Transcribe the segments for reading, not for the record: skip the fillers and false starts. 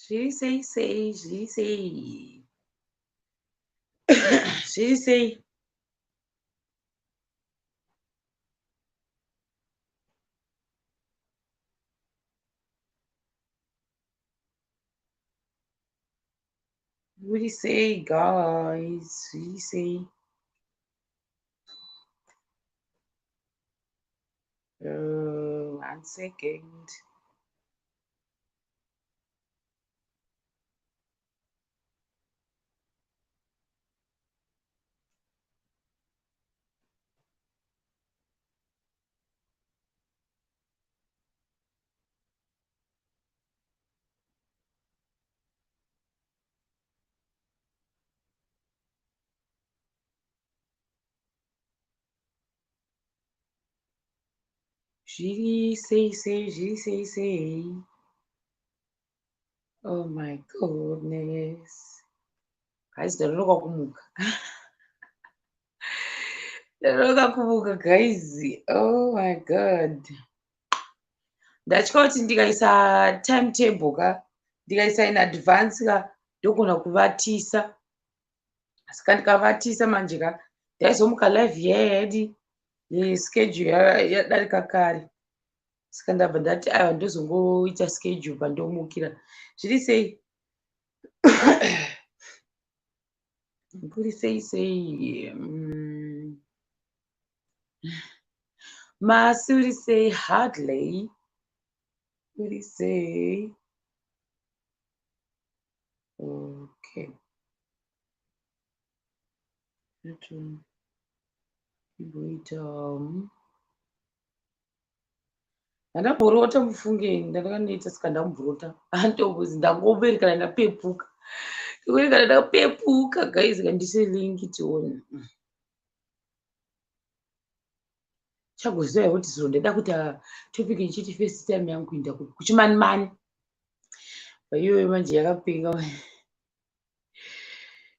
She say. She say. What do you say, guys? What do you say? 1 second. She say. Oh my goodness. Guys, ndanonoka kumuka. Ndanonoka kumuka, guys. Oh my god. Ndachika kuti ndikaisa timetable ka ndikaisa in advance ka ndogona kuvatisa. Saka ndikavatisa manje ka ndaizomuka live yaidi schedule yadarika kare. Saka ndabva ndati aiwa ndozongoita schedule pandomukira. Zviri sei? Kuri sei. Masi uri sei? Hardly. Uri sei? Okay. Ndamborota mufungeni ndandakanoita saka ndamborota antombozi ndangoberi kana ndapepuka ndikuri kana ndapepuka guys kandise lingi tione chagoziva kuti zviro ndada kuti topic ichiti first time yangu kuinda kuchimanimani paiyoyo manje yakapenga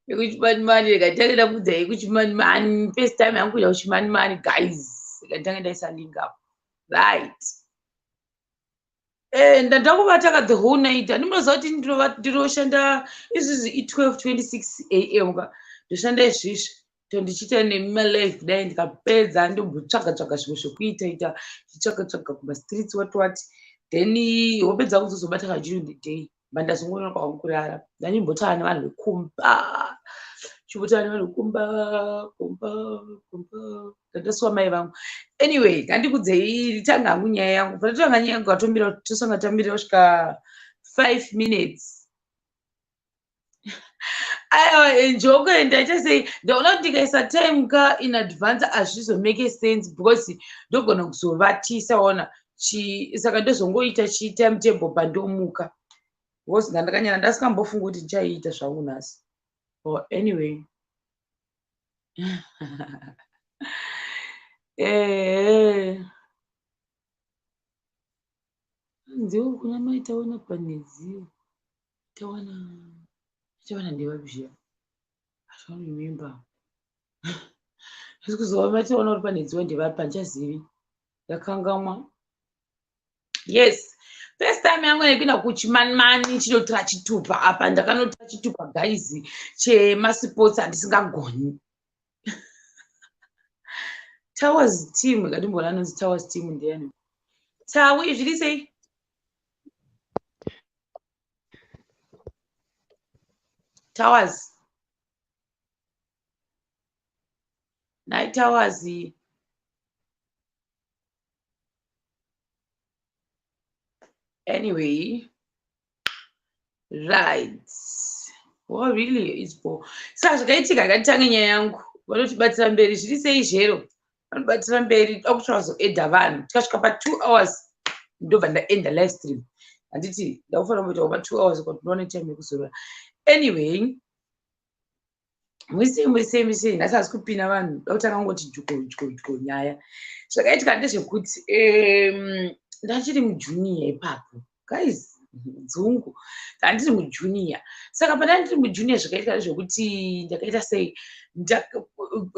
yekuchimanimani ndikatanga ndabudza yekuchimanimani first time yangu kuinda kuchimanimani guys ndikatanga ndaisa link up right ndandakuvataka the whole night handinoziva kuti ndinoshanda izvizvi i12:26 am ka ndoshanda izvizvi tondichiita nemalife kudai ndikapedza ndombotsvaga zvimwe zvekuita ndichitsvaga kumastreets wati then hope dzangu dzozobata kajiri on the day mandazongoona kwangu kurara ndanyimbotaura nevanhu vekumba chimbotara nevanhu vekumba ndandasiwa mai vangu anyway ngandikudzei tanga hangu nyaya yangu patotanga nyaya yangu atomira tosanga tamirira kusvika 5 minutes aiwa enjoke ndachasei ndaona kuti ndikaisa time ka in advance hazvizomake sense because ndogona kuzovatisa ona saka ndozongoita chitimetable pandomuka because ndandakanyara ndasingambofunga kuti ndichaiita zvangu nhasi anyway nziwo kuna mai taona panedziwo tawana ndevapizhiya I don't remember kuzowa mataona uri panedziwo ndevapi pandichazivi ndakangamwa yes first time yangu ndikuinda kuchimanimani chinotora chitupa apa ndakanotora chitupa guys chemasports handisingagoni towers team ngatimbona anonzi towers team ndiyani tawi zviri sei towers night towers anyway right oh really it's for saka zvakaitika akatanga nyaya yangu vanotibatsira mberi zviri sei zvero vanotibatsira mberi dokutaura kuzoedha vanhu tikasvika pa2 hours ndobva ndaenda live stream handiti ndakufanira kumboitawo pa2 hours kuti ndinoone time yekuzorora anyway muisei nhasi hasi kupina vanhu dakutanga ngoti dyo nyaya zvakaitika ndezvekuti ndachiri mujuniya ipapo guys dzungu handiri mujunior. Saka pana ndiri mujunior zvakaita zvokuti ndakaita sei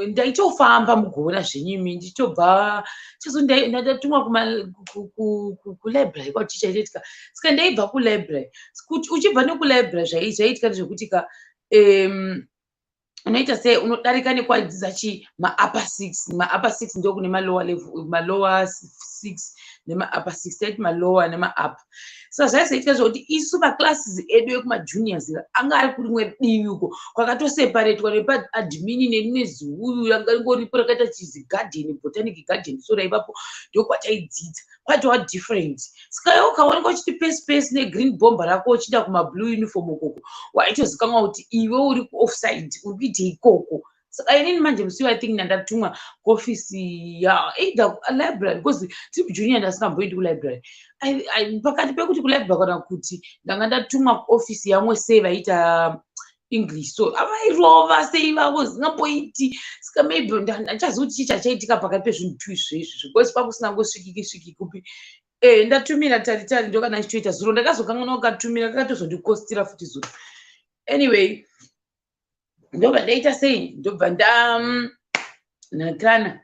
ndaitofamba mugoona zvenyimi ndichitobva chizo ndatumwa kulibrary kwaticha itetika saka ndaibva kulibrary kuti uchibva nekulibrary zvaiitika zvokuti ka unoita sei unodarika nekwadzidzira maupper 6 ndokune malower 6 nemaupper 6 taiti malower nemaupper. Saka zvaizoitika zvokuti isu maclasses edu ekumajuniors anga ari kurimwe divi uko kwakatoseparetwa nepaadmin nerimwe ziuyu ranga ringoripo rakaita chizi garden, botanic garden. So raivapo ndokwataidzidza kwatova different. Saka iwe ukaoneka uchiti pesi negreen bomba rako uchida kumablue uniform ukoko waitozikanwa kuti iwe uri kuoffside uri kuite ikoko. Saka inini manje musiwo I think ndandatumwa kuofisi either library because tiri junior ndasingamboendi kulibrary. Pakati pekuti kulibrary kana kuti ndanga ndatumwa kuofisi yamwe sei vaita English. So avairova sei vavo zingamboiti. Saka maybe ndachaziva kuti chichachaitika pakati pezvinhu izvezvi because pakusingangosvikiki kupi. Ndatumira taritari ndokana ndichitoita zuro ndakazokanganwa katumira kakatozondikostira futi zuro. Anyway, ndobva ndaita sei ndobva nakana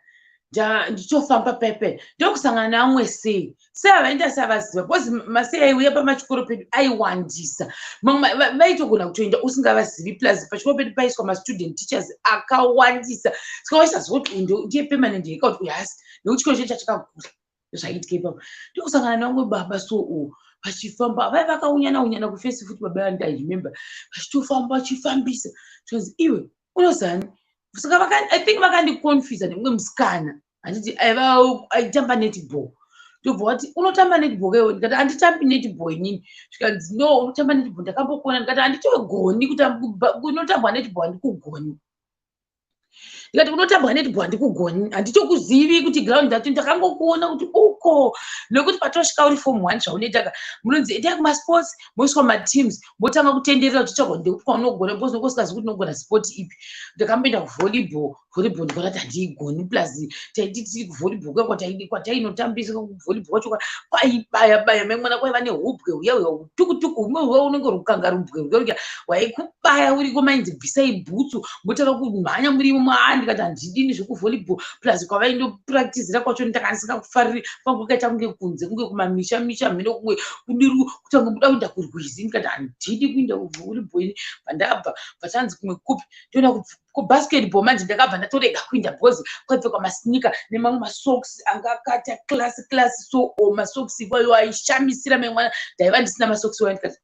ndichofamba pepe ndokusangana neamwe sei avaenda savaziva because masei aiuya pamachikoro pedu aiwandisa. Vaitogona kutoenda usingavazivi plus pachikoro pedu paiswa mastudent teachers akawandisa. Saka waisaziva kuti ndiye permanent yekauti uyasi nekuti chikoro chedu chachakakura zvaitika ipapo. Ndokusangana neamwe baba so vachifamba vakaunyana kufesi futi baba ndairemember vachitofamba vachifambisa zvinzi iwe unozani. Saka I think vakandiconfuse nemumwe musikana handiti aitamba netball. Ndobva wati unotamba netball kaiwe ndikati handitambi netball inini. Zvikanzi no unotamba netball ndakambokuona ndikati handitogoni unotambwa netball handikugoni. Ndikati unotambwa netball handikugoni handitokuzivi kuti ground dzacho ndakangokuona kuti uko nekuti patosvika uri form 1 zvaunoitaka munonzi endai kumasports moiswa mateams motanga kutenderera tichagwa ndekwaunogona because nokusikazi kuti unogona sport ipi. Ndakamboenda kuvolleyball ndikati handiigoni plus taiti tiri kuvolleyball kwatainotambisa kuvolleyball kwacho paibaya memwana kwaiva nehubwe uya utukutuku umwe unenge rukanga rubwe uya waikubaya uriko mainzi bvisai bhutsu motanga kumhanya muri ndikati handidini zvekuvolleyball plus kwavaindopracticira kwacho ndakanisingakufariri pangukaita kunge kunze kunge kumamisha mhino kumwe kutanga muda kuenda kurwizi ndikati handidi kuenda kuvolleyball ini. Pandabva pachanzi kumwe kupi toenda kubasketball manje ndakabva ndatorega kuenda because kwaipfekwa masnika nemamwe masocks angakata class so masocks iwayo aishamisira memwana ndaiva ndisina masocks wayo ndikati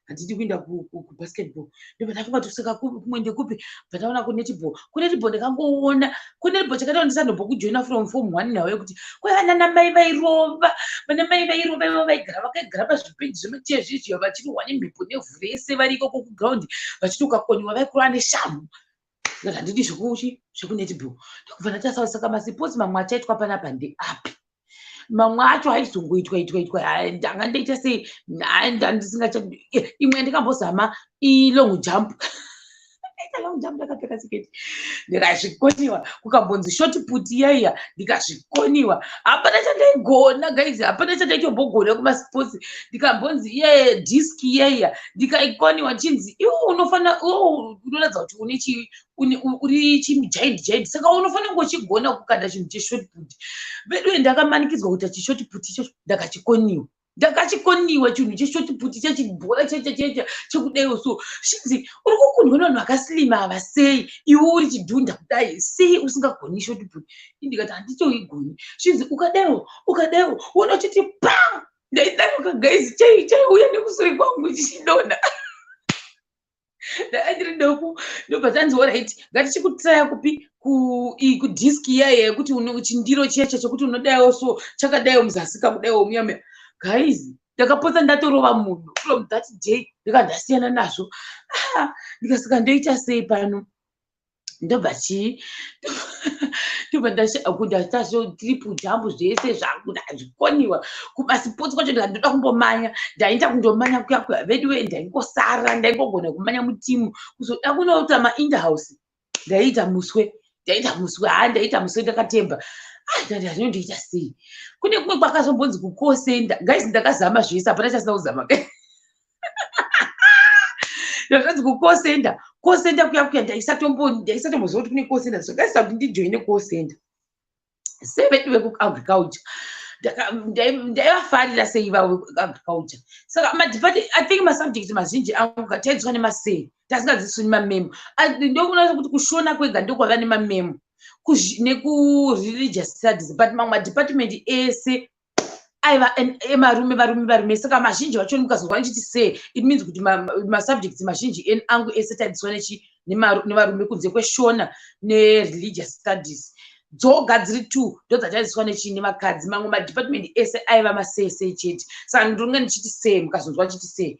handidi kuenda kubasketball. Ndobva ndafunga kuti saka kumwe ndekupi bvataona kunetball ndakangoona kunetball chakataura ndisandobva kujoina from form 1 nawe kuti kwavana mai vairova ivo vakaigara pazvipendi zvemachezvizvo vachirwa nemhepo nevhu rese variko kuground vachiti ukakoniwa vaikura neshamhu. Ndikati handidi zvekunetball. Ndokubva ndatasava saka masipotsi mamwe achaitwa panapa ndeapi. Mamwe acho aizongoitwa ndanga ndaita sei imwe ndikambozama ilong jump ndakapfeka siketi ndikazvikoniwa kukambonzi short put iyaiya ndikazvikoniwa. Hapana chandaigona guys, hapana chandaitombogona kumasports. Ndikambonzi iye disk iyaiya ndikaikoniwa chinzi iwe unofana unoratidza kuti uri chimujaindi saka unofana kungochigona kukanda chinhu cheshort put. Vedu ndakamanikidzwa kuita chishort put ichocho ndakachikoniwa chinhu cheshort put chechibhora chekudai. So shinzi uri kukundwa nevanhu vakasilima ava sei iwe uri chidhunda kudai sei usingagoni short put. Ndikati handitoigoni. Shinzi ukadaiwo unotiti pam ndaidaruka guys chaiuya nekusuri kwangu chichidonha. Ndaandiri doko ndobva tanzi alright ngatichikutraya kupi kudiski iyaiya yekuti chindiro cheche chekuti unodaiwo so chakadaiwo muzasi kamudaiwo muyame. Guys, ndakapota ndatorova munhu from that day ndikandasiyana nazvo. Ndikasika ndoita sei pano ndobva ndazvo triple jump zvese zvangu ndazvikoniwa. Kumasipotsi kwacho ndoda kumbomanya ndaenda kundomanya kuya veduwe ndaingosara ndaingogona kumanya mutimu kuzoda kunoita mainterhouse ndaita muswe ndakatemba. Ndinondoita sei kune kumwe kwakazombonzi kukosenda guys ndakazama zvese hapana chasina kuzama. Ndakati ku-call center kuya ndaisatomboziva kuti kune call center zvakaisa kuti ndijoine call center. 7 weku-agriculture ndaivafarira sei vavo agriculture. Saka I think masubject mazhinji angu taidzwa nemasei tasingadziswi nemamemo. Ndokuona kuti kushona kwega ndokwava nemamemo neku-religious studies, but mamwe madepartment ese aiva emarume. Saka mazhinji vacho mukazorwa ndichiti sei, it means kuti masubjects mazhinji angu ese taidziswa nevarume kunze kweshona ne-religious studies. Dzoga dziri 2 ndodzataiswa nemakadzi. Mamwe madepartment ese aiva masei chete. Saka ndinonga ndichiti sei mukazonzwa chiti sei.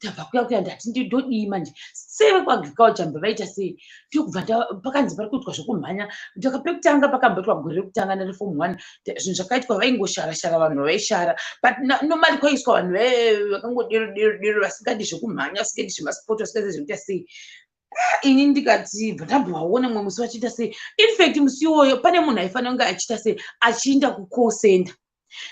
Ndabva kuya ndati ndodii manje. Sei vekuagriculture mbavaita sei? Ndokubva pakanzi pari kuitwa zvokumhanya. Ndakapekutanga pakamboitwa gore rekutanga nereform 1. Zvinhu zvakaitwa vaingoshara vanhu vaishara. But normally kwaiswa vanhu vakangodero vasingadi zvokumhanya, vasingadi zvemasport, vasingadi zvekuita sei. Ini ndikati ndambovaona mumwe musi vachiita sei. In fact musi iwoyo pane munhu aifanira kunge achiita sei achienda ku-call center.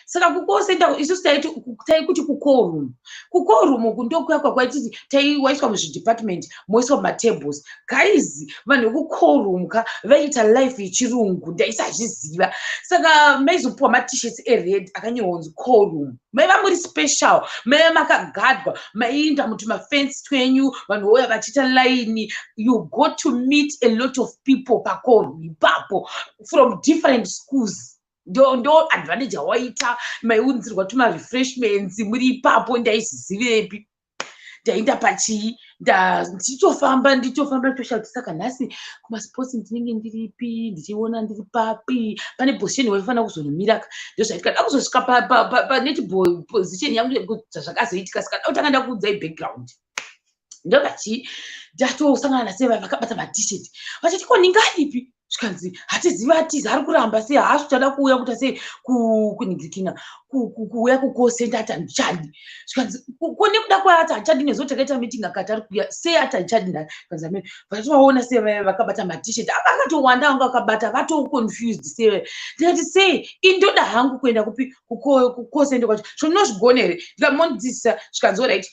Saka ku-call center isusu taikuti ku-call room. Ku-call room uku ndokuya kwaititi waiswa muzvidepartment moiswa matables. Guys, vanhu veku-call room vaiita life yechirungu ndaisazviziva. Saka maizopiwa ma-t-shirts ered akanyorwa kunzi call room. Maiva muri special, maiva makagadwa, maienda mutumafence twenyu, vanhu voya vachiita line. You got to meet a lot of people pa-call room ipapo from different schools. Ndo advantage yawaita, maiunzirwa tuma-refreshments muri ipapo. Ndaisizivepi? Ndaenda pachii ndichitofamba ndichoshakuti saka nhasi kumasports ndinenge ndiripi, ndichiona ndiri papi, pane position waifanira kuzonomira. Ndozvaitika ndakuzosvika pa-netball position yangu zvakazoitika. Saka ndakutanga ndakuudzai background. Ndokachi ndatosangana nasei vakabata ma-t-shirt vachati ko ningadipi. Zvikanzi hatizivi atizi ari kuramba sei, haasi kuchada kuuya kuita sei kuningirikina kuuya ku-call center ati handichadi. Zvikanzi kone kuda kwaati handichadi nezvo takaita meeting akati ari kuuya sei ati handichadi nhasi. Zvikanzi vachatovaona sei vakabata ma-t-shirt akatowanda vanga vakabata vatoconfused sei. Ndikati sei indoda hangu kuenda kupi ku-call center kwacho zvonozvigona here. Ndikamondzidzisa zvikanzi alright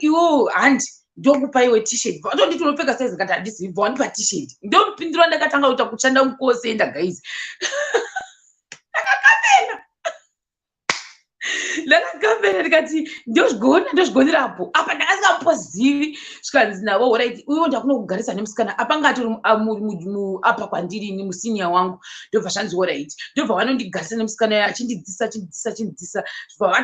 iwo handi ndokupa iwe t-shirt. Vatonditi unopfeka size kati handizivi wandipa t-shirt. Ndomupindura ndakatanga kuita kushanda ku-call center guys. Ndakakapera ndikati ndozvigonerapo apa ndakasingambozivi. Zvikanzi navo alright uiwo ndakuno kugarisa nemusikana apa ngatori apa kwandiri ni musinia wangu. Ndobva zvanzi alright ndobva vanondigarisa nemusikana achindidzisa.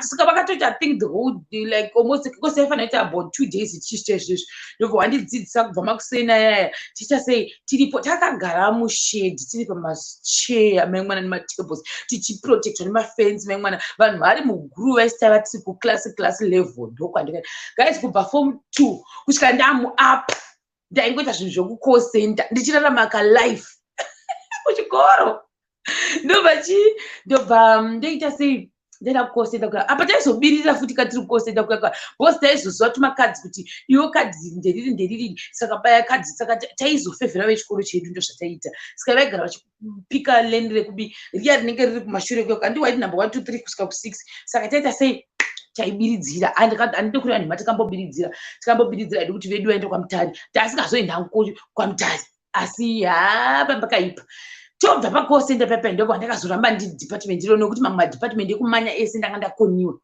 Saka vakatoti I think the whole day like almost kosaifanira kuita about 2 days ichiita izvozvo. Ndobva vandidzidzisa kubva makusena yaya ticha sei tiripo takagara mushedi tiri pamacheya maimwana nematables tichiprotectwa nemafence maimwana vanhu vari muguru vaisitava tiri kuclass level. Ndokwandikati guys kubva form 2 kusvika ndamuup ndaingoita zvinhu zvoku-call center ndichirarama ka-life kuchikoro. Ndobva ndoita sei ndaenda ku-call center kuya apa taizobirira futi katiri ku-call center kuya bhosi taizoziva tumakadzi kuti iwo kadzi nderiri. Saka baya kadzi saka taizofevhera vechikoro chedu ndozvataiita. Saka vaigara vachipika leni rekubi riya rinenge riri kumashure kuya kandiwaiti number 1 2 3 kusvika ku6. Saka taita sei taibiridzira. Handidi kuti vanhu matikambobiridzira hedu kuti vedu vaende kwamutare. Tasingazoenda kwamutare asi pakaipa. Tobva pa-call center pepa ndobva ndakazoramba ndiri department iro nokuti mamwe madepartment ekumanya ese ndanga ndakoniwa.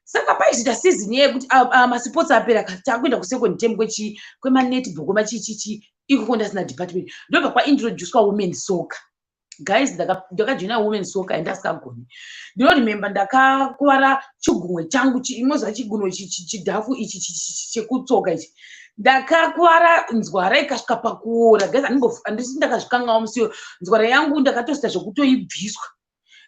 Saka paizoita season yekuti masports apera takuenda ku2nd term kwema-netball kwemachichichi ikoko ndasina department. Ndobva kwaintroducwa women soccer. Guys, ndakajoina women soccer andasingagoni. Ndinoremember ndakakuvara chigumwe changu imoziva chigumwe chidhafu ichi chekutsoka ichi. Ndakakuvara nzwara ikasvika pakuora. Guys, handisi ndakazvikangawo musiyo. Nzwara yangu ndakatosita zvokutoibviswa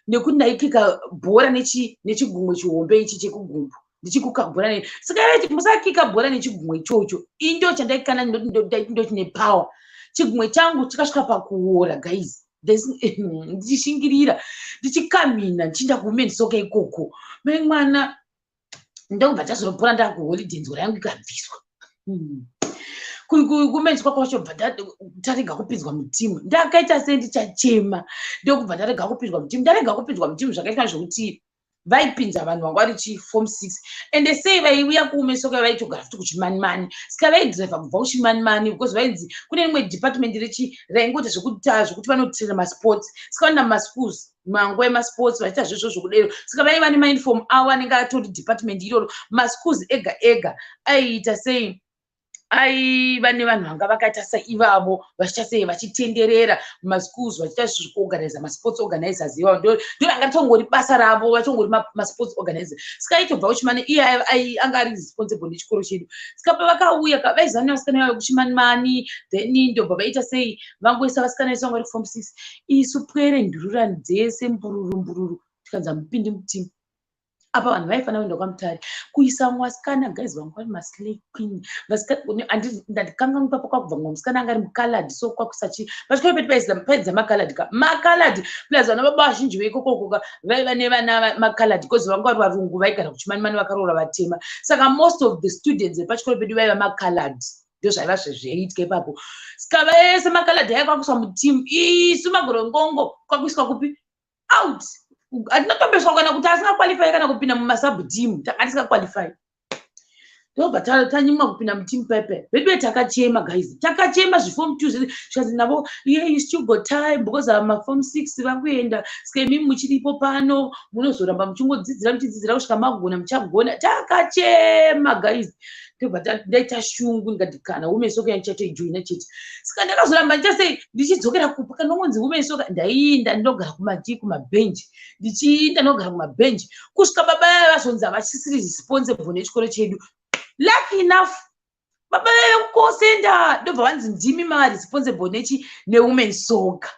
nekuti ndaikika bhora nechigumwe chihombe ichi chekugumbu ndichikuka bhora. Saka yaiti musakika bhora nechigumwe ichocho. Indo chandaikana ndochine power. Chigumwe changu chikasvika pakuora guys. Ndichishingirira ndichikamina ndichienda kuwomen soccer ikoko. Mwana ndobva tazopora ndakuholiday nzwara yangu ikabviswa. Kumenzwa kwacho bva ndarega kupinzwa mutimu. Ndakaita sei ndichachema ndokubva ndarega kupinzwa mutimu. Ndarega kupinzwa mutimu zvakaita zvokuti vaipinza vanhu vanga vari form 6 ende sei vaiuya kuwomen's soccer vaitogara futi kuchimanimani saka vaidhiraivha kubva kuchimanimani because vainzi kune rimwe department raingoti zvokuti vanotraina masports saka vana maschools manguva emasports vachiita zvizvo zvokudero saka vaiva nemauniform avo anenge atori department iroro maschools ega ega aiita sei aiva nevanhu vanga vakaita saivavo vachiita sei vachitenderera mumaschools vachiita zvekuorganiza masports organizers ivavo ndo vanga ritongori basa ravo vatongori masports organizer saka aitobva kuchimani iye anga ari responsible nechikoro chedu saka pavakauya vaiziva nevasikana vavo kuchimanimani then ndobva vaita sei vangoisa vasikana vese vanga vari form 6 isu pwere ndururani dzese mbururu tikanza mupindi mutimu apa vanhu vaifanira kuenda kwamutare kuisa mwasikana guys vanga vari maslave queen ndandikanganwi papo kwakubva mwa musikana anga ari mukaladi so kwakusachi pachikoro pedu paidza makaladi plus vana baba vazhinji veikokokoka vaiva nevana makaladi because vanga vari varungu vaigara kuchimanimani vakaroora vatema saka most of the students vepachikoro pedu vaiva makaladi ndozvaiva zvezveiitika ipapo saka vese makaladi aikwakuswa mutimu isu magorongongo kwakuiswa kupi out atinatombeswa kana kuti asingakwalifai kana kupinda mumasabhutimu takati singakwalifai ndobva tanyimwa kupinda mutimu pepe vedu takachema guys takachema zviform 2 zvikanzi navo you still got time because maform 6 vakuenda saka imimi muchiripo pano munozoramba muchidzidzira kusvika magona muchagona takachema guys ndobva ndaita shungu ndikati kana women's soccer yandichatoijoina chete saka ndakazoramba ndichasei ndichidzokera kupa kana nonzi women's soccer ndaiinda ndinogara kumabhenji ndichiinda ndinogara kumabhenji kusvika baba vazonzi havachisiri responsible nechikoro chedu lucky enough baba vekukosenda ndobva vanzi ndimi mava responsible newomen's soccer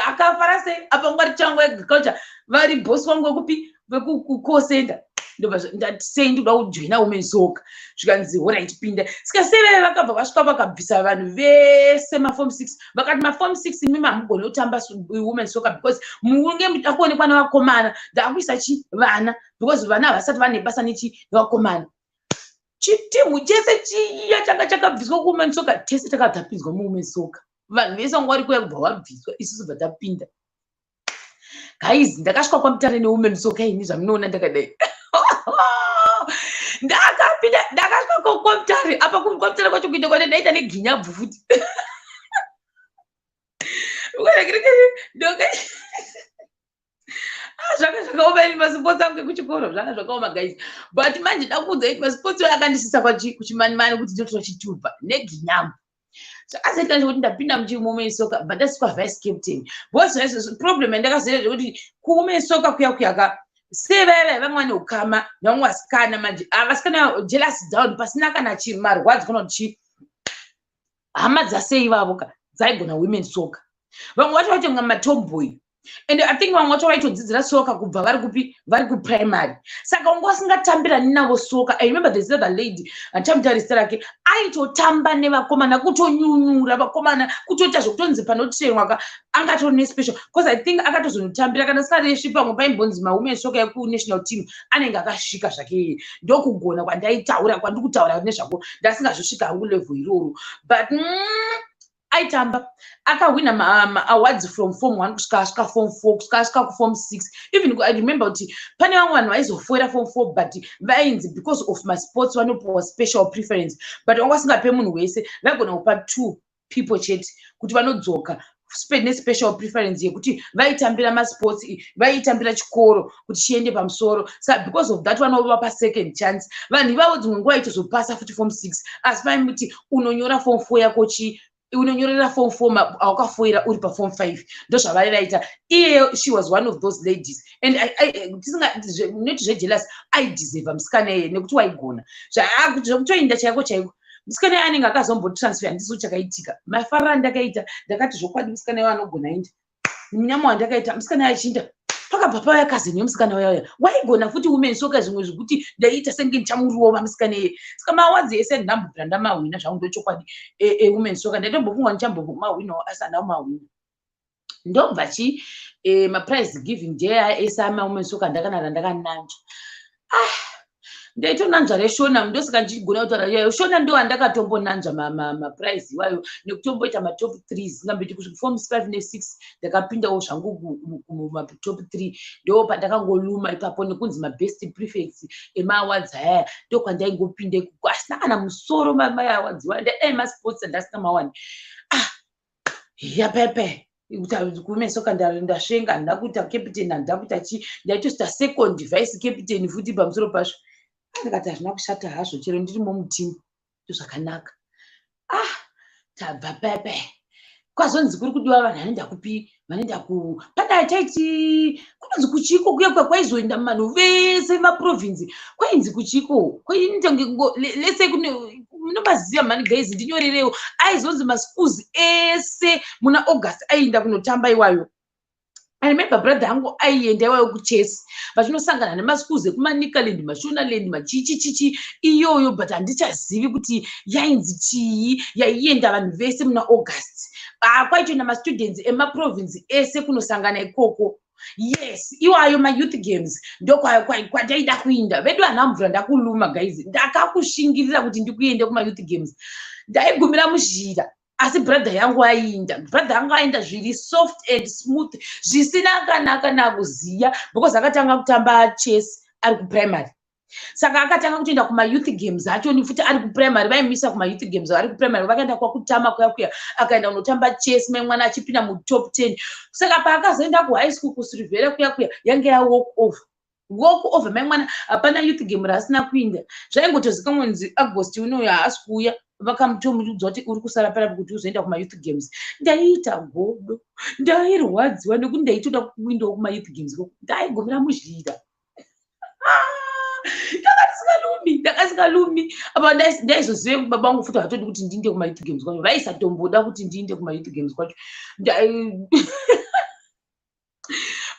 akafara sei apa ngwari changu agriculture vari bosi wangu wekupi vekukosenda ndobva ndatisei ndikuda kujoina women's soccer zvikanzi alright pinda saka sei vakabva vasvika vakabvisa vanhu vese maform 6 vakati maform 6 imimi hamugoni kutamba women's soccer because munge muda kuonekwa nevakomana ndakuisa vana because vana havasati vane basa nevakomana chitimu chese chiya changa chakabviswa kuwomen's soccer tese takadzapinzwa muwomen's soccer vanhu vese vanga vari kuya kubva vabviswa isusu bva tapinda guys ndakasvika kwamutare newomen's soccer ini zvamunoona ndakadai ndakapinda ndakasvika kwamutare apa kwamutare kwacho kuita kwati ndaita neginyabvu futi zvanga zvakaoma ini masipotsi angu ekuchikoro zvanga zvakaoma guys but manje ndakuudza iti masipotsi akandisisa kuchimanimani kuti ndotora chitupa neginyambu zvakazoita kuti ndapinda muchiwomen's soccer but ndasvika vice captain because problem yandakazoita zvekuti kuwomen's soccer kuyaka seveve vamwe neukama nevamwe vasikana manje vasikana jealous down pasina kana marwadzi kana kuti hama dzasei ivavo dzaigona women's soccer vamwe vacho vatonga matomboy and I think vamwe vacho vaitodzidzira soccer kubva vari kupi vari kuprimary saka unga usingatambirani navo soccer. I remember there's another lady anchamutarisira rake aitotamba nevakomana kutonyunyura vakomana kutoita zvokutonzi panotremwa angatori nespecial because I think akatozonotambira kana sareshi pamwe paimbonzi mawomen's soccer yekunational team anenge akasvika zvake ndokugona kwandaitaura kwandikutaura nezvako ndasingazvosvika hangu level iroro but aitamba akawina ma-awards from form 1 kusvika form 4 kusvika kuform 6 even I remember kuti pane vamwe vanhu vaizofoira form 4 but vainzi because of masports vanopiwa special preference but vanga vasingape munhu wese vaigona kupa 2 people chete kuti vanodzoka special preference yekuti vaitambira masports vaitambira chikoro kuti chiende pamusoro saka because of that vanovapa second chance vanhu ivavo dzimwe nguva itozopasa futi form 6 asi pamuti unonyora form 4 yako unonyorera form 4 awakafoira uri paform 5 ndo zvavaivaita iye she was one of those ladies and noti zvejealous aideserva musikana iye nekuti waigona zvokutoinda chaiko chaiko musikana anenge akazombotransfer handisi chakaitika mafarira ndakaita ndakati zvokwadi musikana iye anogona indi munyama wandakaita musikana achinda pakabva paya kazini yemusikana waya waigona futi women's soccer zvimwe zvekuti ndaita senge nchamurova musikana iye saka mawadzi ese ndambobvira ndamahwina zvangu ndochokwadi women's soccer ndatombofungwa ndichambomahwinawo asi handao mahwina ndobva maprize giving day ese amawomen's soccer ndakanara ndakananzva ndaitona reshona ndosikandikugona kutaura yayo shona ndo andakatombonanja maprize iwayo nekutomboita matop 3 zingambiti kuforms 5 ne6 ndakapindawo zvangu kumatop 3 ndo pandakangoluma ipapo nekunzi mabest prefects emaawards aya ndokwandaingopinde kuko asina kana musoro maawards masports andasina mawani yapepe kumesoka ndasvenga ndakuita captain handakuita chi ndaitosita second vice captain futi pamusoro pasvo ndikati hazvina kushata hazvo chero ndirimo mutimu ndozvakanaka tabva pepe kwazonzi kuri kudiwa vanhu vanoenda kupi vanoenda padai taiti kunonzi kuchiko kuya kwaizoenda vanhu vese maprovinsi kwainzi kuchiko lese munomaziva mani guys ndinyorerewo aizonzi maschools ese muna august aienda kunotamba iwayo. I remember brother angu aienda iwayo kuchesi vachinosangana nemaschools ekumanikaland mashonaland machichichichi iyoyo but handichazivi kuti yainzi chii yaienda vanhu vese muna august kwaito namastudents emaprovinsi ese kunosangana ikoko. Yes, iwayo mayouth games ndokwandaida kuinda vedu vanhamvura ndakuluma guys ndakakushingirira kuti ndikuende kumayouth games ndaigumira muzhira asi brother yangu aenda zviri soft and smooth zvisina kana kuziya because akatanga kutamba chess ari kuprimary saka akatanga kutoenda kumayouth games achoni futi ari kuprimary vaimisa kumayouth games ari kuprimary vakaenda kwakutama kuya akaenda kunotamba chess mwana achipinda mutop 10 saka paakazoenda kuhigh school kusurivhera kuya yange walk off mwana hapana youth game rasina kuinda zvaingotozikamwa nzi august unoyo haasi kuuya vakamutomudza kuti uri kusara parapo kuti uzoenda kumayouth games ndaiita godo ndairwadziwa nekuti ndaitoda kuindawo kumayouth games ndaigomera muzhira ndakasingalumi apa ndaizozive baba vangu futi hatodi kuti ndiinde kumayouth games kwacho vaisatomboda kuti ndiinde kumayouth games kwacho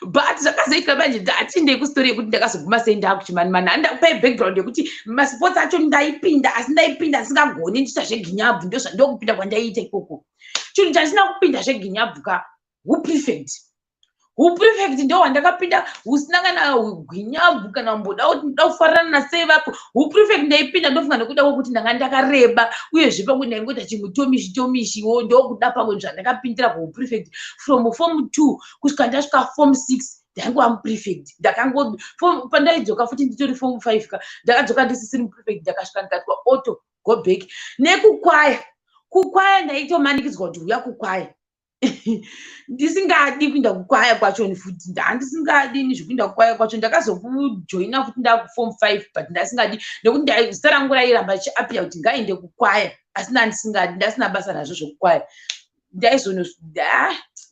but zvakazoitwa manje ndatindei kustori yekuti ndakazoguma sei ndakuchimani handakupai background yekuti masports acho ndaipinda asi ndaipinda ndisingagoni ndiita zveginyabvu ndokupinda kwandaiita ikoko chinhu chandisina kupinda zveginyabvu uprefect ndo wandakapinda usina kana gwinyabvu kana mboda kuti ndoda kufarana nasei vapo uprefect ndaipinda ndofunga nekuda kwokuti ndanga ndakareba uyezve pamwe ndaingoita chimutomishiwo ndokuda pamwe zvandakapindira kuuprefect from form 2 kusvika ndasvika form 6 ndaingova muprefect pandaidzoka futi nditori form 5 ndakadzoka ndisisiri muprefect ndakasvika ndikatwa auto go back kukwaya ndaitomanikidzwa kuti uya kukwaya ndisingadi kuinda kukwaya kwacho futi ndandisingadi zvekuinda kukwaya kwacho ndakazokujoina futi ndakuform 5 but ndasingadi nekuti zita rangu rairamba richiapira kuti ngaende kukwaya asi ndandisingadi ndasina basa nazvo zvokukwaya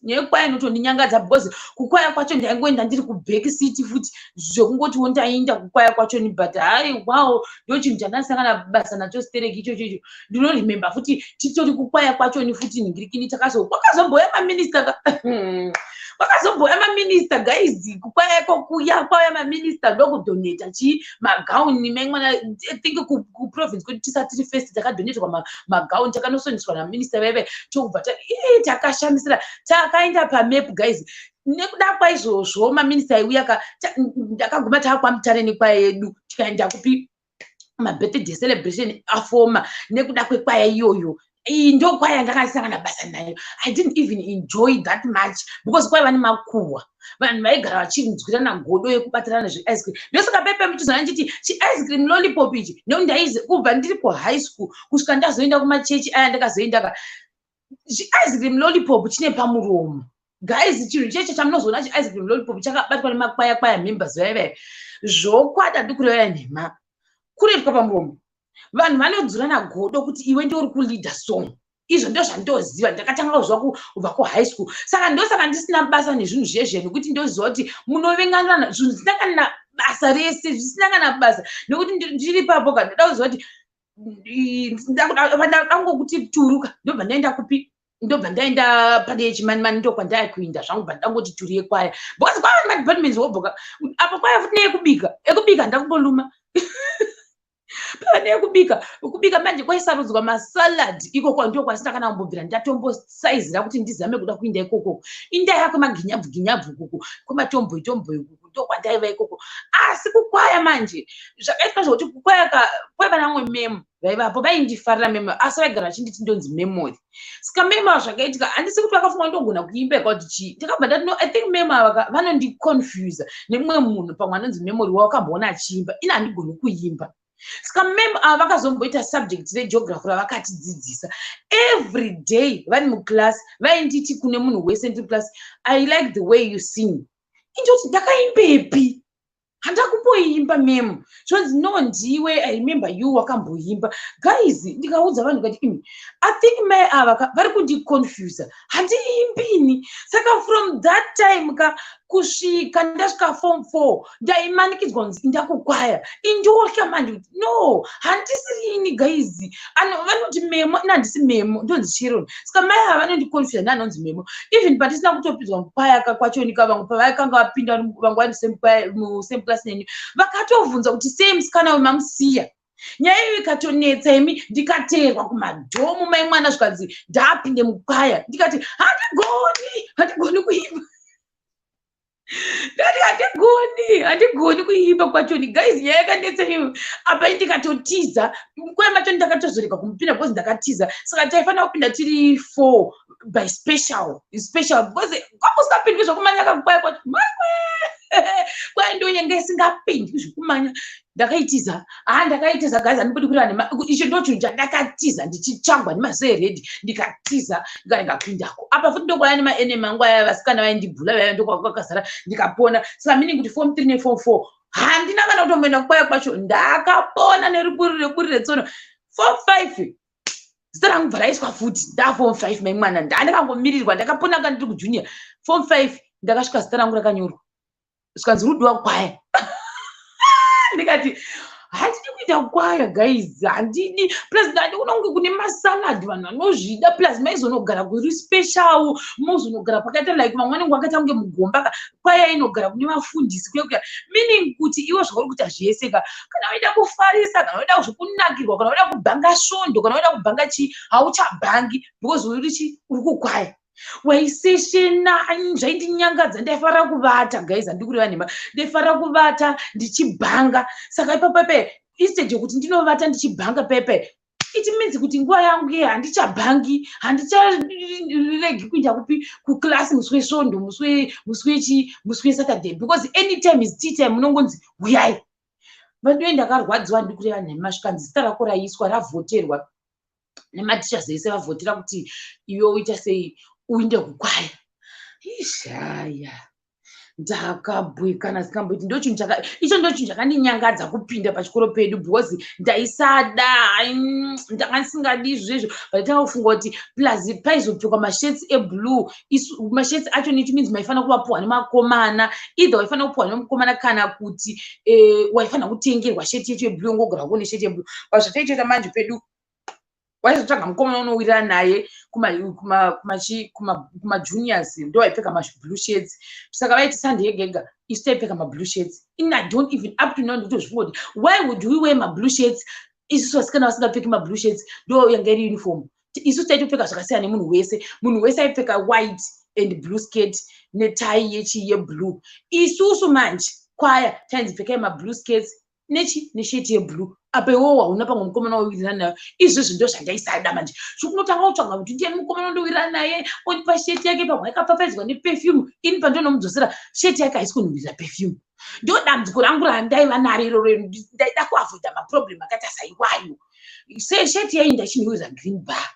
nekukwaya inotondinyangadza because kukwaya kwacho ndaingoenda ndiri kuback city futi zvokungotiwo ndainda kukwaya kwacho but hai wow ndo chinhu chandasangana basa nacho stereki ichocho ndinorimemba futi titori kukwaya kwacho futi ningirikini kwakazomboya maminista guys kukwayako kwauya maminista ndokudoneta magauni memwana think kuprovince kuti tisatiri first takadoneterwa magauni takanosoniswa naminista veve tokubva takashamisira takaenda pamap guys nekuda kwaizvozvo maminista aiuya ndakaguma taakwamutare nekwaya yedu tikaenda kupi mabirthday celebration afoma nekuda kwekwaya iyoyo ndo kwaya ndakasangana basa nayo. I didn't even enjoy that much because kwaiva nemakuhwa vanhu vaigara vachinzwirana godo yekubatirana zveice cream ndosaka pepe mutuzana ndichiti chiice cream lollipop ichi nekuti kubva ndiri kuhigh school kusvika ndazoenda kumachechi aya ndakazoenda chiice cream lollipop chine pamuromo guys chinhu checho chamunozoona chiice cream lollipop chakabatwa nemakwaya members vaive zvokwada ndikureva nhema kuretwa pamuromo vanhu vanodzurana godo kuti iwe ndiuri kuleader song izvo ndo zvandoziva ndakatanga kuzva kubva kuhigh school saka ndosaka ndisina basa nezvinhu zvezve nekuti ndoziva kuti munovenganana zvinhu zvisina kana basa rese zvisina kana basa nekuti ndiri papo ka ndoda kuziva kuti ndangokuti turuka ndobva ndaenda kupi ndobva ndaenda pane chimanimani ndokwandaya kuinda zvangu bva ndangoti turiye kwaya because kwava nemadepartments wobvoka apa kwaya futi neyekubika ekubika ndakumboluma pane kubika manje kwaisarudzwa masalad ikoko ndio kwasindakana kumbobvira ndatombosaidzira kuti ndizame kuda kuinda ikoko inda yako maginyabvu ikoko kwematombo ikoko ndo kwandaiva ikoko asi kukwaya manje zvakaitwa zvokuti kukwaya kwaiva namwe memo vaivapo vaindifarira memo asi vaigara vachinditi ndonzi memory saka memo ava zvakaitika handisi kuti vakafunga ndogona kuimba yakauti chii ndikabva ndati no I think memo ava vanondiconfuse nemumwe munhu pamwe anonzi memory wavo akamboona achiimba ina handigoni kuimba saka memo ava vakazomboita subject regeography ravakatidzidzisa every day vari muclass vainditi kune munhu wese ndiri class I like the way you sing indoti ndakaimbepi handakumboimba memo zvonzi no ndiwe I remember you wakamboimba guys ndikaudza vanhu kati I think mai ava vari kundiconfuse handiimbini saka from that time kusvika ndasvika form 4 ndaimanikidzwa kunzi ndakukwaya indotya manje no handisirini guys vanoti memo ina handisi memo ndonzi chironi saka mai ava vanondiconfuse nanonzi memo even patisina kutopidzwa mukwaya kakwachionika vamwe pavaikanga vapinda vamwe vari musame class neni vakatovhunza kuti sei musikana wemamusiya nyaya iyo ikatonetsa imi ndikateerwa kumadhomu mai mwana zvikanzi ndapinde mukwaya ndikati handigoni kuimba handigoni kuimba kwachoni guys nyaya yakanetsa iyo apa ndikatotiza kwai macho ndakatozoreka kumupinda because ndakatiza saka taifanira kupinda tiri 4 by special because kwakusingapindwi zvokumanya kakukwaya kwacho kwai ndonyenge isingapindwi zvokumanya ndakaitiza guys handipoti kurana icho ndochinhu chandakatiza ndichichangwa nemazeredhi ndikatiza ndikapindako apa futi ndokwaya nemaenemy angu aya vasikana vaindibhula vaya ndokwakazara ndikapona saka meaning kuti form 3 neform 4 handina kana kutomboenda kukwaya kwacho ndakapona neriburi retsono form 5 zita rangu bva raiswa futi ndaform 5 mai mwana ndandakangomirirwa ndakapona kana ndiri kujunior form 5 ndakasvika zita rangu rakanyorwa zvikanzi rudi wakwaya ndikati handidi kuita kwaya guys handidi plus ndandi kunonge kune masalad vanhu vanozvida plus maizonogara kuri special mozonogara pakaita like vamwe wakaita kunge mugomba kwaya inogara kune vafundisi kuya meaning kuti iwe zvauri kuita zvese kana waida kufarisa kana waida zvokunakirwa kana waida kubhanga svondo kana waida kubhanga chii hauchabhangi because uri kukwaya waiseshena zvaindinyangadza ndaifarira kuvata guys handikureva nhema ndaifarira kuvata ndichibhanga saka ipapape instead yokuti ndinovata ndichibhanga pepe it means kuti nguva yangu ye handichabhangi handicharegi kuinda kupi kuklasi musi wesvondo musi wesaturday because anytime is tea time munongonzi uyai vandoe ndakarwadziwa ndikureva nhema zvikanzi zita rako raiswa ravhoterwa nematichers ese vavhotera kuti iwe uita sei uinde kukwaya ishaya ndakabwekana zikamboiti icho ndochinhu chakandinyangadza kupinda pachikoro pedu because ndaisada ndakasingadi izvezvo vaitanga kufunga kuti plus paizopfekwa masheti eblue masheti acho it means maifanira kuvapuhwa nemakomana either waifanira kupuhwa nemukomana kana kuti waifanira kutengerwa sheti yecho yeblue ngogara kuone sheti yeblue pazvataichoita manje pedu waizotsvaga mukomana unowirirana naye kumajuniors ndo waipfeka mablue shades saka vaiti sunday yega yega isu taipfeka mablue shades I don't even up to now ndikutozvifunga kuti why would we wear mablue shades isusu vasikana vasingapfeki mablue shades ndo yanga iri uniform isusu taitopfeka zvakasiyana nemunhu wese aipfeka white and blue skirt netai yeblue isusu manje kwaya tainzipfekai mablue skirts nesheti yeblue apa iwowo hauna pamwe mukomana wawirirana nayo izvozvo ndo zvandaisada manje zvokunotanga kutsvanga kuti ndiani mukomana undowirirana naye onipa sheti yake pamwe yakapfapfaidzwa neperfume ini pandonomudzosera sheti yake haisi kunhuwirira perfume ndo dambudziko rangu randaiva naro iroro ndaida kuavhoida maproblem akaita saiwayo sheti yayi ndachinhuwirira green bar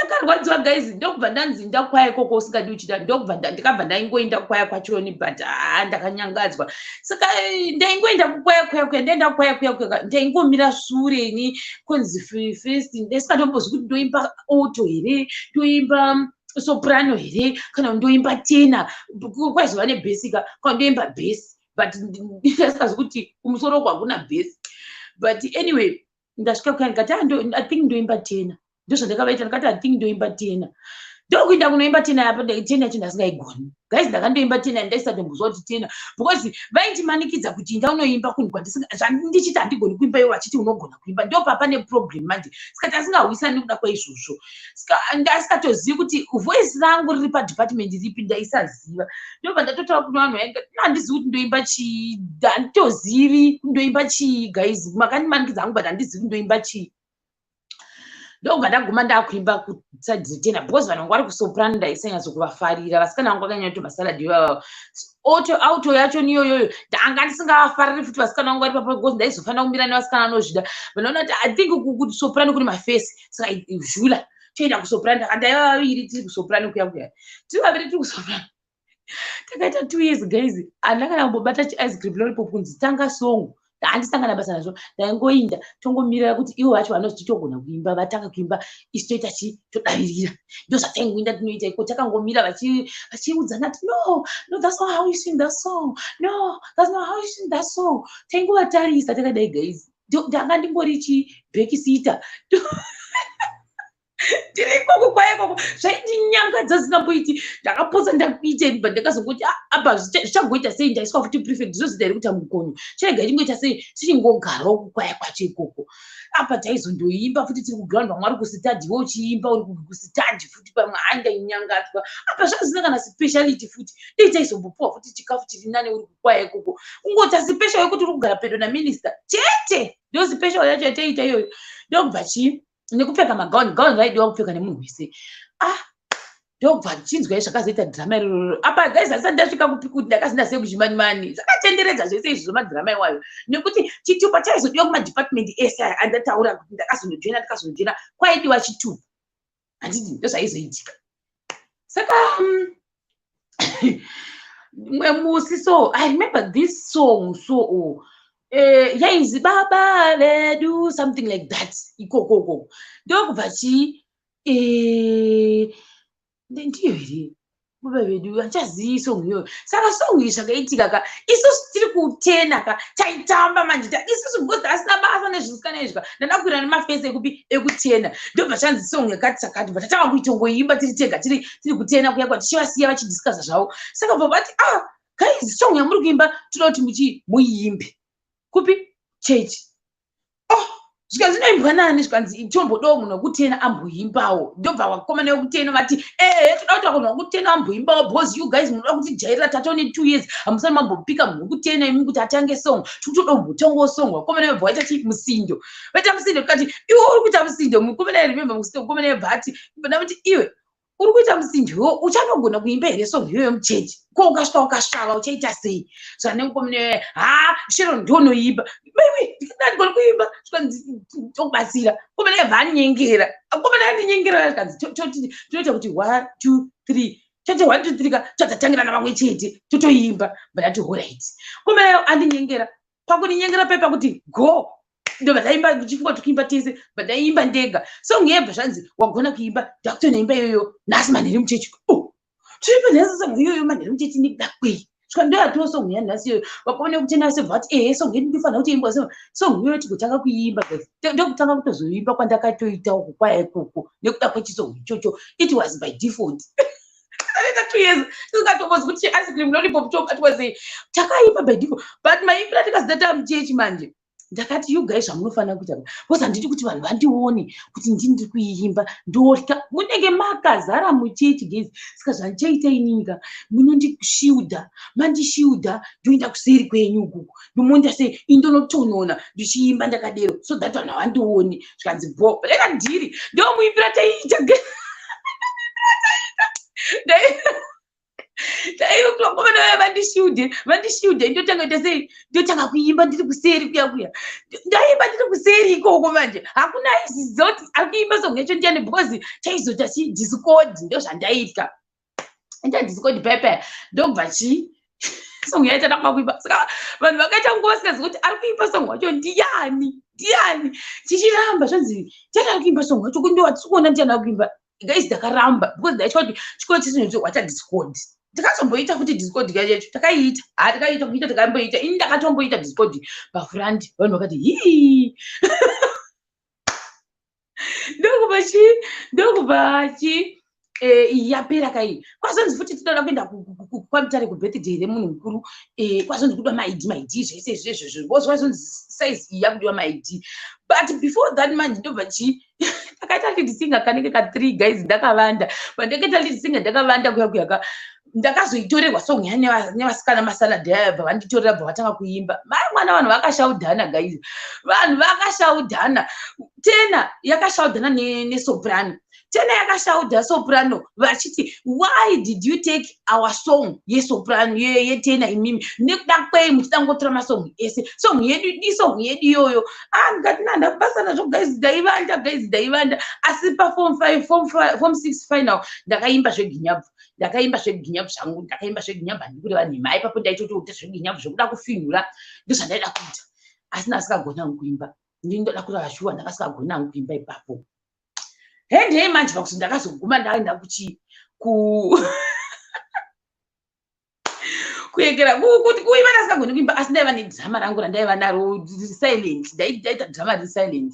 ndakarwadziwa guys ndokubva ndanzi ndakwaya ikoko usingadi uchita ndikabva ndaingoenda kukwaya kwachoni but ndakanyangadzwa saka ndaingoenda kukwaya ndaenda kukwaya ndaingomira sureni kunzi first ndaisingatombozi kuti ndoimba auto here ndoimba soprano here kana ndoimba tena kwaizova nebhesika kana ndoimba bhesi but ndasingazi kuti kumusoro kwakuna bhesi but anyway ndasvika kukwaya ndikati I think ndoimba tena ndozvandakavaita ndikati I think ndoimba tena ndokuenda kunoimba tena apa tena yacho ndasingaigoni guys ndakandoimba tena ndaisatombozwa kuti tena because vaindimanikidza kuti ndaunoimba kunhu ndichiti handigoni kuimba iwo vachiti unogona kuimba ndo papa neproblem manje sikati asingawisani kuda kwaizvozvo ndasikatozivi kuti voice rangu riri padepartment ripi ndaisaziva ndobva ndatotaura kuno vanhu vainga handizivi kuti ndoimba chii handitozivi kundoimba chii guys makandimanikidza hangu but handizivi kundoimba chii ndobva ndaguma ndakuimba kusadzi tena because vanhu vangu vari kusoprano ndaisanyatsokuvafarira vasikana vangu vakanyanya kuti masaladhi ivavo auto yacho niyoyoyo ndanga ndisingavafariri futi vasikana vangu vari papa because ndaizofanira kumira nevasikana vanozvida vanoona kuti I think kusoprano kune mafesi saka zvula toenda kusoprano takandaiva vaviri tiri kusoprano kuya tiri vaviri tiri kusoprano takaita 2 years guys handakana kumbobata chiice cream lollipop kunzi tanga song handisangana basa nazvo ndaingoinda tongomirira kuti ivo vacho vanoti titogona kuimba vatanga kuimba isu toita chi todavirira ndo zvataingoinda tinoita iko takangomira vachiudzana kuti no that's not how you sing that song, no that's not how you sing that song taingovatarisa takadai guys ndanga ndingori chibhekisita ndiri ikoko kwaikoko zvaindinyangadza zisamboiti ndakapotsa ndakuitei but ndakazongoti apa zvichangoita sei ndaiswa futi prefect zvozita here kuti amugonyo chirega chingoita sei tichingogarawo kukwaya kwacho ikoko apa taizondoimba futi tiri kuground vamwe vari kusitadhi wo uchiimba uri kusitadhi futi pamwe handainyangadzwa apa zvazvina kana speciality futi dei taizombopuwa futi chikafu chiri nane uri kukwaya ikoko ungota special yekuti uri kugara pedo naminista chete ndo special yacho yataita iyoyo ndokubva chii nekupfeka magauni raidiwa kupfeka nemunhu wese ndobva chinzwai zvakazoita dhirama iroro apa guys asati ndasvika kuti ndakasina sei kuchimanyimani zvakatenderedza zvese izvi madhirama iwayo nekuti chitupa chaizodiwa kumadepartment ese aya andataura kuti ndakazondojoina kwaidiwa chitupa handiti ndo zvaizoitika saka mwe musi so I remember this song so yainzi baba vedu something like that ikokoko ndokubva chi ndiyo here baba vedu handichazivi song iyoyo saka song iyi zvakaitika ka isusu tiri kutena ka taitamba manje isusu because asina basa nezvisikana izvi ka ndandakwira nemafesi ekupi ekutena ndobva chanzi song yakati sakati bva tatanga kuitongoimba tiri tega tiri kutena kuya kwatichivasiya vachidhiskasa zvavo saka bva vati guys song yamuri kuimba toda kuti muiimbe kupi chechi zvikanzi zvinoimbwa nani zvikanzi tombodawo munhu wekutena amboimbawo ndobva vakomana vekutena vati toda kuti vakonhu vakutena amboimbawo because you guys munoda kutijairira tatone 2 years hamusani mambopika munhu wekutena imi kuti atange song tikutoda kumbotongawo song vakomana vebva vaita chi musindo vaita musindo tikati iwe uri kuita musindo mukomana remember mukomana vebva ati nakuti iwe uri kuita musindo uchanogona kuimba here song iyoyo muchechi ko ukasvika ukasvava uchaita sei zvane mukomana shero ndonoimba maiwe ndandigoni kuimba tokubatsira komana yebva anyengera komana andinyengera kanzi toita kuti 1 2 3 chete 1 2 3 ka tatatangira navamwe chete totoimba but alright komana andinyengera pakuninyengera pepa kuti go ndo vataimba kuchifunga tukiimba tese but daimba ndega song yebva zvanzi wagona kuimba ndakutonaimba iyoyo nhasi manheri muchechi tiripa nhasi song iyoyo manheri muchechi ndikuda kwei svika ndoyatiwo song yanhasi iyoyo vakaone kutena vese bva vati song yedu ndofanira kuti imbwa song iyoyo tigotanga kuiimba ndokutanga kutozoimba kwandakatoita uku kwaya ikoko nekuda kwechisong ichocho it was by default 2 years tisingatombozi kuti ice cream lollipop tokatiwazei takaimba by default but maimbira tikazidata muchechi manje ndakati you guys zvamunofanira kuita because handiti kuti vanhu vandione kuti ndiri kuiimba ndotya munenge makazara muchechi guys saka zvandichaita ininga munondishiudha mandishiudha ndoenda kuseri kwenyu ukuku ndomonda sei indonotonona ndichiimba ndakadero so that vanhu havandioni zvikanzi bo reka ndiri ndomuimbira taiita ndaikomana vandishiudhe ndotanga ita sei ndotanga kuimba ndiri kuseri kuya ndaimba ndiri kuseri ikoko manje hakuna izizoti akuimba song yacho ndiani because chaizota chidiscodi ndo zvandaita ita discodi pepe ndobva chi song yaita ndakakuimba saka vanhu vakaita nguva vasingazivi kuti ari kuimba song wacho ndiani tichiramba zvanzi tiana kuimba song wacho kundowatisikuona ndiana kuimba guys ndakaramba because ndaitya kuti chikoro chisinozo wacha discodi ndakazomboita futi discodi yacho takaita takaita kuita takamboita ini ndakatomboita discodi pafurandi vanhu vakati hii ndokubva chi yapera kai kwazonzi futi tinoda kuenda kwamutare kubirthday remunhu mukuru kwazonzi kudiwa maid zvese izvezvo vose kwazonzi size iyi yakudiwa maid. But before that manje ndobva ndakaita lead singer kanenge ka3 guys ndakavanda pandakaita lead singer ndakavanda kuyaka ndakazoitorerwa song nevasikana masaladha bva vanditorera bva vatanga kuimba mwana vanhu vakashaudhana guys, vanhu vakashaudhana. Tena yakashaudhana nesoprano, tena yakashaudha soprano vachiti why did you take our song yesoprano yetena imimi nekuda kwei muchidangotora masong ese song yedu iyoyo. Ndikati ndakubasa nazvo guys ndaivanda asi paform 6 final ndakaimba zveginyabvu zvangu ndakaimba zveginyabvu handikuti vanhu nhema ipapo ndaitotoita zveginyabvu zvokuda kufinhura ndozvandaida kuita asi ndasikagona kuimba ndindoda kurava shuwa ndakasikagona kuimba ipapo. Hende manje pakuti ndakazoguma ndaenda kuekera kuti kuimba ndasikagona kuimba asi ndaiva nedhama rangu randaiva naro silent, ndaita dhama riri silent.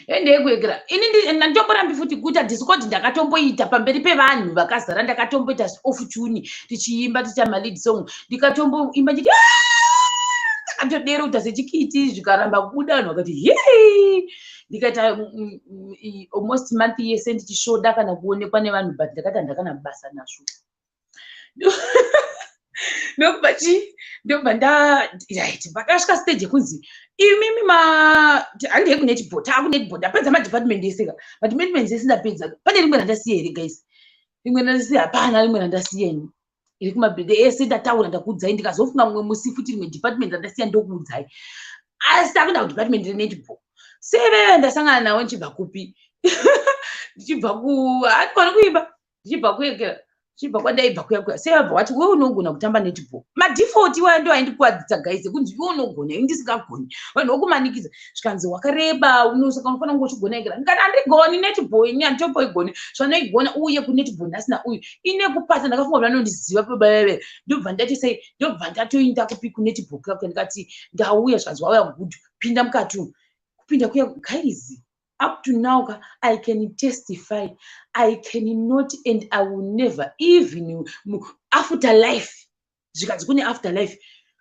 Hende yekuekera ini ndandomborambi futi kuita hadhisikoti ndakatomboita pamberi pevanhu vakazara, ndakatomboita off tune tichiimba ticha malead song ndikatomboimba nditi ndakatoderuta sechikiti zvikaramba kubuda vanhu vakati yei. Ndikaita almost month yese ndichishoda kana kuonekwa nevanhu but ndakati handakana basa nazvo. ndobva right pakasvika stage yekunzi imimi handei kunetball taakunetball ndapedza madepartment eseka madepartment ese ndapedza. Pane rimwe randasiya here guys, rimwe randasiya hapana rimwe randasiyeni iri kumabhede ese ndataura ndakuudzai ndikazofunga mumwe musi futi rimwe department randasiya ndokuudzai asi takuenda kudepartment renetball. Seveve ndasangana nawo ndichibva kupi ndichibva handikoni kuimba ndichibva kuekera ndichibva kwandaibva kuyakuya sevabva wati wewe unogona kutamba netball madefault iwaya ndo aindikuwadzidza guys kunzi iwe unogona ini ndisingagoni vanhu vokumanikidza zvikanzi wakareba unosaka unofanira kunge uchigona ekera ndikati handigoni netball ini handitomboigoni zvanoigona uye kunetball ndasina uyu ine kupasa ndakafunga kuti vanondiziva pabaveve ndobva ndati sei ndobva ndatoinda kupi kunetball kuyakuya ndikati ndauya zvikanzi wauya good pinda mukati umu kupinda kuya guys. Up to now, I can testify. I cannot and I will never, even after life. Zvikanzi kune after life.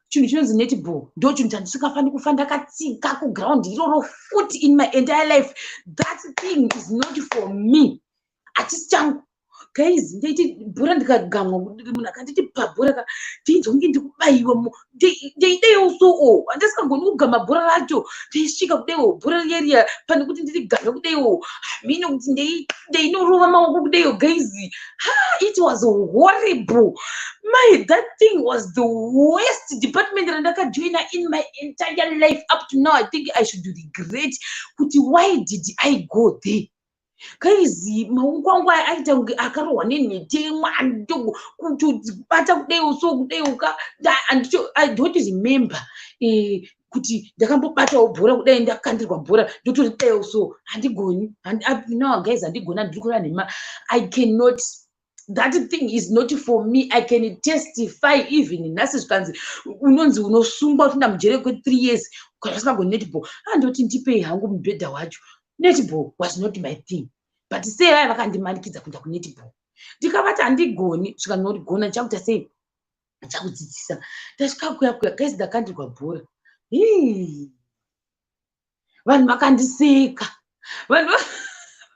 Chinhu chinonzi netball ndo chinhu chandisingafani kufa ndakatsika kuground iroro futi in my entire life. That thing is not for me. Achisi changu. Guys, ndaiti bhora ndikagamwa munhu akanditi pabhora ndinzonge ndikubaiwa ndaidewo so handisingagoni kugama bhora racho ndaisvika kudewo bhora riya pane kuti ndirigame kudewo mine kuti ndainorova maoko kudeyo guys. It was horrible. That thing was the worst department randakajoina in my entire life. Up to now I think I should regret kuti why did I go there. Guys, maoko angu aita kunge akarohwa nenhete mwando kutobata kudeyo so kudeyo I don't remember kuti ndakambobatawo bhora kudai ndakandirwa bhora ndotori kudeyo so handigoni. No guys, handigoni handikura nhema. I cannot. That thing is not for me. I can testify even nhasi zvikanzi unonzi unosungwa kuti ndamujere kwe3 years ukasingagoni netball andoti ndipei hangu mubhedha wacho. Netball was not my thing. But sei vaya vakandimanikidza kuenda kunetball ndikavati handigoni svikanzi ndigona ndichakuita sei ndichakudzidzisa. Ndasvika kuyakuya guys ndakandirwa bhora vanhu vakandiseka vanhu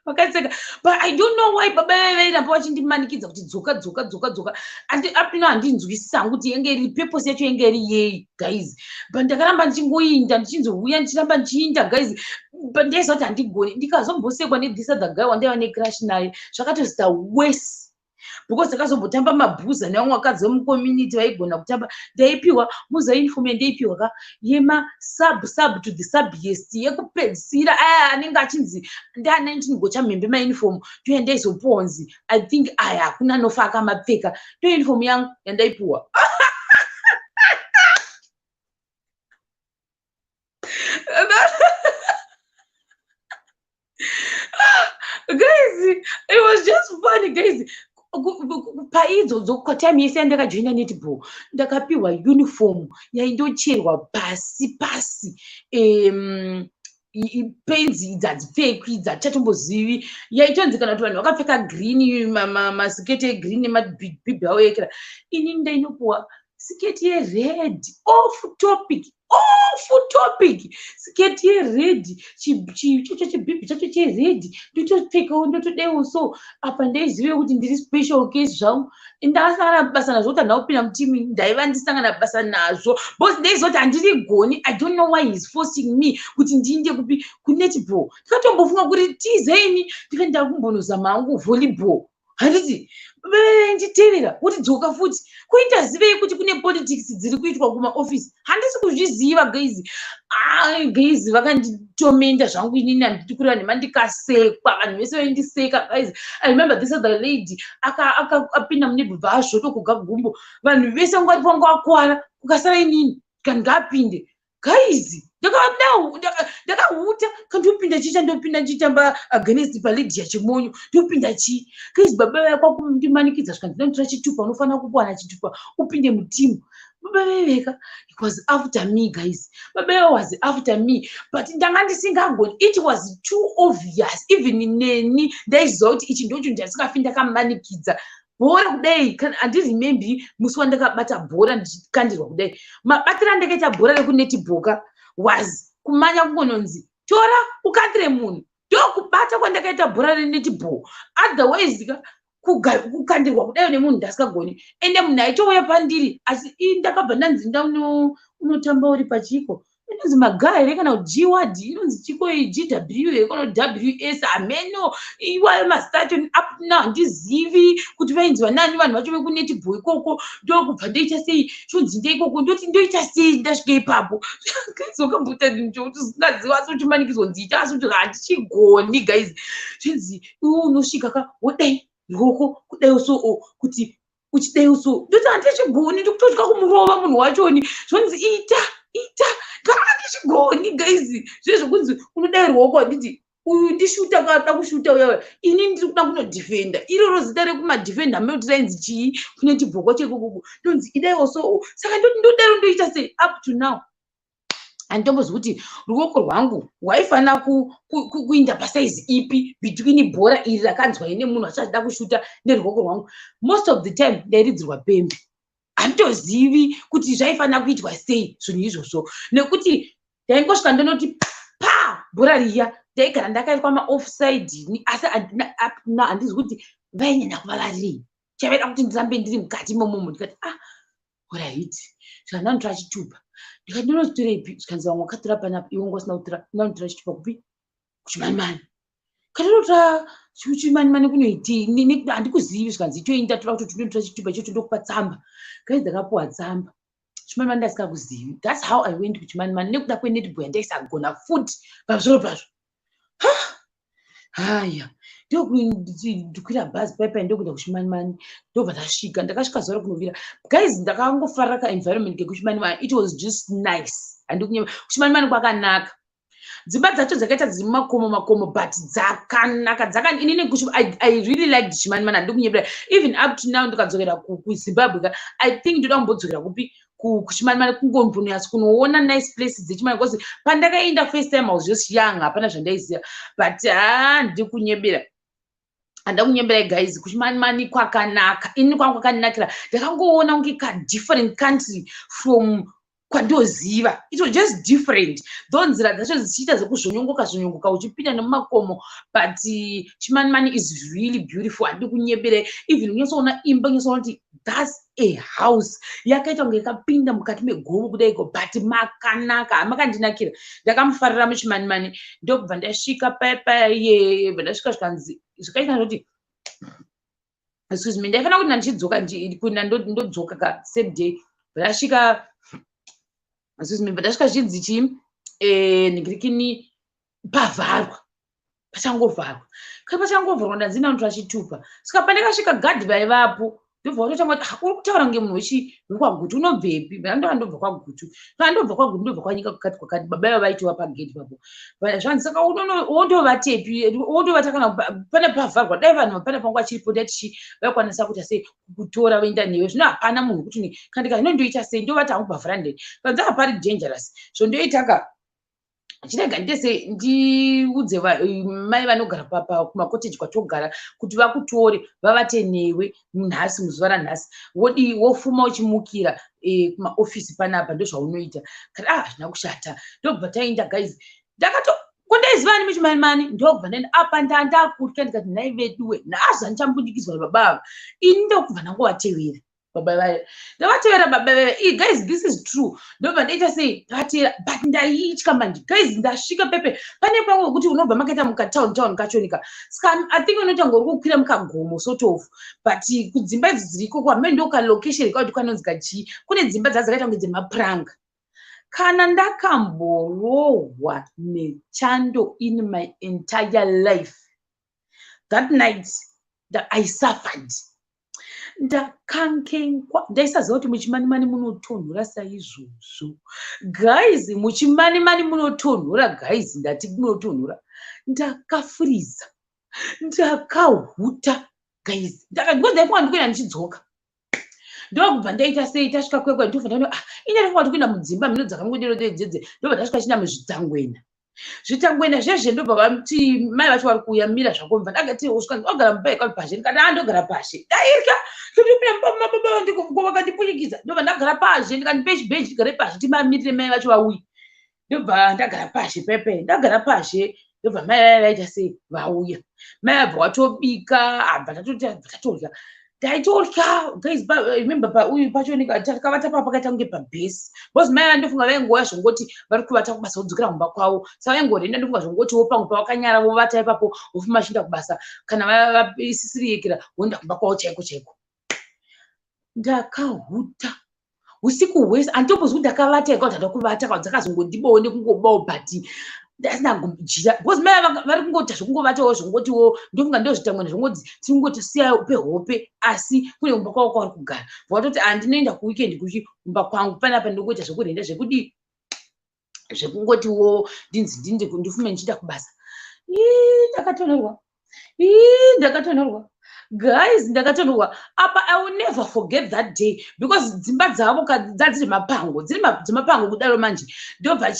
vakandiseka but I don't know why baba vairamba vachindimanikidza kuti dzoka apino handinzwisisa hangu kuti yenge iri purpose yacho yenge iri yei guys. But ndakaramba ndichingoinda ndichinzouya ndichiramba ndichiinda guys but ndaiziva kuti handigoni. Ndikazombosekwa this other guy wandaiva necrush naye zvakatozita worse because ndakazombotamba mabhuza nevamwe vakadzi vemucommunity vaigona kutamba. Ndaipiwa muza uniform yandaipiwa ka sub to the subiest yekupedzisira aya anenge achinzi ndiana ndingocha mhembe mauniform toya ndaizoponzi I think aya hakuna anofa akamapfeka to uniform yangu yandaipiwa. Guys, it was just funny guys. Paizvo time yese yandakajoina netball ndakapiwa uniform yaindocherwa pasi penzi idzi hadzipfekwi idzi hatichatombozivi. Yaitonzikana kuti vanhu vakapfeka green, masiketi egreen nemabhibhi avo ekera. Ini ndainopuwa siketi yered, off topic, siketi yered, chibhibhi chacho chered, ndotopfekawo ndotodewo. So apa ndaizive kuti ndiri special case zvangu. Ndakasangana basa nazvo kuti handakupinda mutimi, ndaiva ndisangana basa nazvo because ndaiziva kuti handirigoni. I don't know why he's forcing me kuti ndiinde kupi kunetball. Ndikatombofunga kuti tizeni ndikaenda kumbonozama hangu volleyball. Handiti nditevera kuti dzoka futi kuita zivei kuti kune politics dziri kuitwa kumaofisi. Handisi kuzviziva guys. Guys vakanditomenda zvangu inini handiti kureva nhema ndikasekwa. Vanhu vese vaindiseka guys. I remember this other lady akapinda munebhubha azvotokuga gumbo. Vanhu vese ngati pangu akwara kukasara inini kandingapinde. Guys ndakahuta kandopinda chicha ndopinda ndichitamba against paligi yachimonyo ndopinda chi. Guys baba vaya kwakundimanikidza svika ndinotora chitupa unofanira kuwana chitupa upinde mutimu. Baba veveka it was after me guys. Baba was after me but ndanga ndisingagoni. It was too obvious even neni ndaiziva kuti ichi ndocho ndasingafi ndakamanikidza. Bhora kudai handiremembi musi wandakabata bhora ndichikandirwa kudai. Mabatiro andakaita bhora rekunetibhoka was kumanya kungononzi tora ukandire munhu ndokubata kwandakaita bhora renetibhol. Otherwise kukandirwa kudai nemunhu ndasikagoni ende munhu aitouya pandiri asi ndakabva ndanzi unotamba uri pachiko. Inonzi magaya here kana kuti gwad, inonzi chiko GW kana WS ameno iwayo mazita up now handizivi kuti vainzi vanani vanhu vacho vekunetibhol ikoko. Ndokubva ndoita sei chodzinda ikoko ndoti ndoita sei ndasvika ipapo. Zokamboita kuti singaziva asi kuti manikidzwa nzita asi kuti handichigoni guys. Zvinzi iwe unosvika ka wodai ikoko kudai so kuti uchidai so ndoti handichigoni ndikutosvika kumurova munhu wachoni. Zvonzi ita handichigoni guys. Zvezvo kunzi unodai ruoko handiti uyu ndishuta kada kushuta uya ini ndiri kuda kunodhifenda. Iroro zita rekumadhifenda mekuti rainzi chii kunetibhoko chekoko ndonzi idaiwo so. Saka ndodaro ndoita sei up to now handitombozi kuti ruoko rwangu hwaifanira kuinda pasaizi ipi between bhora iri rakanzwa ine munhu achada kushuta neruoko rwangu. Most of the time ndairidzirwa pembe. Handitozivi kuti zvaifanira kuitwa sei zvinhu izvozvo nekuti ndaingosvika ndonoti pa bhora riya ndaigara ndakaitwa maoffside asi handizi kuti vainyanya kuvavarei chavaida kuti ndirambe ndiri mukati momomo. Ndikati alright zvandandotora chitupa ndikati ndinotora ipi. Zvikanzi vamwe wakatora panapa iwe ngosina kutora. Ndanotora chitupa kupi kuchimanimani. Kandinotora chimanimani kunoitei handikuzivi. Zvikanzi itoi ndatora kuti ndinotora chitupa ichocho ndokupa tsamba. Guys ndakapuwa tsamba chimanimani ndasingakuzivi. That's how I went kuchimanimani nekuda kwenetball yandaisagona futi pamusoro pazvo. Haya ndokukwira bhazi paipai ndokuenda kuchimanimani ndobva ndasvika. Ndakasvika zuva rekunovira guys ndakangofarira kaenvironment kekuchimanimani. It was just nice. Handikunyema kuchimanimani kwakanaka. Dzimba dzacho dzakaita dziri makomo but dzakanaka inini I really liked chimanimani. Handikunyebera even up to now ndikadzokera kuZimbabwe I think ndoda kumbodzokera kupi kuchimanimani kungombonyatso kunoona nice places dzechimanimani because pandakaenda first time I was just young hapana zvandaiziva but handikunyebera. Handakunyembera guys kuchimanimani kwakanaka. Ini kwangu kwakanakira ndakangoona kunge ka different country from kwandoziva. It was just different. Though nzira dzacho dzichiita zvekuzvonyongoka uchipinda nemumakomo but chimanimani is really beautiful. Handikunyebere even unyasoona imba unyasoona kuti that's a house yakaita kunge yakapinda mukati megomo kudaiko but makanaka makandinakira. Ndakamufarira muchimanimani ndokubva ndasvika paipai ndasvika zvikanzi zvakaita kuti excuse me ndaifanira kuti nandichidzoka ndodzoka ka same day ndasvika excuse me ndasvika zvinzi chi ningirikini pavharwa pachangovharwa pachangovharwa ndanzi ndanotora chitupa saka pandakasvika gadhi vaivapo ndobva watotanga kuti uri kutaura ngemunhu wekwagutu unobvepi. Ndobva kwagutu ndobva kwanyika kukati kwakati baba vaitiwa pagedhi papo zvanzi saka wondovatepi wondovata kana pane pavharwa dai vanhu pane pangu achiripo ndatichi vaikwanisa kuti sei kutora voenda newe. Zvino hapana munhu kuti kandika inondoita sei ndovati hangu pavharandeni kanzi hapari dangerous zvondoitaka chirega ndese ndiudze mai vanogara kumakoteji kwatogara kuti vakutore vavate newe nhasi muzuva ranhasi wofuma uchimukira kumaofisi panapa ndozvaunoita kati hazvina kushata ndobva taenda guys kundaiziva muchimanimani ndobva ndaenda apa ndandakutya ndikati nhai veduwe nhasi handichambundikidzwa nababa ava ini ndokubva ndangovatevera baba vaya ndavatevera baba vaya guys this is true ndobva ndaita sei ndavatevera but ndaitya manje guys ndasvika pepe pane pangu kuti unobva makaita mukatown kachonika saka I think unotanga uri kukwira mukagomo sort of but kudzimba idzi dziriko kwamene ndokalocation kwakuti kwanonzi kachii kune dzimba dzadzakaita kunge dzemapuranga kana ndakamborohwa nechando in my entire life that night that I suffered ndakankengwa ndaisaziva kuti muchimanimani munotonhora saizvozvo guys muchimanimani munotonhora guys ndati munotonhora ndakafuriza ndakahuta guys ndakandikodzaifunga ndikuenda ndichidzoka ndokubva ndaita sei tasvika kwekwe ndobva ndaona inarifunga kuti kuenda mudzimba mino dzakangodero ndobva ndasvika china muzvitangwena zvezve ndobva vati mai vacho vari kuuya mira zvako mva ndakati ogara mubai kwari pashe ndikati ndogara pashe ndairya ndopinda vakandipfunyikidza ndobva ndagara pashe ndikandipe chibheji ndigare pashe timamirire mai vacho vauya ndobva ndagara pashe pepe ndagara pashe ndobva mai vaya vaita sei vauya mai abva watobika abva tatorya ndaitorya guys remember pauyu pacho takavata pakaita kunge pabhesi because mai vandofunga vaingouya zvongoti vari kuvata kubasa vodzokera kumba kwavo saka vaingoenda ndofunga zvongoti wopangu pavakanyara vovata ipapo vofuma vachienda kubasa kana vaisisiriyekera voenda kumba kwavo chaiko chaiko ndakahuta usiku hwese handitobozwi kuti ndakavata yakakuti handa kuvata kana dzakazongondibawo nekungobawo bhati ndasina kujira because mai vari kungota zvokungovatawo zvongotiwo ndofunga ndozvitangwana zvongodzi tingotisiya pehope asi kune kumba kwavo kwavari kugara vakatoti handinoenda kuweekend kuchi kumba kwangu panapa ndokuita zvokurenda zvekudi zvekungotiwo ndifume ndichienda kubasa ndakatonhorwa guys ndakatonhorwa apa I will never forget that day because dzimba dzavo dzadziri mapango dzemapango kudaro manje ndobva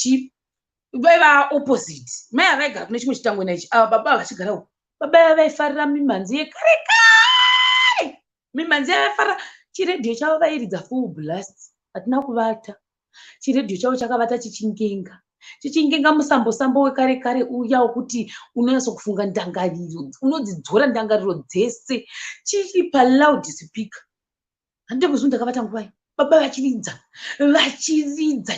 vaiva opposite mai avaigara kune chimwe chitangwena ichi ava baba vachigarawo baba vaifarira mimhanzi yekare kare mimhanzi yavaifarira chiredhiyo chavo vairidza full blast hatina kuvata chiredhiyo chavo chakavata chichingenga musambo wekare kare uya wokuti unonyatso kufunga ndangariro unodzidzora ndangariro dzese chiri paloud speaker handibozvi ndakavata nguvai baba vachiridza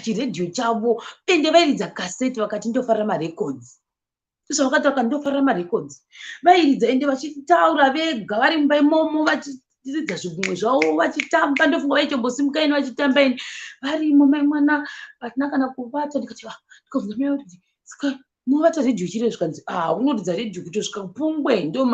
chiredhiyo chavo ende vairidza kaseti vakati ndofarira marecords izvo vakati vakandofarira marecords vairidza ende vachitaura vega vari mumba imomo vachiridza zvigumwe zvavo vachitamba ndofunga vaichombosimuka ine vachitamba ine varimo mai mwana hatina kana kuvata ndikati ndikabvunza mai kuti movata redhiyo chiri zvikanzi unoridza redhiyo kutosvika kupungwe ndo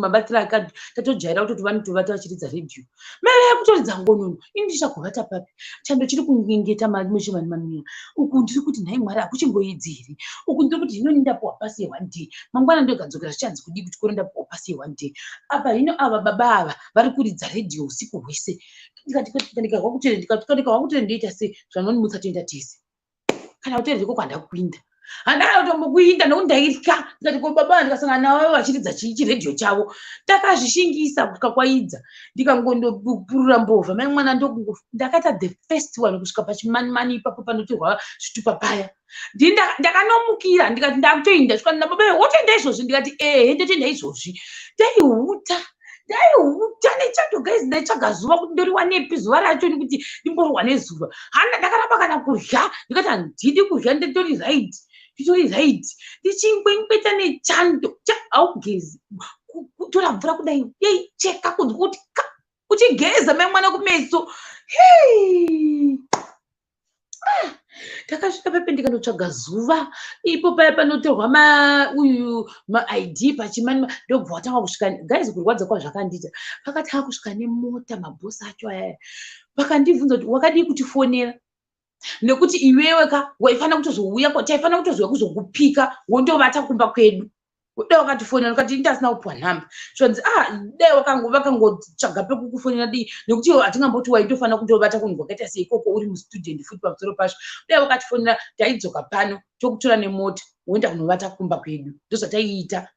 mabatiro akati tatojaira kutoti vanotovata vachiridza redhiyo mai vaya kutoridza ngonono ini ndichagovata papi chando chiri kungengeta muchimanimaniya uku ndiri kuti nhai mwari hakuchimboedzi here uku ndiri kuti hino ndapuwa pasi ye1 day mangwana ndogadzokera zvichanzi kudi kuti koro ndapuwa pasi ye1 day apa hino ava baba ava vari kuridza redhiyo usiku hwese ndikazwa kuti ndoita sei zvanonimutsa toenda tese kana kutoereko kwandakuinda handakatombokuinda nokuti ndaitya ndikati ko baba ndikasangana navo vachiridza chiredhiyo chavo ndakazvishingisa kukakwaidza ndikangondopurura mbovha mai mwana ndakaita the first one kusvika pachimanimani ipapo panotorwa zvitupa paya ndakanomukira ndikati ndakutoinda svikana baba wotoenda izvozvi ndikati ndotoenda izvozvi ndaihuta nechando guys ndaitsvaga zuva kuti ndoriwa nepi zuva racho nekuti ndimboriwa nezuva hana ndakaramba kana kurya ndikati handidi kurya nditori right ndichingwenkweta nechando haugezi kutora mvura kudai yeicheka kunzi kuti uchigeza mai mwana kumeso ndakasvika pepe ndikandotsvaga zuva ipo paya panotorwa maid pachimani ndobva watanga kusvika guys kurwadza kwazvakandiita pakati kusvika nemota mabhosi acho ayaya pakandibvunza kuti wakadii kutifonera nekuti iwewe waifana kutozouya taifana kutozouya kuzokupika wondovata kumba kwedu dai wakatifonera ukati ndasina kupuwa nhamba zvanzi dai vakangotsvaga pekukufonera dii nekuti iwo hatingamboti waitofanira kutovata kunhu kwakaita seikoko uri mustudent futi pamusoro pasvo dai wakatifonera taidzoka pano tokutora nemota woenda kunovata kumba kwedu ndozvataiita.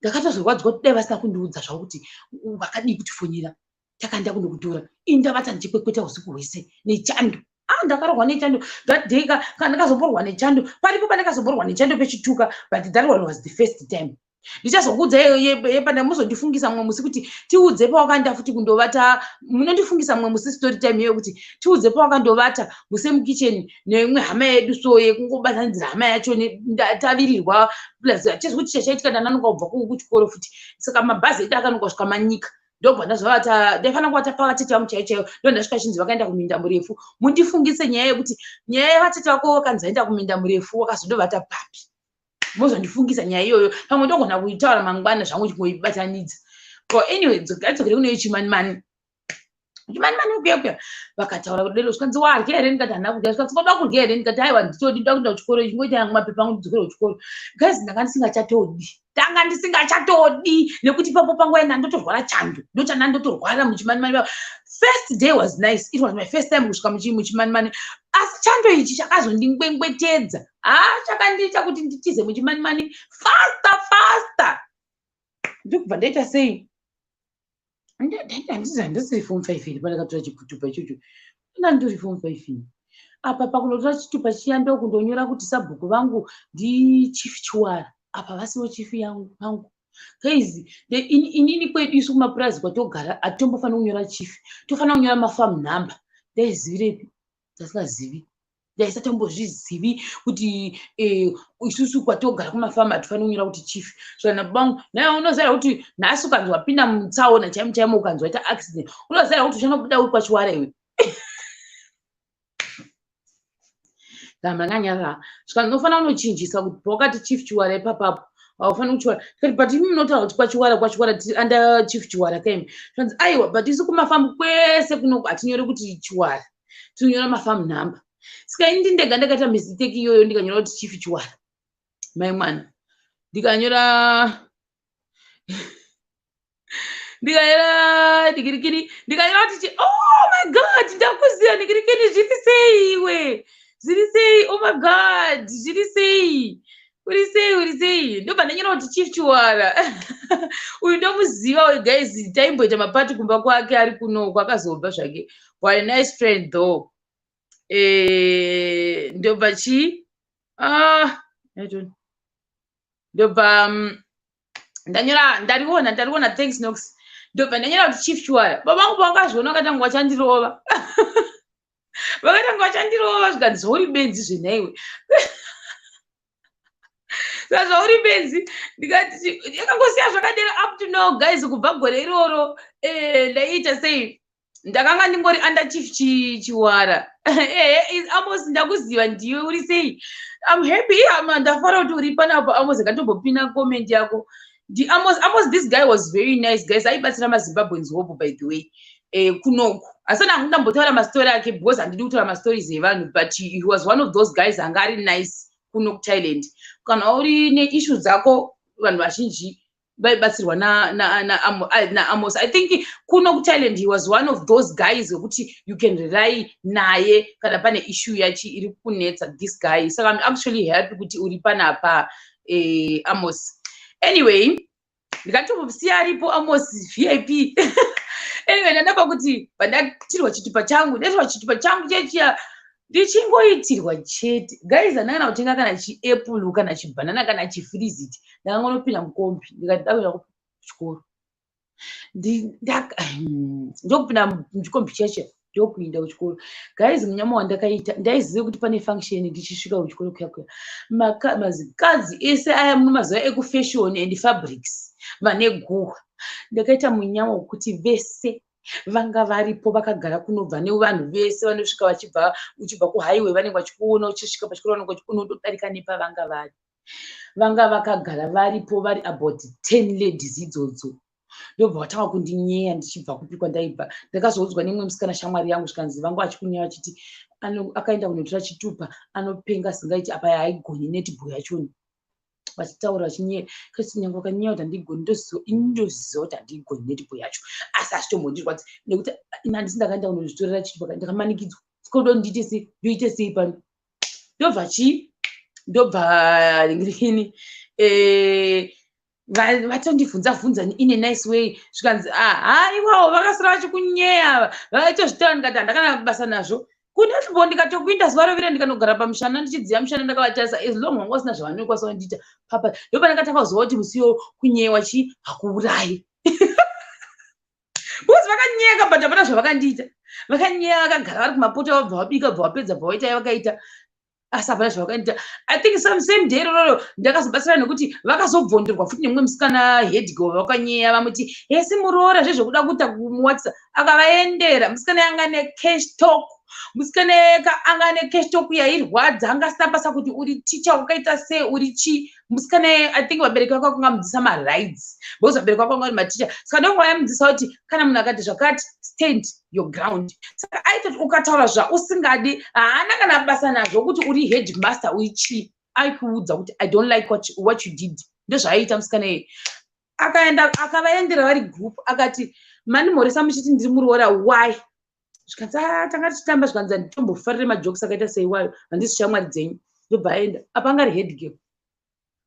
Ndakatozorwadzwa kuti dai vasina kundiudza zvavo kuti vakadii kutifonera takaenda kundokutora indavata ndichikwekweta usiku hwese nechando. Ndakarogwa nechando that day kana ndakazomborwa nechando paripo pandakazomborwa nechando pechituka, but that one was the first time. Ndichazokuudza yepanda muzondifungisa mumwe musi kuti tiudze pawakaenda futi kundovata, munondifungisa mumwe musi story time iyoyo kuti tiudze pawakandovata muse mukicheni neimwe hama yedu so yekungobatanidza hama yacho tavirirwa plus hatizi kuti chachaitika ndanonoka kubva kuchikoro futi saka mabhazi edu akanoka kusvika manyika ndobva ndazovata ndaifanira kuvata pavatete vangu chaiyo chaiyo ndo ndasvika chinzi vakaenda kuminda murefu. Mundifungise nyaya yekuti nyaya yevatete vako wakanzi aenda kuminda murefu wakazondovata papi, mozondifungisa nyaya iyoyo pamwe ndogona kuitaura mangwana zvangu chimoibatanidza. Anyway dzokere kuneyo chimanimani ukuya vakataura kuti lero zvikanzi warya here ndikati handina kudya zvikanzi koda kudya here ndikati aiwa nditodi ndoda kuenda kuchikoro chingoita yangu mapepa angu ndidzokere kuchikoro. Guys ndanga ndisingachatodi nekuti ipapo panguva ina ndotorwara chando ndotanda ndotorwara muchimanimani. First day was nice, it was my first time kusvika muchimanimani, asi chando ichi chakazondingwengwetedza chakandiita kuti nditize muchimanimani faster. Ndokubva ndaita sei ndisiri form 5 iri pandakatora chitupa ichocho ndandori form 5 apa pakunotora chitupa chiya ndokundonyora kuti sabhuku vangu ndichief Chiwara apa vasiwo chief yangu. Guys inini kwedu isu kumapurazi kwatogara atitombofanira kunyora chief, tofanira kunyora mafarm number. Ndaizivirepi? Ndasingazivi, ndaisatombozvizivi kuti isusu kwatogara kumafarm hatifanira kunyora kuti chief. Zvana bangu naye unoziva kuti nhasi ukanzi wapinda mutsaona chaimo ukanzi waita accident unoziva kuti uchanobuda uri kwaChiwara iwe. Ndamanganyara svika ndinofanira kunochinjisa kuti pakati chief Chiwara ipapapo haufanira kuchiwara tikati but imi munotaura kuti kwaChiwara tiri under chief Chiwara kaimi zvanzi aiwa but isu kumafamu kwese kunoko hatinyori kuti Chiwara tinonyora mafamu number. Saka ini ndega ndakaita mistake iyoyo ndikanyora kuti chief Chiwara mai mwana ndikanyora ndikirikiri ndikanyora kuti oh my god ndakuziva ndikirikiri zviri sei iwe zviri sei oh my god zviri sei uri sei ndobva ndanyora kuti chief Chiwara uyu ndomuziva uyu guys taimboita mapati kumba kwake ari kunoko akazobva zvake were nice friend though. Ndobva ndobva ndariona thanks Nox. Ndobva ndanyora kuti chief Chiwara babangu pavakazviona vakatanga vachandirova zvikanzi zvauri benzi zvenaiwe zvauri benzi ndikati yakangosiya zvakadero up to now guys kubva gore iroro ndaiita sei ndakanga ndingori under chief Chiwara. Amos ndakuziva ndiwe uri sei. I'm happy ndafara kuti uri panapo Amos akatombopina comment yako. Amos this guy was very nice guys, aibatsira maZimbabweans hope by the way kunoko asana ndambotaura mastori ake because handidi kutaura mastorizi evanhu but he was one of those guys anga ari nice kuno kuThailand. Kana uri neissue dzako vanhu vazhinji vaibatsirwa na Amos. I think kuno kuThailand he was one of those guys wekuti you can rely naye kana pane issue yachi iri kunetsa this guy. So I'm actually happy kuti uri panapa Amos. Anyway ndikatosiya aripo Amos VIP. Anyway ndandapa kuti pandatirwa chitupa changu chechiya ndichingoitirwa chete guys. Andakana kutenga kana chiapple kana chibanana kana chifriziti ndakangonopinda mukombi ndikati ndakuenda kuchikoro ndokupinda muchikombi cheche ndokuenda kuchikoro guys. Munyama wandakaita ndaizive kuti pane function ndichisvika kuchikoro kuyakuya mazikadzi ese aya mumazuva ekufashion and fabrics vane guhwa ndakaita munyama wekuti vese vanga varipo vakagara kunobva nevanhu vese vanosvika uchibva kuhighway vanenge vachikuona uchisvika pachikoro vanenge vachikuona unodarika nepavanga vari vanga vakagara varipo vari about 10 ladies idzodzo. Ndobva watanga kundinyeya ndichibva kupi kwandaibva ndakazoudzwa nemwe musikana shamwari yangu zvikanzi vangu vachikunya vachiti akaenda kunotora chitupa anopenga singaiti apa haigoni netibho yachoni vachitaura vachinyeya kasi nyange vakanyeya kuti handigoni indoziva kuti handigoni netball yacho asi achitombondirwadzi nekuti handisi ndakaenda kunozvitorera chitibva ndakamanikidzwa sikodo ndiite sei ndoite sei pano ndobva ringirikini vatondibvunza in a nice way zvikanzi iwawo vakasara vachikunyeya vaitozvitaura ndikati handakana basa nazvo kunetball ndikatokuinda zuva rovira ndikanogara pamushana ndichidziva mushana ndakavatarisa as long wanga usina zvavanokwanisa kundiita papa ndopa ndakatakaziva kuti musiwo kunyewa hakuurayi because vakanyeya kabhata hapana zvavakandiita vakanyeya vakagara vari kumapota vabva vabika bva vapedza bva vaita vakaita asi hapana zvavakandiita I think same day iroro ndakazobatsira nekuti vakazobvonderwa futi nemumwe musikana headgirl vakanyeya vamuti hesi muroora zvezvekuda kuita kumuwatisa akavaendera musikana yanga necash talk musikana anga necash talk yairwadza angasapasa kuti uri ticha wakaita sei uri chi musikana I think vabereki vako vakangamudzisa marights because vabereki vako vanga vari maticha saka ndongo vaimudzisa kuti kana munhu akati zvakati stand your ground saka aitoti ukataura zvausingadi haana kana basa nazvo kuti uri headmaster uri chi aikuudza kuti I don't like what you did ndozvaaiita musikana iye akaenda akavaendera vari group akati manimhoresa muchiti ndiri muroora why zvikanzi tanga tichitamba zvikanzi handitombofarire majokes akaita seiwayo handisi shamwari dzenyu ndobva aenda apa anga ari headgirl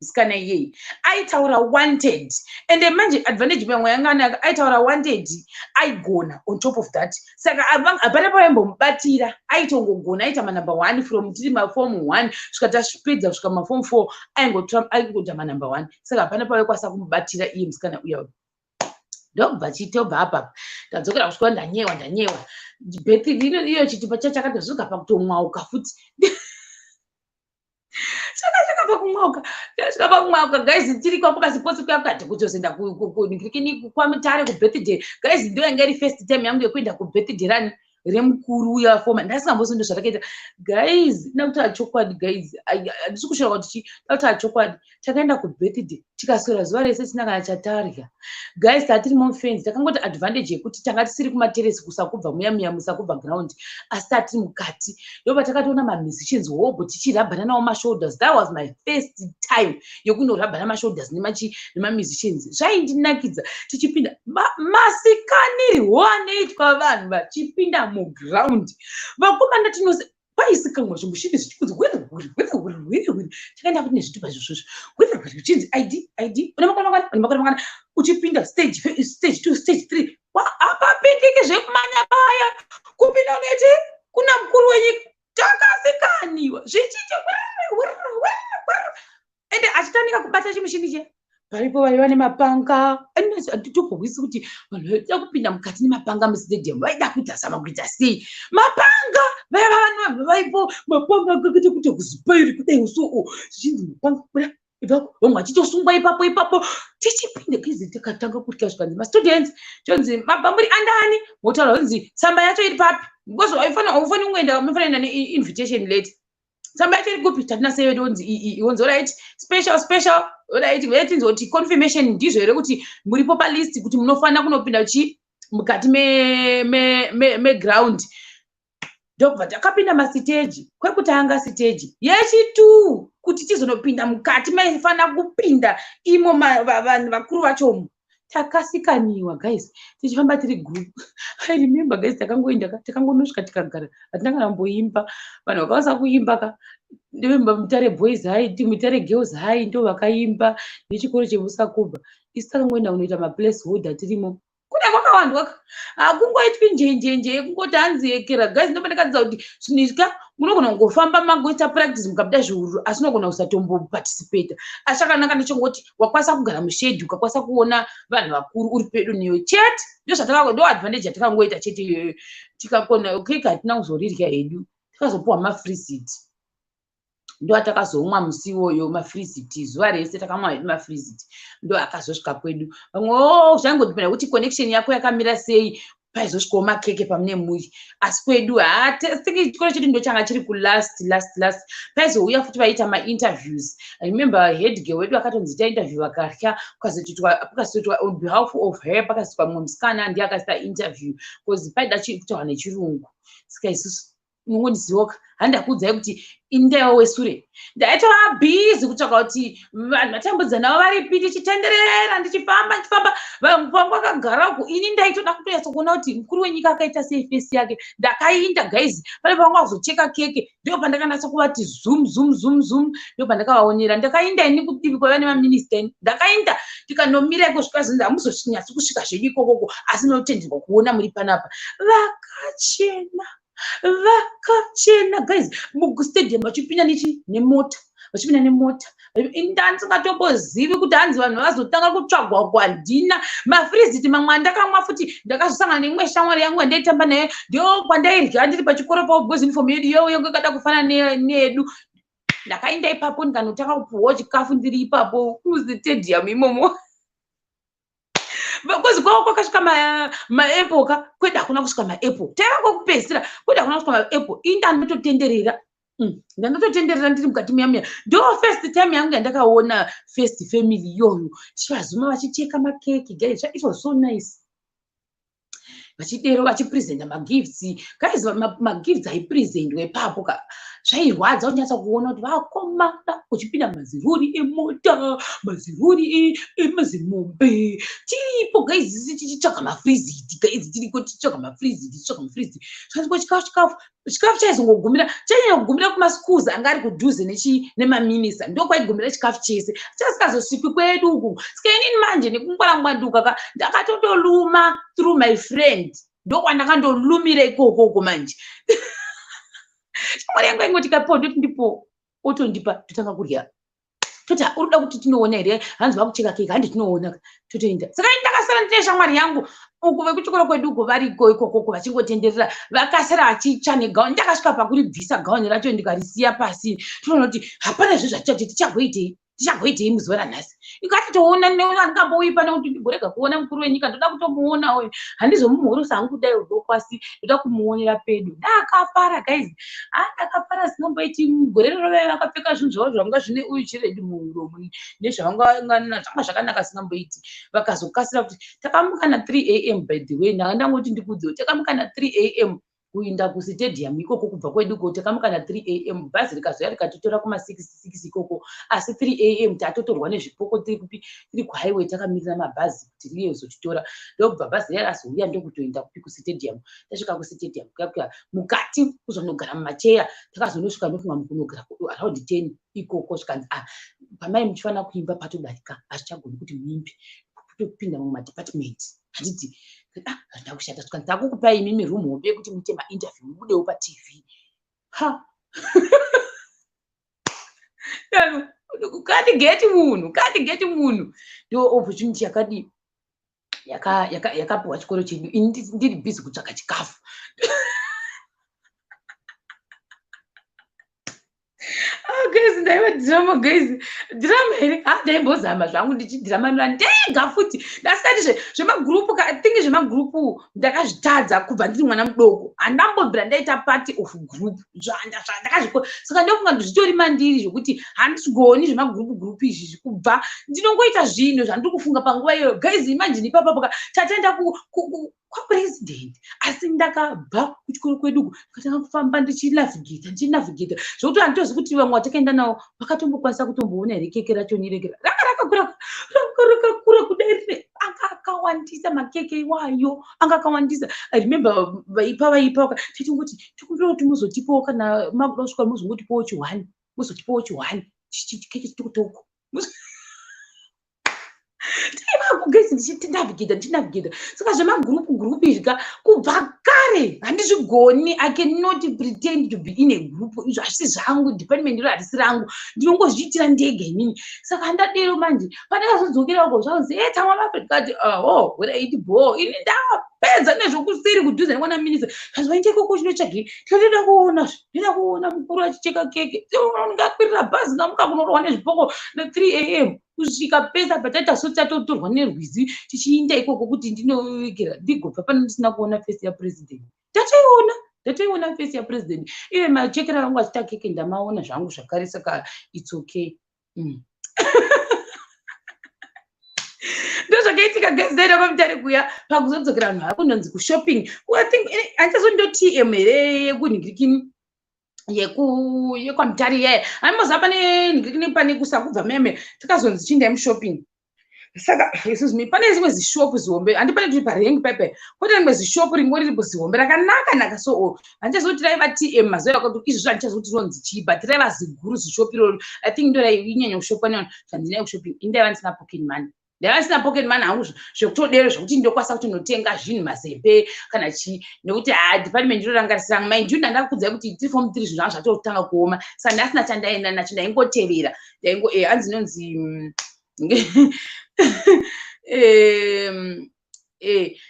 musikana iyeye aitaura wanted ende manje advantage pamwe yanga aitaura wanted aigona on top of that saka hapana pavaimbomubatira aitongogona aita manumber 1 from tiri maform 1 svikati azvipedza kusvika maform 4 aingoita manumber 1 saka hapana pavaikwanisa kumubatira iye musikana uya ndobva chitobva apapa ndadzokera kusvika ndanyewa birthday iyo chitupa chacho chakatozvuka pakutomwauka futi chakasvika pakumwauka guys tiri kwapo kasipotsi kuyakati kutozoenda kwamutare kubirthday guys ndo yanga iri first time yangu yekuenda kubirthday rani remukuru uya foma ndasingambosi ndo zvatakaita guys ndakutaura chokwadi guys handisi kushora kuti ndakutaura chokwadi takaenda kubirthday tikaswera zuva rese tisina kana chatarya guys tatiri mofenzi takangoti advantage yekuti tanga tisiri kumateresi kusakubva muya musakubva ground asi tatiri mukati ndopa takatoona mamusicians hobo tichirabhana nawo mashoulders that was my first time yekundorabhana mashoulders nemamusicians zvaindinakidza tichipinda masikaniri 1-8 vanhu vachipinda muground vakomana tinose paisikamwa zvimboshini zvichikudzi takaenda kuti nezvitupa zvozvozvo uchinzi id unemakwana uchipinda stage 2 stage 3 apapindiki zvekumanya paya kupinda uneti kuna mukuru wenyika takasikaniwa zvichiti ende achitanika kubata chimushini che paripo vaiva nemapanga anditobhowisi kuti vanhu vaida kupinda mukati nemapanga mustadium vaida kuita samakuita sei mapanga vaiva vanhu vaipo mapanga akaita kuti kuzipairi kudai usuku zvichinzi mapanga vamwe vachitosungwa ipapo tichipinda kizi tikatanga kutya zvikanzi mastudents chonzi mabhamburi andani motaura kunzi tsamba yacho iri papi because haufani kungoenda mufanira neinvitation late tsamba yacho iri kupi tatina sevedonzi iwonzi right special right vetinzi kuti confirmation ndizvo here kuti muripo palist kuti munofanira kunopinda mukati meground ndobva takapinda masiteji kwekutanga siteji yechi2 kuti tizonopinda mukati maifanira kupinda imo vanhu vakuru vachomo takasikaniwa guys tichifamba tiri group I remember guys takangonosvika tikagara hatina kana mboimba vanhu vakawasa kuimba ka ndivemba mutare boys mutare girls ndo vakaimba nechikoro chemusakubva isi takangoenda kunoita maplace holder tirimo kuna kwakawandwa hakungoitwi njenjenje yekungoti hanzi yekera guys ndoba ndakadzidza kuti zvinizika munogona kungofamba mangoita practice mukabuda zviuru asi unogona kusatomboparticipata asi chakanaka ndechongoti wakwanisa kugara mushedhi ukakwanisa kuona vanhu vakuru uri pedo newe chete ndo advantage yatakangoita chete tikakona keke hatina kuzorirya hedu tikazopuwa mafree seat ndo atakazomwa musi iwoyo mafree seat zuva rese takamwa hedu mafree seat ndo akazosvika kwedu vamwe zvangotipinda kuti connection yako yakamira sei paizosvikawo makeke pamune muri asi kwedu chikoro chedu ndo changa chiri kulast paizouya futi vaita mainterviews I remember headgirl wedu akatonzi ita interview vakarya pakazotwa on behalf of her pakazotwa mumwe musikana ndiye akaita interview because paida kutaura nechirungu saka isusu unongondiziwoka handakuudzai kuti indewo wesure ndaitova bhizi kutsvaka kuti vanhu vatambudza navo varipi tichitenderera ndichifamba vangu vakagara uku ini ndaitoda kutoyatsa kuona kuti mukuru wenyika akaita sei fesi yake ndakainda gaizi pane pavanga kuzocheka keke ndo pandakanatsa kuvati zum ndo pandakavaonera ndakainda ini kudivi kwavane maminista ini ndakainda tikanomira kusvika zinzi hamuzonyatsi kusvika zvedu ikokoko asi notenderwa kuona muri panapa vakachena guys mustadium vachipinda nemota ndandisingatobozivi kuti hanzi vanhu vazotanga kutsvagwa kwandina mafriziti mamwe andakamwa futi ndakazosangana neimwe shamwari yangu andaitamba nayo ndo kwandairya ndiri pachikoro paubhozi uniform yedu yonge kada kufana neyedu ndakaenda ipapo ndikanotanga kupuhwa chikafu ndiri ipapo kustadium imomo kozi kwavo kwakasvika maapple ka kweda hakuna kusvika maapple taiva kupedzisira kweda hakuna kusvika maapple indanototenderera ndiri mukati muyamya ndo first time yangu yandakaona first family yoyo tichivazuma vachicheka makeki guys it was so nice vachidero vachipresenta magifts guys magifts aipresentwe papo ka zvairwadza unyatsa kuona kuti vakomana kuchipinda maziruri emota maziruri emazimombe tiripo guys tichitsvaga mafriziti guys tiriko tichitsvaga mafriziti zvanzwa chikafu chaizongogumira chanyanya kugumira kumaschools anga ari kudhuze nemaminista ndokwaigumira chikafu chese chasikazosvipi kwedu uku sikainini manje nekungwarangwanduka ka ndakatondoluma through my friend ndokwandakandolumira ikokoko manje shamwari yangu ingoti kapo ndoti ndipo otondipa totanga kurya toti urikuda kuti tinoona here hanzi vakucheka keka handi tinoona totoenda saka ndakasara ndine shamwari yangu uku vekuchikoro kwedu uko variko ikokoko vachingotenderera vakasara vachiitsva negauni ndakasvika pakuribvisa gauni racho ndikarisiya pasi toona kuti hapana zvo zvatichati tichagoitei muzuva ranhasi ikatitoona andingamboipa nekuti ndigorega kuona mukuru wenyika ndoda kutomuona oyo handizomumhurusa hangu kudai udokwasi ndoda kumuonera pedu ndakafara guys ndakafara singamboiti gore rorove vakapfeka zvinhu zvavo zvanga zvine uyu chiredi muromo nezvavanga zvakanaka singamboiti vakazokasira kuti takamuka na 3 am by the way ndangoti ndikudziwo takamuka na 3 am kuinda kusitadium ikoko kubva kwedu ko takamuka na 3 am bhazi rikazouya rikatotora kuma6 ikoko asi 3 am tatotorwa nezvipoko tiri kuhighway takamirira mabhazi kuti riyezotitora ndokubva bhazi riya razouya ndokutoenda kupi kusitadium tasvika kusitadium kakuya mukati kuzonogara mumacheya takazonosvika nokumwa mukunogara around 10 ikoko zvikanzi pamai muchifanira kuimba patodarika hazvichagoni kuti muimbe kutopinda mumadepartment handiti ndakushata zvikanzi takukupai imimi room hombe kuti muite mainterview mubudewo patv katigeti munhu ndo opportunity yakadi yakapiwa chikoro chedu ndiri busy kutsvaka chikafu guys ndaiva dhirama here ndaimbozama zvangu ndichidhiramanira ndega futi ndasikati zvemagrupu thingi zvemagrupu ndakazvitadza kubva ndiri mwana mudoko handambobvira ndaita party of group ndakazviko saka ndofunga zvitori mandiri zvokuti handizvigoni zvemagrupu izvi kubva ndinongoita zvinhu zvandiri kufunga panguva iyoyo guys imagine ipapapo tataenda kwapresident asi ndakabva kuchikoro kweduku ndikatanga kufamba ndichinavigeta zvokuti handitozi kuti vamwe watakaenda navo vakatombokwanisa kutomboona here keke racho nirekera rakakura kudai rine anga akawandisa makeke iwayo anga akawandisa remember vaipa titingoti tikumbira kuti muzotipawo kana makuda kusvika muzongotipawo chiwani keke chitokotoko ndinavigeta saka zvemagrupu izvi kubva kare handizvigoni I cannot pretend to be in a group izvo hazvisi zvangu department iro harisi rangu ndinongozviitira ndega inini saka handadero manje pandakazodzokera uko zvanzi tamwa mafrikati weraiti bo ini ndapedza nezvokusiri kudhuze nekwana minisa zvanzivaite ikoko chinotsvagei tinotoda kuona mukuru achicheka keke ngakwirira bhazi ngamuka kunorohwa nezvipoko na3 am kusvika pesa pataita so tatotorwa nerwizi tichiinda ikoko kuti ndinoegera ndigobva pano ndisina kuona fesi yapresident ndatoiona fesi yapresident iye machekera vangu achita keke ndamaona zvangu zvakare saka its okay ndozvakaitika gazidaira kwamutare kuya pakuzodzokera vanhu vakundonzi kushopping handizondoti tm here yekunhingirikini yekwamutare yaya aimboziva pane kusakubva meme takazonzi chindai mushopping. Saka excuse me, pane zimwe zishopu zihombe handipane tiri parengi pepe, kwete rimwe zishopu rimwe riripo zihombe rakanaka so handichazoti raiva tm mazuva akati izvozvo handichazoti ronzi chiba tiraiva ziguru zishopu iroro. I think ndo rainyanya kushopa nevanhu zvandinai kushopping indaiva ndisina pocket money. Ndaiva ndisina pocket money hangu zvekutodero zvokuti ndokwanisa kutonotenga zvinhu mazembe kana chii nekuti department inorangarisiranga mainju ndandakudzai kuti tiri form 3 zvinhu zvanga zvatotanga kuoma saka ndasina chandaenda nacho ndaingotevera hanzi nonzi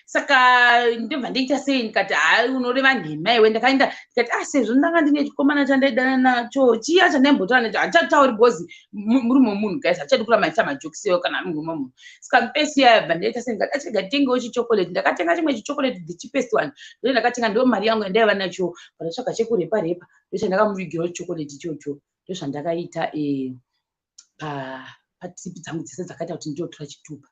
saka ndobva ndoita sei ndikati unoreva nhema iwe ndakaenda ndikati sezvo ndanga ndine chikomana chandaidana nacho chiya chandaimbotaura nacho handichatauri bhozi murume womunhu guys hatichadi kuramaisa majokisiyo kana murume womunhu. Saka mupesi yabva ndaita sei ndikati achirega tengewo chichokoreti. Ndakatenga chimwe chichokoreti the cheapest one ndo ndakatenga ndo mari yangu yandaiva nacho pandatsvaga chekurepa ndochandakamuvigirewo chichokoreti ichocho ndozvandakaita patipi dzangu dzese dzakaita kuti ndiotora chitupa.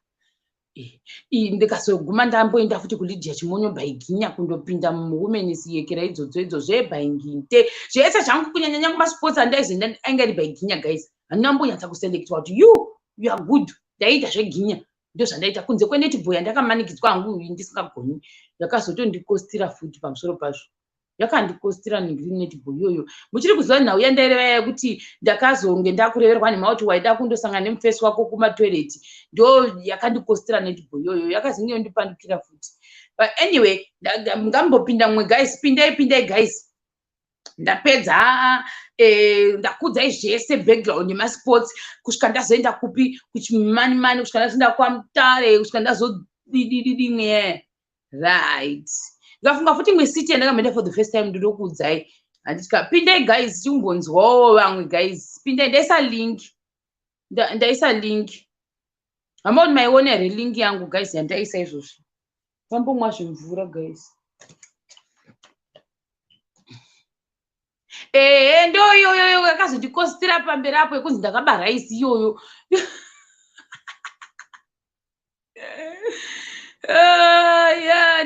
Ndikazoguma ndamboenda futi kulydia chimonyo bhaiginya kundopinda muwomen's yekera idzodzo zvebhainginte zvese zvangu kunyanyanya kumasports andaizoenda ainge ari bhaiginya guys handina mbonyatsa kuselektiwa kuti you are good ndaiita zveginya ndo zvandaita kunze kwenetibhoy yandakamanikidzwa hangu ndisingagoni yakazotondikostira futi pamusoro pazvo yakandikostira netibhoy iyoyo. Muchiri kuziva nhau yandaireva yekuti ndakazonge ndakureverwa nhema kuti waida kundosangana nemufesi wako kumatoireti ndo yakandikostira netibhoy iyoyo yakazenge yondipandukira futi. But anyway ngambopinda mumwe guys pindai guys ndapedza ndakudzai zvese background yemasports kusvika ndazoenda kupi kuchimanimani kusvika ndazoenda kwamutare kusvika ndazodididimwe right. Ngafunga futi imwe city yandakamboenda for the first time ndokuudzai handitika pindai guys chiumbonzwawo vamwe guys pindai ndaisa link hamaoni maiona here link yangu guys yandaisa izvozvo pambomwa zvemvura guys ndo iyoyo yakazondikostira pamberi apo yekunzi ndakabara isi iyoyo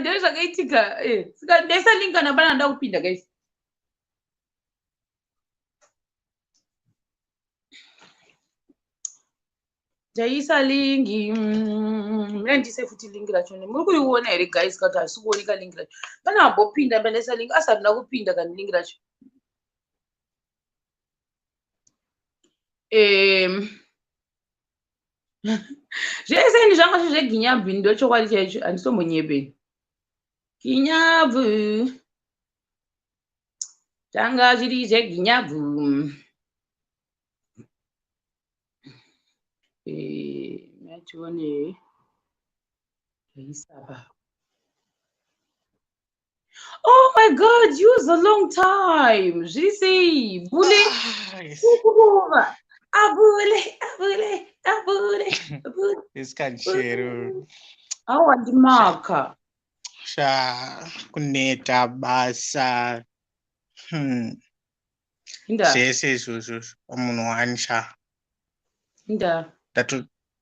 ndo zvakaitika saka ndaisa link kana bana ndakupinda guys ndaisa lingi ndandise futi lingi racho muri kuriona here guys kuti hasi kuoneka lingi racho pana ambopinda pandaisa lingi asi handina kupinda kana lingi racho zvese ini zvanga zvezveginyabvu ndochokwadi chaicho handisombonyepeni ginyabvu tanga zviri zveginyabvu matione zvaisapa. Oh my god, you was a long time. Zviri sei bule kukurova abule isikanchero awandimaka kuneta basa zvese izvozvo munhu wanisha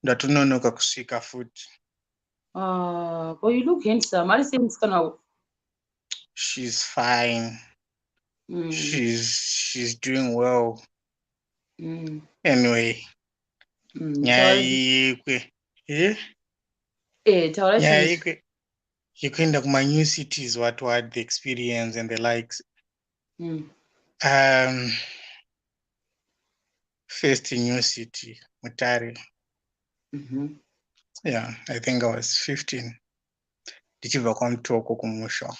ndatononoka kusvika futi. But you look handsome. Are you saying it's gonna? She's fine. She's doing well. Anyway. Yekuenda kuma new cities, what the experience and the likes. First new city, Mutare. Yeah, I think I was 15. Ndichibva kwamutoko kumusha.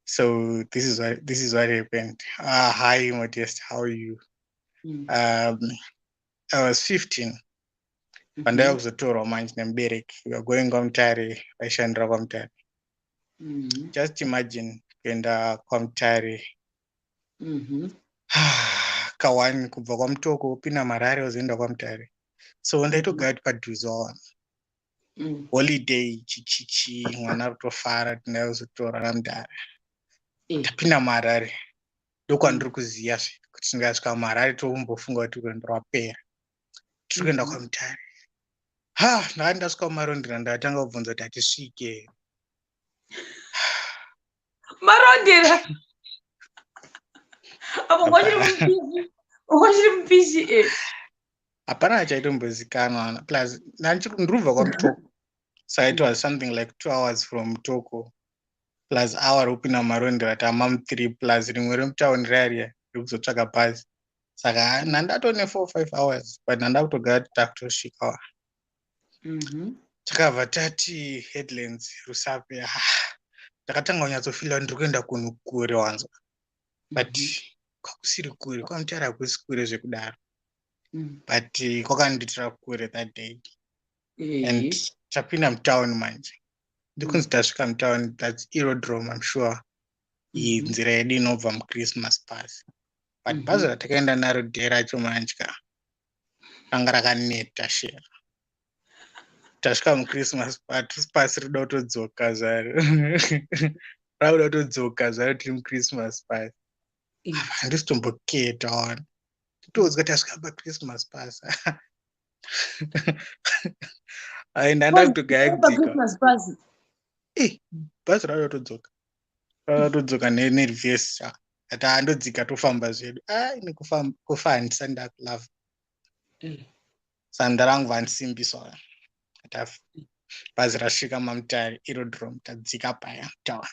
So this is what happened. Hi Modest, how are you? I was 15. Pandai kuzotorwa manje nemubereki. We were going kwamutare, vaishandira kwamutare. Just imagine kuenda kwamutare. Kawani kubva kwamutoko upinda marare uzoenda kwamutare. So ndaitogara padhuze wawana. Holiday chichichi mwana kutofara tinayozotora ramudhara. Tapinda marare. Ndokwandiri kuziya kuti tingasvika marare tombofunga kuti urwendo rwapera. Tiri kuenda kwamutare. Ndakati ndasvika kumarondera ndatanga kubvunza kuti hatisvike. Marondera. Apo ngwachiri mupishi hapana chaitombozikanwa plus ndirubva kwaMutoko, so it was something like 2 hours from Mutoko plus hour upinda marondera tama 3 plus rimwe remutauni rariya rekuzotsvaka bhazi, saka nandatone 4-5 hours but ndakutogara takutosvikawa. Takabva tati Headlands Rusape, ndakatanga kunyatsofila ndiri kuenda kunhu kure wanzwa, but kwakusiri kure, kwaMutare hakusi kure zvekudaro, but kwakandiitira kure that day. And tapinda mutown manje, ndikunzi tasvika mutown, that's aerodrome I'm sure, iyi nzira yedu inobva muChristmas pass, but bhazi ratakaenda naro dhee racho manje ranga rakaneta shera. Tasvika muChristmas pass rida kutodzoka zvaro rakuda kutodzoka zvaro tiri muChristmas pass. Handisi tomboketa wana totoudzwa tasvika paChristmas pass. Ndanda kutogaya kudzika bhazi rauda kutodzoka nerivhesi ati andodzika tofamba zvedu. Kufa handisati ndakulava, saka ndarangova ndisimbiswa. Bhazi rasvika maMutare aerodrome, tadzika paya mutown.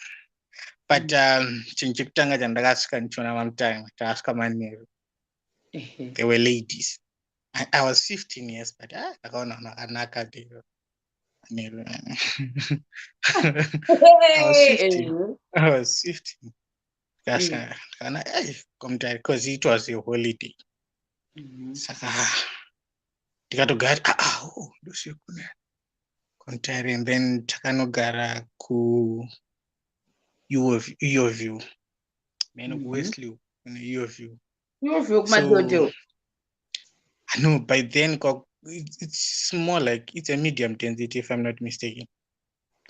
But chinhu chekutanga chandakasvika ndichona maMutare, tasvika manheru, there were ladies. I was 15 years, but ndakaona vanhu vakanaka manheru. I was 15. Ndakaona kwaMutare because it was a holiday. Saka ndikatogara ndosvika kwaMutare, and then takanogara kuEOView, mene kuWestley kune EOView. So no, by then it's more like it's a medium density if I'm not mistaken.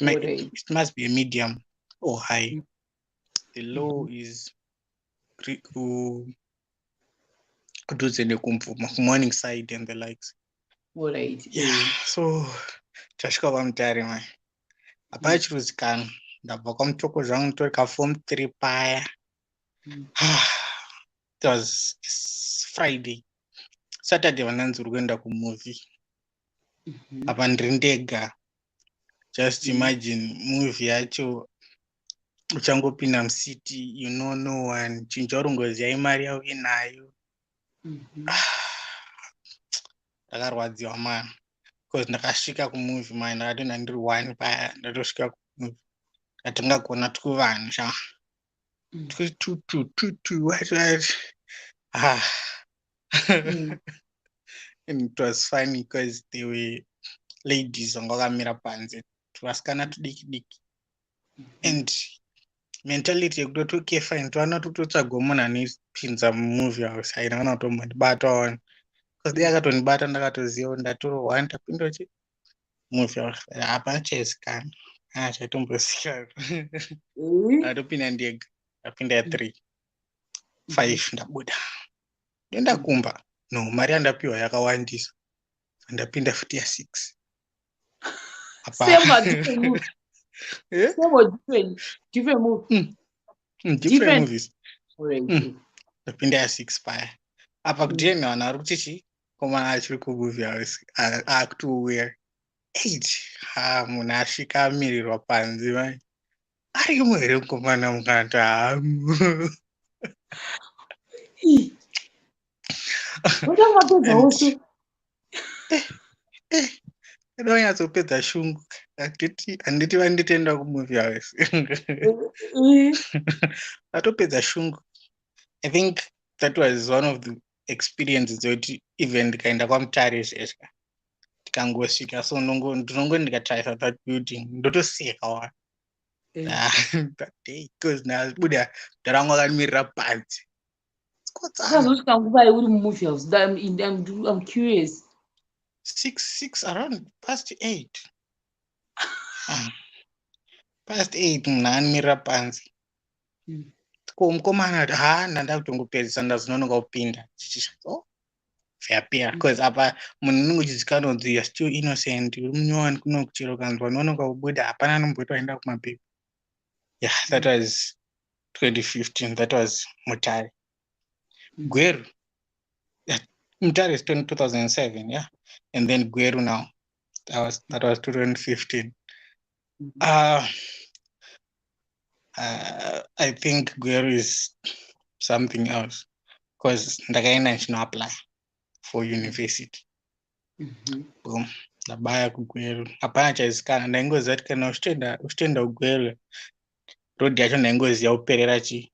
It must be a medium or high. The low is morning side and the likes. Yeah. So tasvika paMutare man, hapana chiruzikanwa. Ndabva kwaMutoko zvangu nditori kaform 3 paya. It was Friday. Saturday vananzi uri kuenda kumovie. Apa ndiri ndega. Just imagine movie yacho uchangopinda musiti, you know no one, chinhu chauringoziva imari yavo inayo. Ndakarwadziwa man, because ndakasvika kumovie man, ndakatoenda ndiri 1 paya, ndatosvika kumovie. Ndatanga kuona tukuvanhu sha. What. And it was funny because they were ladies vanga vakamira panze, tuvasikana tudiki. And mentality yekutoti okay fine, towana tototsvaga munhu anopinza mumovie house, haina kutombondibata wana. Because dei akatondibata ndakatoziva ndatorohwa ndapinda movie house. Hapana chaizikana, chaitombosiyana. Ndatopinda ndega, ndapinda 3, 5 ndabuda. Ndoenda kumba. No, mari yandapiwa yakawandisa. Ndapinda futi ya6. Different movies. Ndapinda ya6 paya. Apa kudheni vanhu vari kuti komana achiri kumovie house akutouya. Munhu asvika amirirwa panze vai. Arimo here mukomana mukati hamu. Ndonyatopedza shungu. Handiti vanditoenda kumovie house. Ndatopedza shungu. I think that was one of the experiences that even ndikaenda kwaMutare zvesha. Ndikangosvika so ndinongo ndikatarisa that building ndotoseka wa. That day because nabuda ndarangu akamirira panze. Kazosvika nguva uri mumovie house. I'm curious. 6 around past 8. Past 8 munhu amirira panze. Mukomana ati ndanda kutongopedzisa ndazinonoka kupinda. Fair because apa munhu unenge uchizikanwa kuti you're still innocent, uri munyowani kuno kuchero kanzwa unonoka kubuda, hapana anomboita waenda kumapepa. Yeah, that was 2015. That was Mutare. Gweru. Mutare is 2007, yeah. And then Gweru now. That was 2015. I think Gweru is something else because ndakaenda chino apply for university. Boom. Ndabaya kuGweru. Hapana chaizikanwa. Ndaingoziva kuti kana uchitoenda kuGweru road yacho ndaingoziva kuperera chi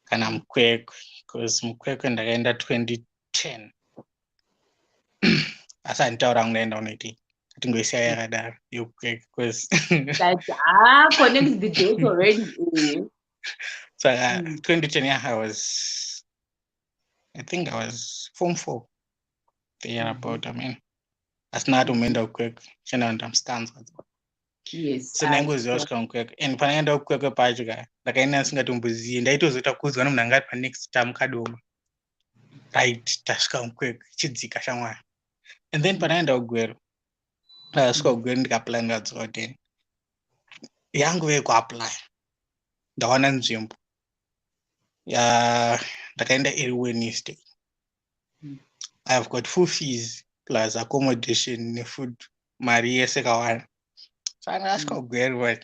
kana Mukwekwe, because Mukwekwe ndakaenda 2010. Asi handitaura kuti ndaenda kunoitei. Tingoisiya yakadaro yokukwekwe because connect the date already. So 2010, yeah, I think I was form 4 there about. I mean, that's not umeenda kukwekwe chena ndamstanza. Yes. So ndaingoziva kusvika kukwekwe, and panaenda kukwekwe pacho kaya ndakaenda ndisingatombozivi, ndaitozoita kuudzwa nemunhu anga ari panext term kadoma. Right, tasvika kukwekwe chidzika shamwari. And then panaenda kuGweru, ndasvika kuGweru ndikaapply ndikadzoka 10 yangu yekuapply ndawana nzvimbo ndakaenda iri Wednesday. I have got full fees plus accommodation nefood, mari yese kawana. Saka ndakasvika kuGweru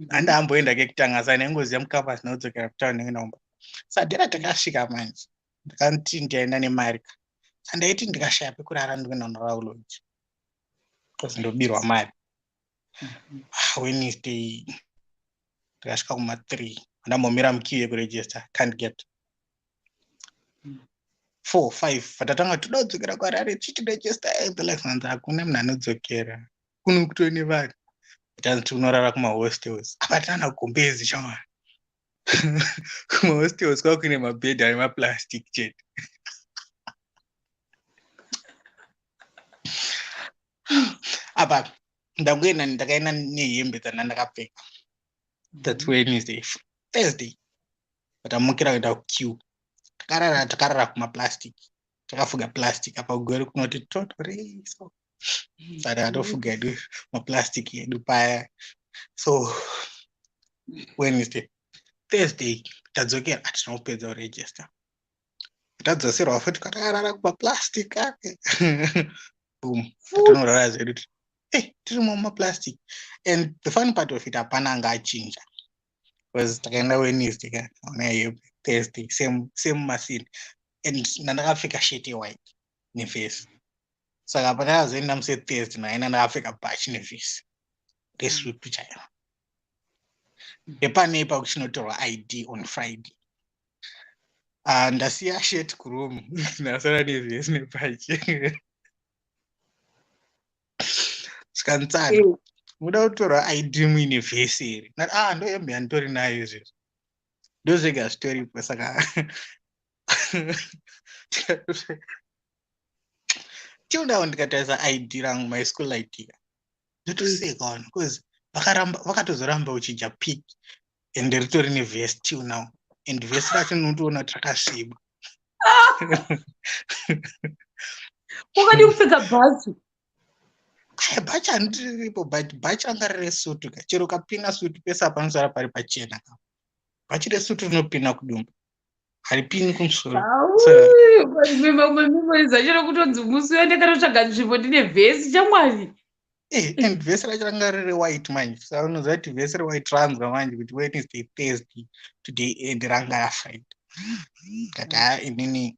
handamboenda kekutanga saka ndaingoziva mucampus ndinodzokera kutauni ndingenomba. Sadhera takasvika manje ndakanti ndienda nemari ndaiti ndikashaya pekurara ndingenorara kuloji because ndobirwa mari. Wednesday ndikasvika kuma3 ndambomira mukiu yekuregister, can't get 4 5 vatatanga toda kudzokera kwaRare tichiregister. Like hakuna munhu anodzokera kuno kutone vanhu tanzi unorara kumahostels. Apa tana kugombezi shamwari. Kumahostels kwava kuine mabhedhi ane maplastic chete. Apa ndakaenda nehembe dzandanga ndakapfeka. That's Wednesday. Thursday vatamukira kuenda kuqueue, takarara kumaplastic, takafuga plastic apa kuGweru kunoti totori. So takatofuga edu maplastic edu paya. So Wednesday. Thursday tadzokera tinopedza kuregister, tadzoserwa futi takarara kumaplastic ake. Boom, tatonorara zedu tirimo mumaplastic. And the fun part of it, hapana anga achinja because takaenda Wednesday kana Thursday same machine, and ndakapfeka shirt white nevest. Saka patakazoenda muse Thursday ndaenda ndakapfeka bhachi nevest resuit chaiyo. Epanepa kuchinotorwa ID on Friday. Ndasiya shirt kuroom ndasara nevest nebhachi. Skantsana muda kutorwa ID muine vhesi here. Ndo hembe yanditori nayo izvezvi. Ndozvega zvitoripo. Saka tinodawo ndikatarisa ID rangu, my school ID, ndotoseka vanhu because vakatozoramba uchidya pik and ritori nevhesi till now, and vhesi racho unotoona kuti rakasviba. Wakadi kupfeka bhachi? Bhachi handiripo, but bhachi ranga riri resutu ka, chero kapina sutu pese panosara pari pachena ka. Bhachi resutu rinopinda kudumbu, haripini kumusoro. Umememoriza chero kutonzi musi uende kanotsvaga nzvimbo ndine vhesi chamwari. And vhesi racho ranga riri white manje. Saka unoziva kuti vhesi riwhite ranzwa manje kuti Wednesday, Thursday, today and ranga raFriday. Kati inini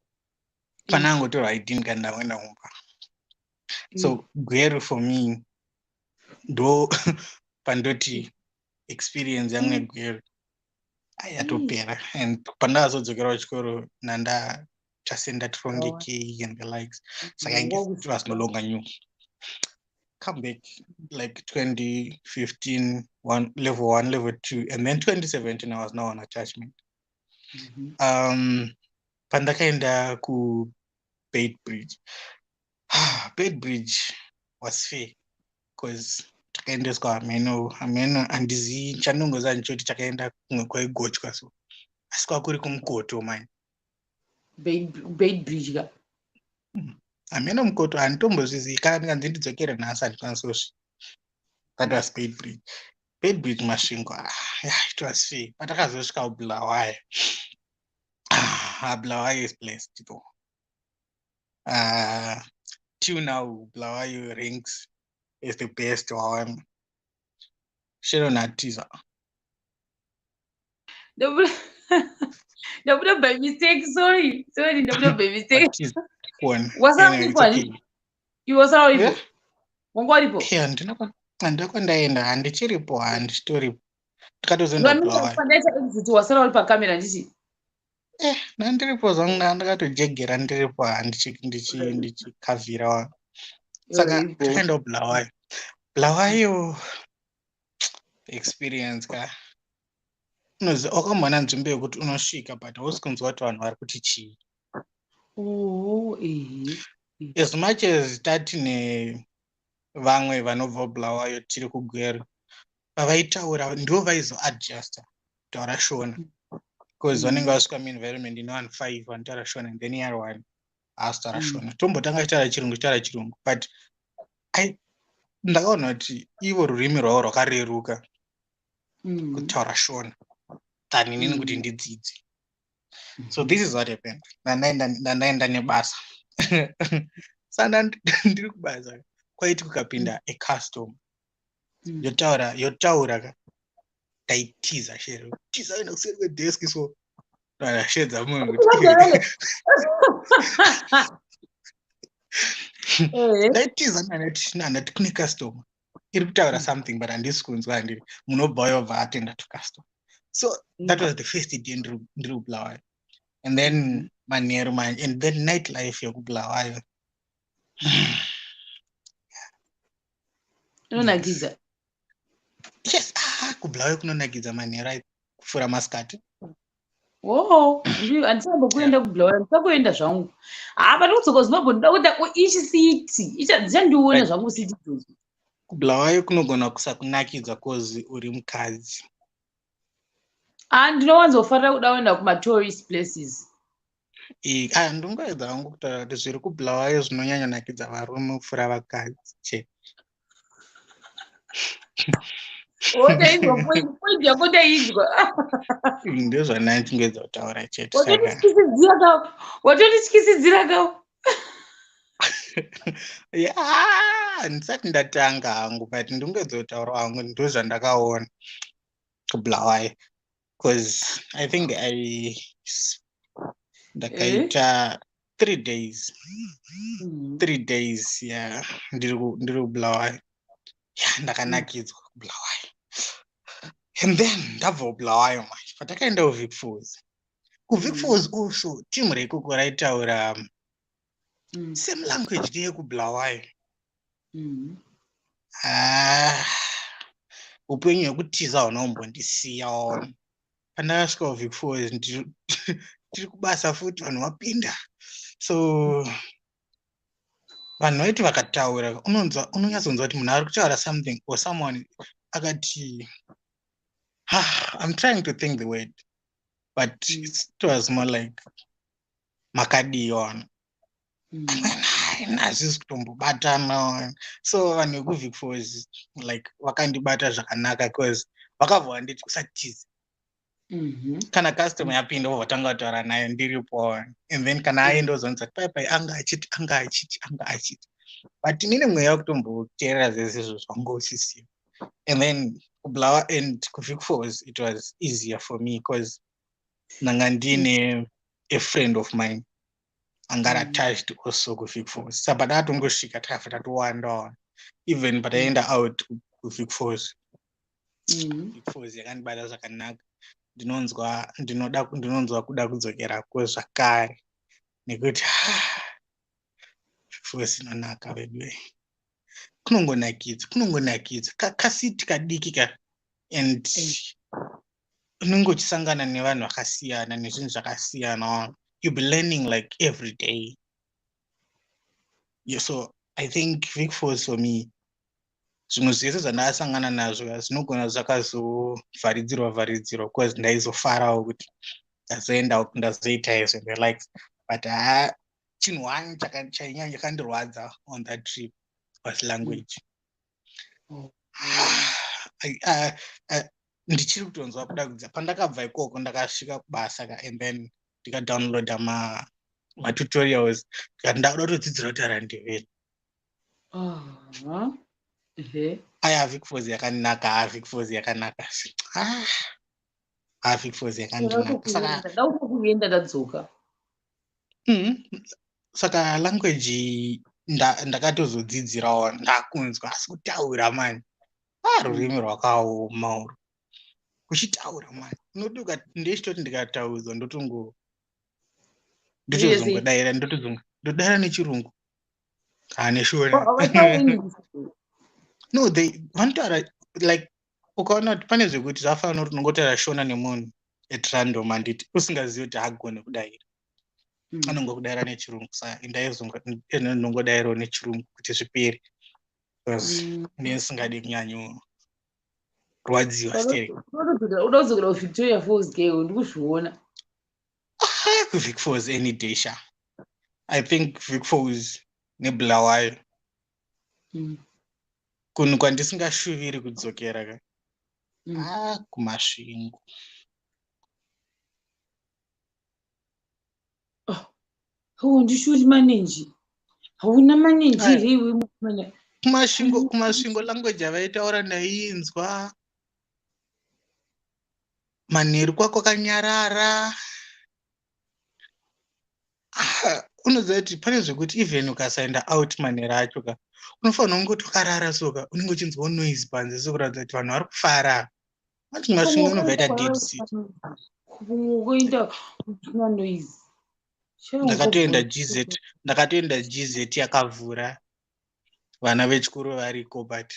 panangotorwa ID ndikaenda kuenda kumba. So Gweru for me ndo pandoti experience yangu yeGweru yatopera. And pandakazodzokera kuchikoro nanda chasenda tironge K and the likes. Saka it was no longer new. Come back like 2015, level 1, level 2, and then 2017 I was now on attachment. Pandakaenda ku Beitbridge. Beitbridge was fair because takaendeswa ameno handizivi chandinongoziva ndichoti takaenda kumwe kwaigotywa, so asi kwakuri kumukoto mani. Beitbridge ka ameno mukoto handitombozvizivi, kana ndikanzi ndidzokere nhasi handikwanisi kusvika. That was Beitbridge. Beitbridge masvingo it was fair. Patakazosvika kuBulawayo Bulawayo is blessed though. Till now Bulawayo ranks as the best one. Sharon Atiza. Double by mistake. Sorry, double by mistake. Atiza one. Was Anyway, that it's okay. You was already. Yeah. Wangwaripo. Yeah, ndakwenda handichiripo handitoripo. Takatozoenda Bulawayo. Wasara uri pakamera ndichi. Nandiripo zvangu ndakatojegera ndiripo ndichikavhira wangu. Saka takaenda Bulawayo. Bulawayo experience ka. Wakamboona nzvimbo yekuti unosvika but hausi kunzwa kuti vanhu vari kuti chii. As much as tatine vamwe vanobva Bulawayo tiri kugweru, pavaitaura ndo vaizoadjusta kutaura Shona. Because vanenge vasvika muenvironment ino 1-5 vanotaura Shona and then year 1 haasitaura Shona. Tombotanga taura chirungu but ndakaona kuti ivo rurimi rwavo rwakareruka kutaura Shona than inini kuti ndidzidze. So this is what happened. Ndandaenda nebasa. Saka ndiri kubasa kwaiti kukapinda ecustom yotaura ka taitiza shero tiza ina kuseri kwedeski so shedza munhu kuti taitiza nandati kune custom iri kutaura something but handisi kunzwa handiri munobva yobva atenda to custom. So that was the first day ndiri kubulawayo. And then manheru and then nightlife yokubulawayo. Inonakidza. Yes, kubulawayo kunonakidza manheru kufura masikati. Handisamba kuenda kubulawayo, ndisakuenda zvangu. But kudzoka Zimbabwe ndoda kuenda each city. Ichandiona zvangu city idzodzo. Kubulawayo kunogona kusakunakidza cause uri mukadzi. Ndinowanzofarira kuda kuenda kuma-tourist places. Ndingoedza hangu kutaura kuti zviri kubulawayo zvinonyanya nakidza varume kupfuura vakadzi che. Point yako ndainzwa. Ndizvo zvandingoedza kutaura chete. Watonityisidzira kawo. Ndisati ndatanga hangu but ndingoedza kutaura hangu ndo zvandakaona kubulawayo. Because I think ndakaita 3 days. 3 days, yeah, ndiri kubulawayo. Ndakanakidzwa kubulawayo. And then ndabva kubulawayo manje patakaenda kuVic Falls. KuVic Falls also team rekoko raitaura same language neyekubulawayo. Upenyu hwekutiza hunombondisiyawo. Pandakasvika kuVic Falls tiri kubasa futi vanhu vapinda. So vanhu vaiti vakataura unonyatsonzwa kuti munhu ari kutaura something or someone akati I'm trying to think the word but it was more like makadiwa. Hazvisi kutombobatana. So vanhu vekuVic Falls like vakandibata zvakanaka because vakabva vanditi usatize. Kana customer yapinda vatanga kutaura naye ndiripo and then kana aenda uzonzi pai anga achiti but nine mweya wekutomboteerera zvese izvo zvangu usisiwa. And then kubulawa and kuVic Falls it was easier for me because nanga ndine a friend of mine angara attached also kuVic Falls. Saka patakatongosvika takabva tatowanda even pataenda out kuVic Falls. Vic Falls yakandibata zvakanaka. Ndinonzwa kuda kudzokerako zvakare nekuti Vic Falls inonaka bedwe. Kunongonakidza kasiti kadiki ka and unongochisangana nevanhu vakasiyana nezvinhu zvakasiyana. You'll be learning like every day. Yeah, so I think Vic Falls for me zvinhu zvese zvandakasangana nazvo zvinogona zvakazovharidzirwa because ndaizofarawo kuti ndazoenda ndazoita izvo the likes but chinhu one chainyanya chakandirwadza on that trip was language. Ndichiri kutonzwa kuda kudza pandakabva ikoko ndakasvika kubasa and then ndikadownloada matutorials tikati ndakuda kutodzidzira kutaura ndeveri. Aya Vic Falls yakanaka, Vic Falls yakanaka. Vic Falls yakandinaka. Saka kuenda ndadzoka. Saka language ndakatozodzidzirawo ndakunzwa, asi kutaura mani rurimi rwakaoma urwu. Kuchitaura mani unoduka ndechitoti ndikataudzwa ndodaira nechirungu neshona. No, vanotaura like ukaona kuti pane zvekuti zvafanira kuti unongotaura shona nemunhu at random handiti usingazivi kuti hagone kudaira. Anongokudaira nechirungu, saka ndinongodairawo nechirungu kuti zvipere because ndisingadi kunyanyo rwadziwa steri. Unodzokera kuVictoria Falls keo ndikuzviona. Vic Falls any day sha. I think Vic Falls neBulawayo. Kunhu kwandisingashuviri kudzokera ka. Kumasvingo. Ndishuri manenji. Hauna manenji here mwana. Kumasvingo language avaitaura ndainzwa. Manheru kwako kanyarara. Unoziva kuti pane zvekuti even ukasaenda out manheru acho ka unofanira kungoti wakarara soka unenge uchinzwa noise panze sokuratidza kuti vanhu vari kufara. Mati masvingo unovaita dead city. Kuenda kuna noise. Ndakatoenda GZ yakavhura vana vechikuru variko, but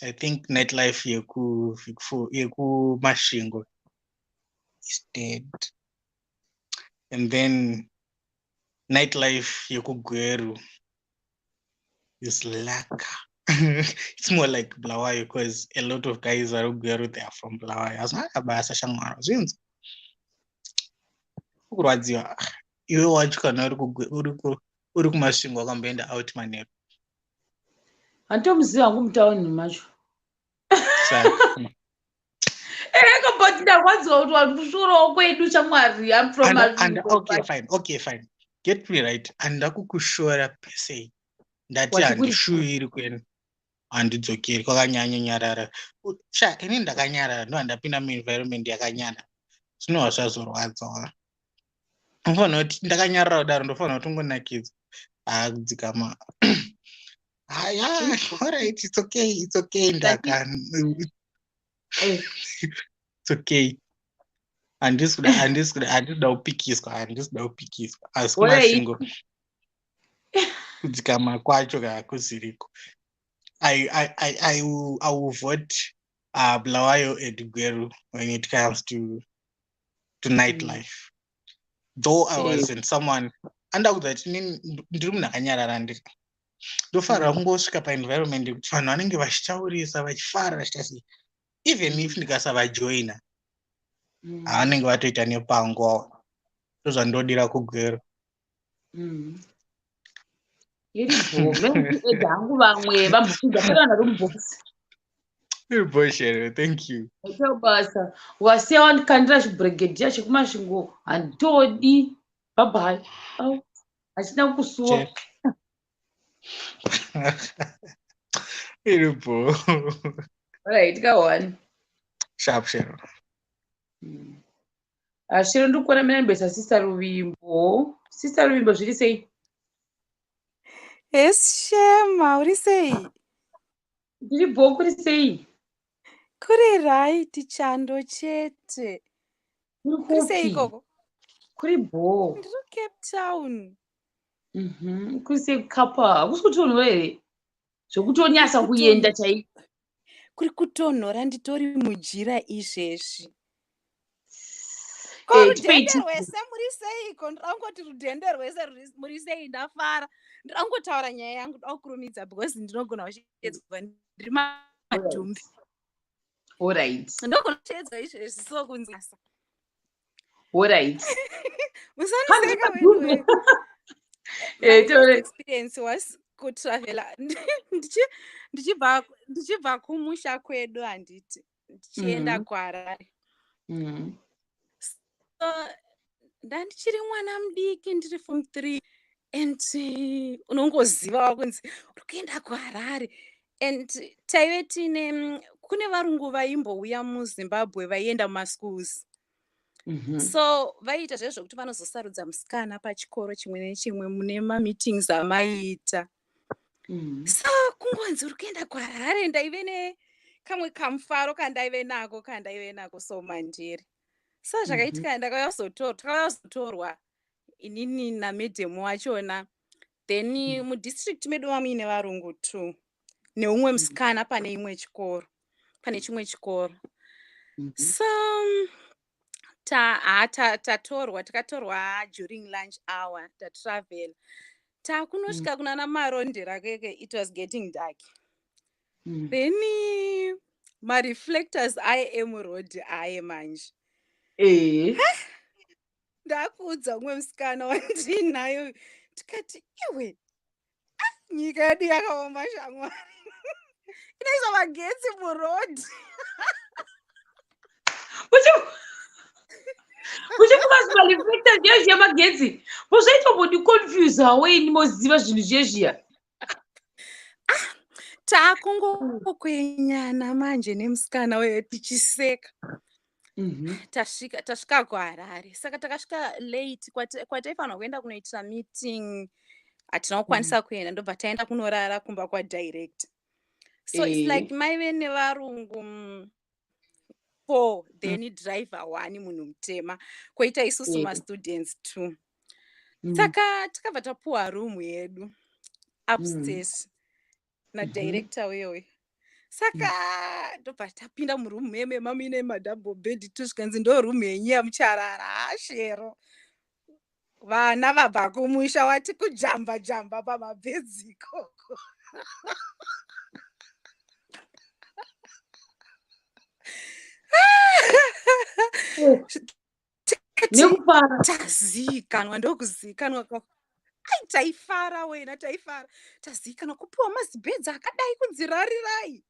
I think nightlife yekumasvingo is dead. And then nightlife yekugweru is laka. It's more like Bulawayo because a lot of guys are Gweru, they are from Bulawayo. Asabasa shamwaro zvinzi. Kurwadziwa. Iwe wacho kana uri kumasvingo akamboenda out manheru. Handomuziva hangu mutauni macho. Saka. But ndarwadziwa kuti wandishurowo kwedu shamwari. I'm from Okay, fine. Get me right. Andakukushora pese. Ndati handishuwiri kuenda. Handidzokeri kwakanyanya nyarara. Ini ndakanyarara ndo handapinda muenvironment yakanyarara. Zvinova zvazorwadza. Unofanira kuti ndakanyarara kudaro ndofanira kuti ungonakidzwa. Kudzikama. Alright, it's okay ndaka. It's okay. Handisida kupikiswa. Asi kumasvingo. Kudzikama kwacho kakuziriko. I will vote Bulawayo and Gweru when it comes to nightlife. Though I wasn't someone, and I would that ndiri munhu akanyarara ndika. Ndofanira kungosvika paenvironment yekuti vanhu vanenge vachitaurisa vachifara vachitasi. Even if ndikasavajoina vanenge vatoita nepango. Ndozvandodira kuGweru. Iri bhombe hangu vamwe vambopinda kana rumbosi. Iri boshero, thank you. Basa wasiya wandikandira chibhurigedhiya chekumasvingo handitodi. Bye bye. Hachina kusuwa. Iri bo. Alright, go on. Sharp shero. Shiro ndikuona mina mbesa Sister Ruvimbo. Sister Ruvimbo zviri sei? Yes, Shema, uri sei? Ndiri bo, kuri sei? Kuri right, chando chete. Kuri sei koko? Kuri bo. Ndiri Cape Town. Kuri sei kapa? Hakusi kutonhora here? Zvokutonyasa kuenda chai. Kuri kutonhora nditori mujira izvezvi. Rudhende rwese muri seiko? Ndirangoti rudhende rwese muri sei? Ndafara. Ndirangotaura nyaya yangu ndakurumidza because ndinogona kuchedzwa ndiri madhumbi. Alright. Ndogona kuchedzwa izvezvi so kunzasa. Alright. Musaniseka wewe. My experience was kutravela ndichibva kumusha kwedu handiti ndichienda kuHarare. So ndandichiri mwana mudiki ndiri form 3 and unongoziva kunzi uri kuenda kuHarare and taive kune varungu vaimbouya muZimbabwe vaienda mumaschools. So vaiita zvezvokuti vanozosarudza musikana pachikoro chimwe nechimwe mune mameetings amaiita. So kungonzi uri kuenda kuHarare, ndaive nekamwe kamufaro kandaive nako so mandiri. So zvakaitika takauyazotorwa inini namedhemu wachona, then mudistrict medu muine varungu 2 neumwe musikana pane chimwe chikoro. So takatorwa during lunch hour tatravel takunosvika kunana marondera keke. It was getting dark. Then mareflectors road aye manje ndakuudza umwe musikana wandinayo tikati iwe nyika yedu yakaoma shamwari inoisa magetsi murodhi. uchikumaziva reflectors yayo yamagetsi pozvaitombodi confuse haweni moziva zvinhu zvezviya. Takungokwenyana manje nemusikana weyo tichiseka. Tasvika kuHarare, saka takasvika late kwataifanira kuenda kunoitira meeting. Hatina kukwanisa kuenda, ndobva taenda kunorara kumba kwadirector. So it's like maive nevarungu 4 then driver 1 munhu mutema koita isusu mastudents 2. Saka takabva tapuwa room yedu upstairs nadirector weyoyo. Saka ndobva tapinda muroom mema muine madouble bed tosvikanzi ndo room yenyu yamucharara. Ashero vana vabva kumusha wati kujamba pamabhedzi ikoko. Tazikanwa ndokuzikanwa taifara wena tazikanwa kupiwa mazibhedzi akadai kunzirarirai.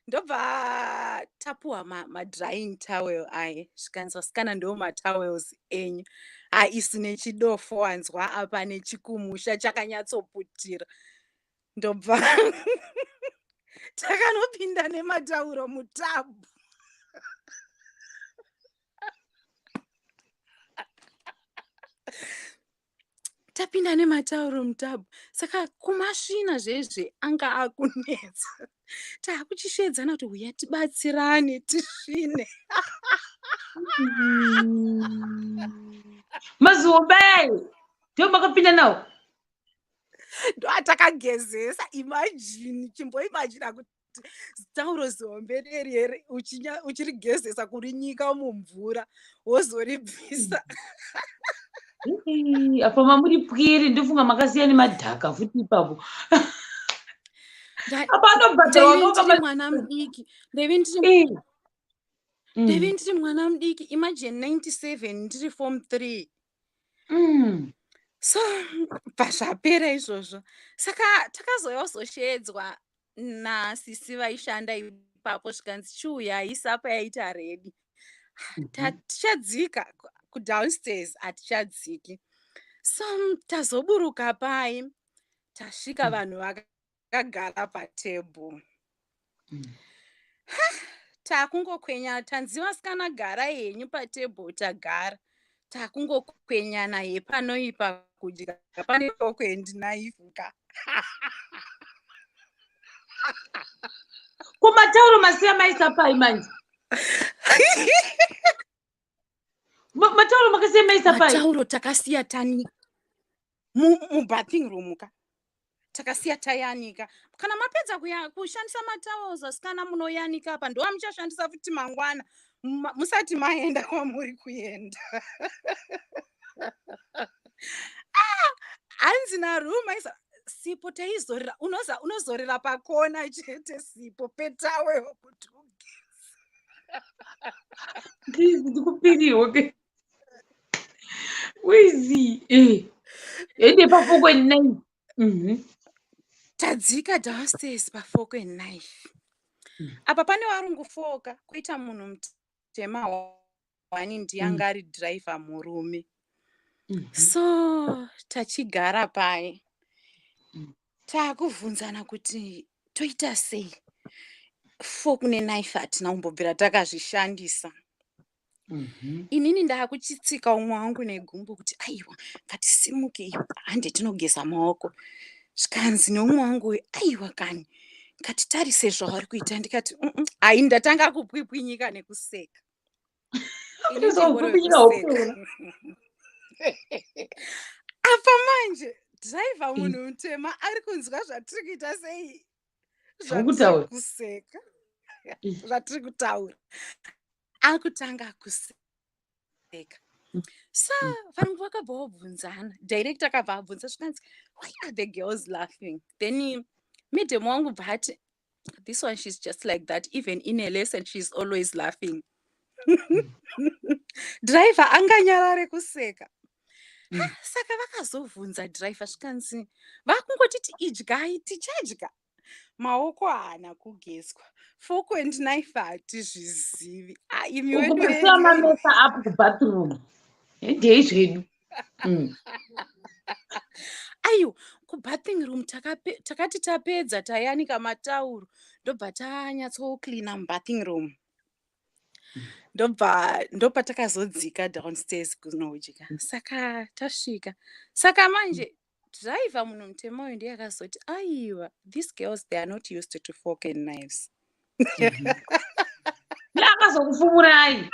Ndobva tapuwa madrying towel aye zvikanzi vasikana ndo matowels enyu haisi nechidofo wanzwa apa nechikumusha chakanyatsoputira. Ndobva takanopinda nematauro mutabhu. Tapinda nematauro mutabhu. Saka kumasvina zvezve anga akunetsa. Takuchishedzana kuti uya tibatsirane tisvine. Mazubai ndio makapinda nawo. Ndo atakagezesa. Imagine chimboimagina kuti tauro zihombe deri uchirigezesa kurinyika mumvura wozoribvisa. Apa mamuri pwiri ndofunga makasiya nemadhaka futi ipapo. Ndaive mwana mudiki. Ndaive ndiri mwana mudiki. Imagine 97 ndiri form 3. So pazvapera izvozvo. Saka takazoshedzwa nasisi vaishanda ipapo zvikanzi chiuya isapa yaita ready. Tichadzika kudownstairs hatichadziki. So tazoburuka pai tasvika vanhu vakagara patebhuru. Takungokwenyana tanzi vasikana gara yenyu patebhuru tagara. Takungokwenyana yepanoipa kudya pane koko endinaifuka. Kumatauro masiya maisa pai manje. Matauro makasiya maisa pai. Matauro takasiya tani mubathing room ka. Takasiya tayanika. Kana mapedza kushandisa matauro zasikana munoyanika apa ndo amuchashandisa futi mangwana musati maenda kwamuri kuenda. Hanzi naroom aisa sipo taizorera unozorera pakona chete sipo petawe kuti ndikupiriwe wizi ende pafoko and9 tadzika downstairs pafoko and9 apa pane varungu 4 kuita munhu mutema wani ndiyanga ari driver murume. So tachigara paye takuvhunzana kuti toita sei. Fork neknife hatina kumbobvira takazvishandisa. Inini ndakuchitsika umwe wangu negumbo kuti aiwa ngatisimukei hande tinogeza maoko. Zvikanzi neumwe wangu aiwa kani ngatitarise zvavari kuita. Ndikati ai ndatanga kupwipwinyika nekuseka. Ini ndingori kuseka. Apa manje driver munhu mutema ari kunzwa zvatiri kuita sei zvatiri kuseka zvatiri kutaura akutanga kuseka. So vanhu vakabva vabvunzana, director akabva abvunza zvikanzi why are the girls laughing? Then madam wangu bva ati this one she's just like that, even in a lesson she's always laughing. Driver anganyarare kuseka. Saka vakazovhunza driver zvikanzi vakungotiti idyai tichadya. Maoko haana kugezwa. Fork and knife hatizvizivi. Imi mamesa up kubathroom. Ndeizvedu. Ayo kubathing room takati tapedza tayanika matauro ndobva tanyatsoklina mubathing room. Ndobva takazodzika downstairs kunodya. Saka tasvika. Saka manje driver munhu mutema uyu ndiye akazoti aiwa these girls they are not used to fork and knives. Akazokufumurai.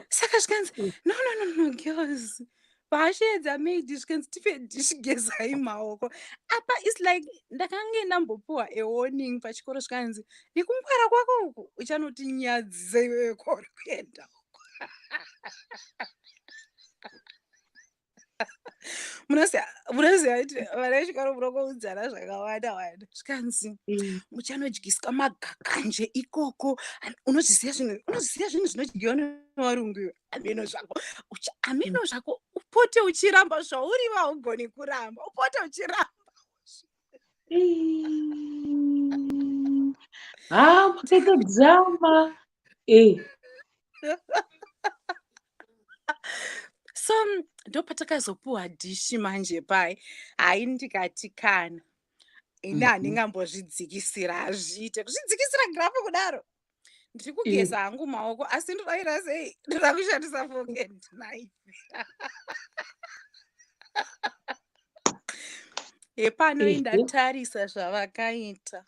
Saka zvikanzi no girls vaashiedza maid zvikanzi tichigezai maoko. Apa is like ndakange ndambopiwa a warning pachikoro zvikanzi nekungwara kwako uku uchanoti nyadzise iwewe kwauri kuenda uku. Munoziva kuti vana vechikoro munongoudzana zvakawanda wanda. Zvikanzi muchanodyiswa magakanje ikoko. Unozviziva zvinhu zvinodyiwa nevarungu iwe. Ameno zvako upote uchiramba zvauri vaugoni kuramba. Upote uchiramba. Makaita drama. So ndopatakazopuwa dhishi manje pai. Hai ndikati kana. Ini handingambozvidzikisira hazviite. Kuzvidzikisira grafu kudaro. Ndiri kugeza hangu maoko asi ndodaira sei ndoda kushandisa fork and knife. Pano ndatarisa zvavakaita.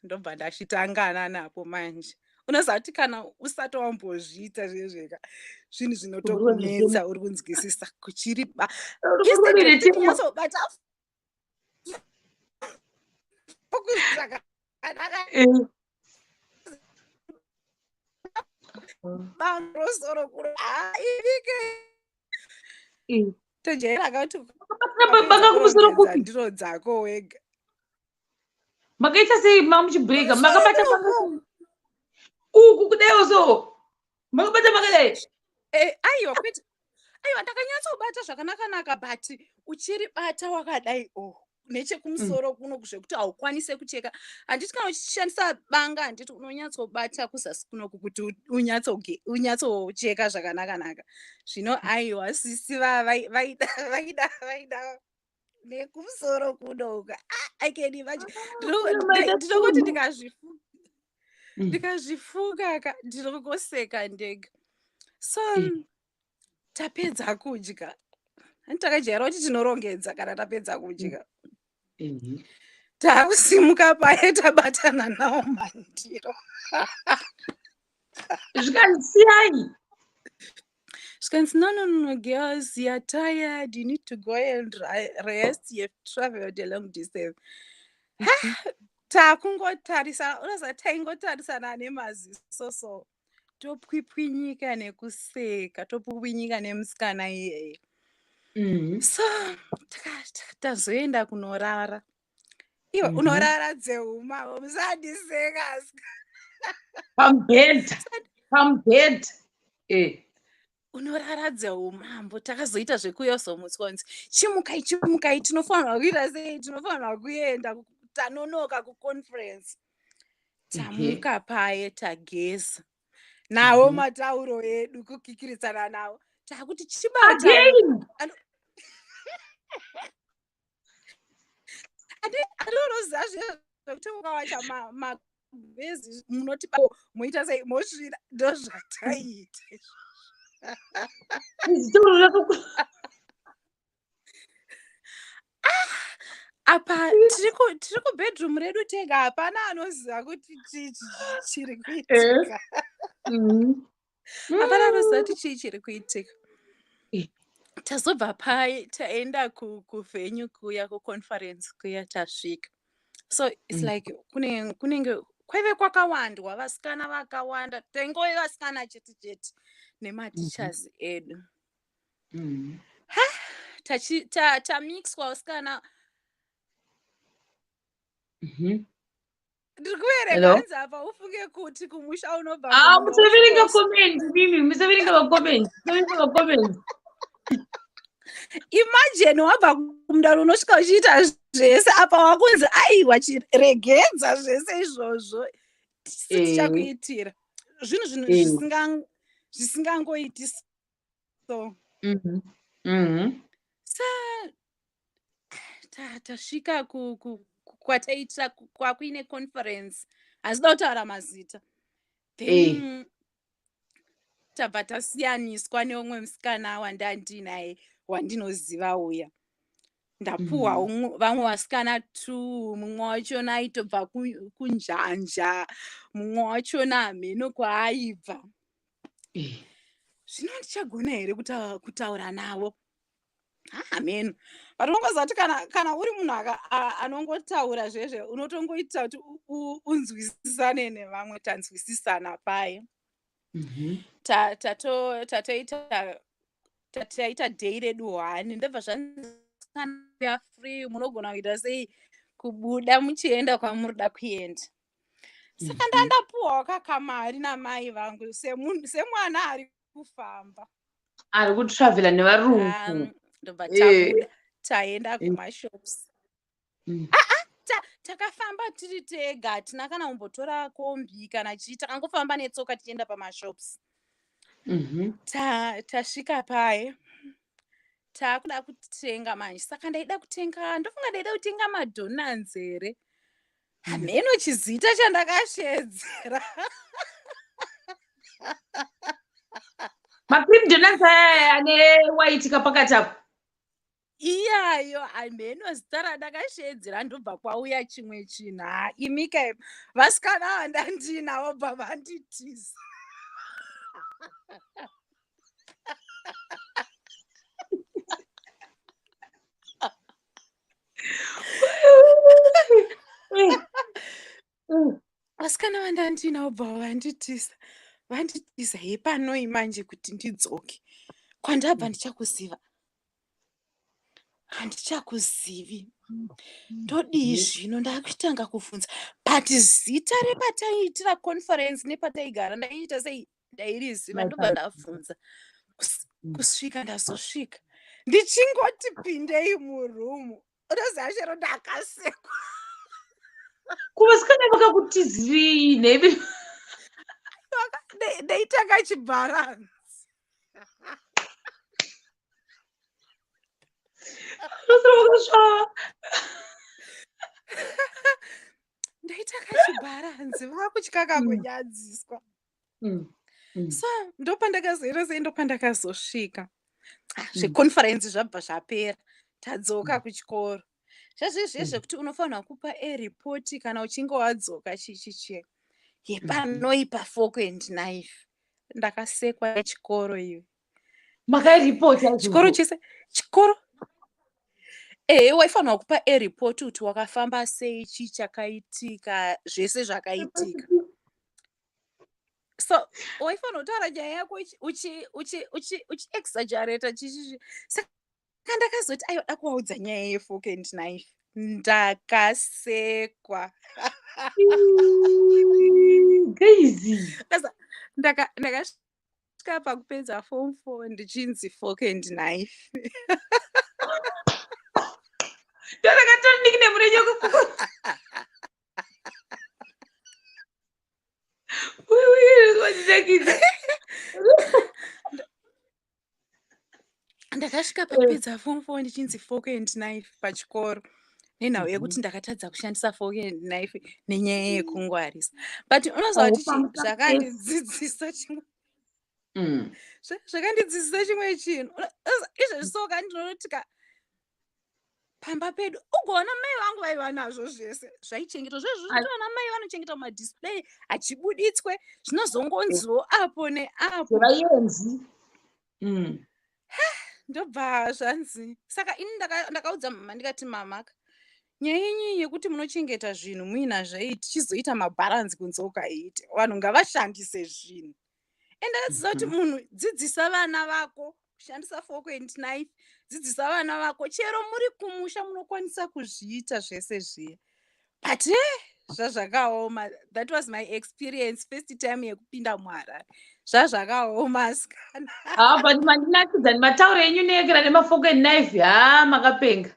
Ndobva ndachitangana napo manje. Unoziva kuti kana usati wambozviita zvezveka zvinhu zvinotokunetsa uri kunzwisisa kuchiri nyatsobata rosoro kuro tojaira kuti ndiro dzako wega. Makaita sei mamuchibreka makabata uku kudaiwo so makabata makadai. Aiwa kwete aiwa ndakanyatsobata zvakanaka but uchiri bata wakadai nechekumusoro kuno zvekuti haukwanise kucheka. Handiti kana uchishandisa banga handiti unonyatsobata kuzasi kunoku kuti unyatsocheka zvakanaka. Zvino aiwa sisi vaida nekumusoro kunoka. I can imagine. Ndinongoti ndikazvifuka ndinongoseka ndega. So tapedza kudya. Takajaira kuti tinorongedza kana tapedza kudya. Takusimuka paye tabatana nawo mandiro. Zvikanzisiyai. Zvikanzi no girls, you are tired, you need to go and rest, you have traveled a long distance. Takungotarisa unoziva taingotarisana nemaziso so topwipwinyika nekuseka topwipwinyika nemusikana iyeye. So tazoenda kunorara. Iwe unorara dzeuma musandiseka. Pambed. Unorara dzeumambo. Takazoita zvekuyozomutswa kunzi chimukai tinofanirwa kuita sei, tinofanirwa kuenda tanonoka kuconference. Tamuka paye tageza. nawo matauro edu kukikirisana nawo takuti chibata Again. anonoziva zvekuti mukawacha mabhezi munoti moita sei mosvira ndozvataita apa tiri kubedroom redu tega hapana anoziva kuti chiri kuitika hapana anoziva kuti chii chiri kuitika tazobva pai taenda kuvenue kuya kuconference kuya tasvika so it's like kunenge kwaive kwakawandwa vasikana vakawanda tengove vasikana chete nematichers edu tamixwa vasikana ndiri kuverenga hanzi apa ufunge kuti kumusha unobva musaverenga comment mimi musaverenga macomments imagine wabva kumunda unosvika uchiita zvese apa wakunzi aiwa chiregedza zvese izvozvo tichakuitira zvinhu zvisingangoiti so tasvika kwataitira kwakuine conference hazida kutaura mazita then tabva tasiyaniswa neumwe musikana wandandinaye wandinoziva uya ndapuhwa vamwe vasikana 2 mumwe wachona aitobva kunjanja mumwe wachona hameno kwaaibva zvino ndichagona here kutaura navo hameno but unongoziva kuti kana uri munhu anongotaura zvezve unotongoita kuti unzwisisane nevamwe tanzwisisana paye tataita day redu 1 ndobva zvanzia free munogona kuita sei kubuda muchienda kwamurida kuenda saka ndandapuhwa wakakamari namai vangu semwana ari kufamba ari kutravela nevarungu ndobva tabuda taenda kumashops takafamba tiri tega hatina kana kumbotora kombi kana chii takangofamba netsoka tichienda pamashops tasvika paye taakuda kutenga manje saka ndaida kutenga ndofunga ndaida kutenga madonanzi here hameno chizita chandakashedzera maprim donanzi aya ane waitika pakati apo iyayo hameno zita randakashedzera ndobva kwauya chimwe chinhu imika vasikana vandandinawo bva vanditiza vasikana vandandinawo bva vanditiza yepanoi manje kuti ndidzoke kwandabva ndichakuziva handichakuzivi ndodii zvino ndakutanga kuvhunza but zita repataiitira conference nepataigara ndaiita sei ndairiziva ndobva ndavhunza kusvika ndazosvika ndichingoti pindei murumu unoziva chero ndakasekwa kuvasikana vakakutizii nhevi ndaitanga chibharanzi ndaitanga chibharanzi vakutya kangonyadziswa so ndopandakazoita sei ndopandakazosvika zveconference zvabva zvapera tadzoka kuchikoro zvazvezvezve kuti unofanirwa kupa aripoti kana uchinge wadzoka chichicheka yepanoipa fork and knife ndakasekwa nechikoro iwe makairipoti chikoro chese chikoro waifanirwa kupa aripoti kuti wakafamba sei chii chakaitika zvese zvakaitika so waifanirwa kutaura nyaya yako uchiexagerata chichichi saka ndakazoti aiwada kuvaudza nyaya yefork and knife ndakasekwa gaizi ndakasvika pakupedza form 4 ndichinzi fork and knife ndakatonikine murenyoko ndinakidza. Ndakasvika pakupedza form 4 ndichinzi fork and knife pachikoro. Nenhau yekuti ndakatadza kushandisa fork and knife nenyaya yekungwarisa. But unozwa kuti zvakandidzidzisa chimwe. Zvakandidzidzisa chimwe chinhu. Izvezvi soka ndinotika pamba pedu ugoona mai vangu vaiva nazvo zvese zvaichengetwa zvezvitoona mai vanochengeta madisplay achibuditswe zvinozongonziwo apo neapo vayenzi. ndobva zvanzi. Saka ini ndakaudza mama ndikati mama nyaya yenyu yekuti munochengeta zvinhu muinazvo tichizoita mabharansi kunze ukaite vanhu ngavashandise zvinhu. Ende ndaziva kuti munhu dzidzisa vana vako kushandisa fork and knife, dzidzisa vana vako chero muri kumusha munokwanisa kuzviita zvese zviya. But zvazvakaoma. That was my experience first time yekupinda muHarare. Zvazvakaoma sikana. But mandinakidza nematauro enyu neekera nemafork and knife. Makapenga.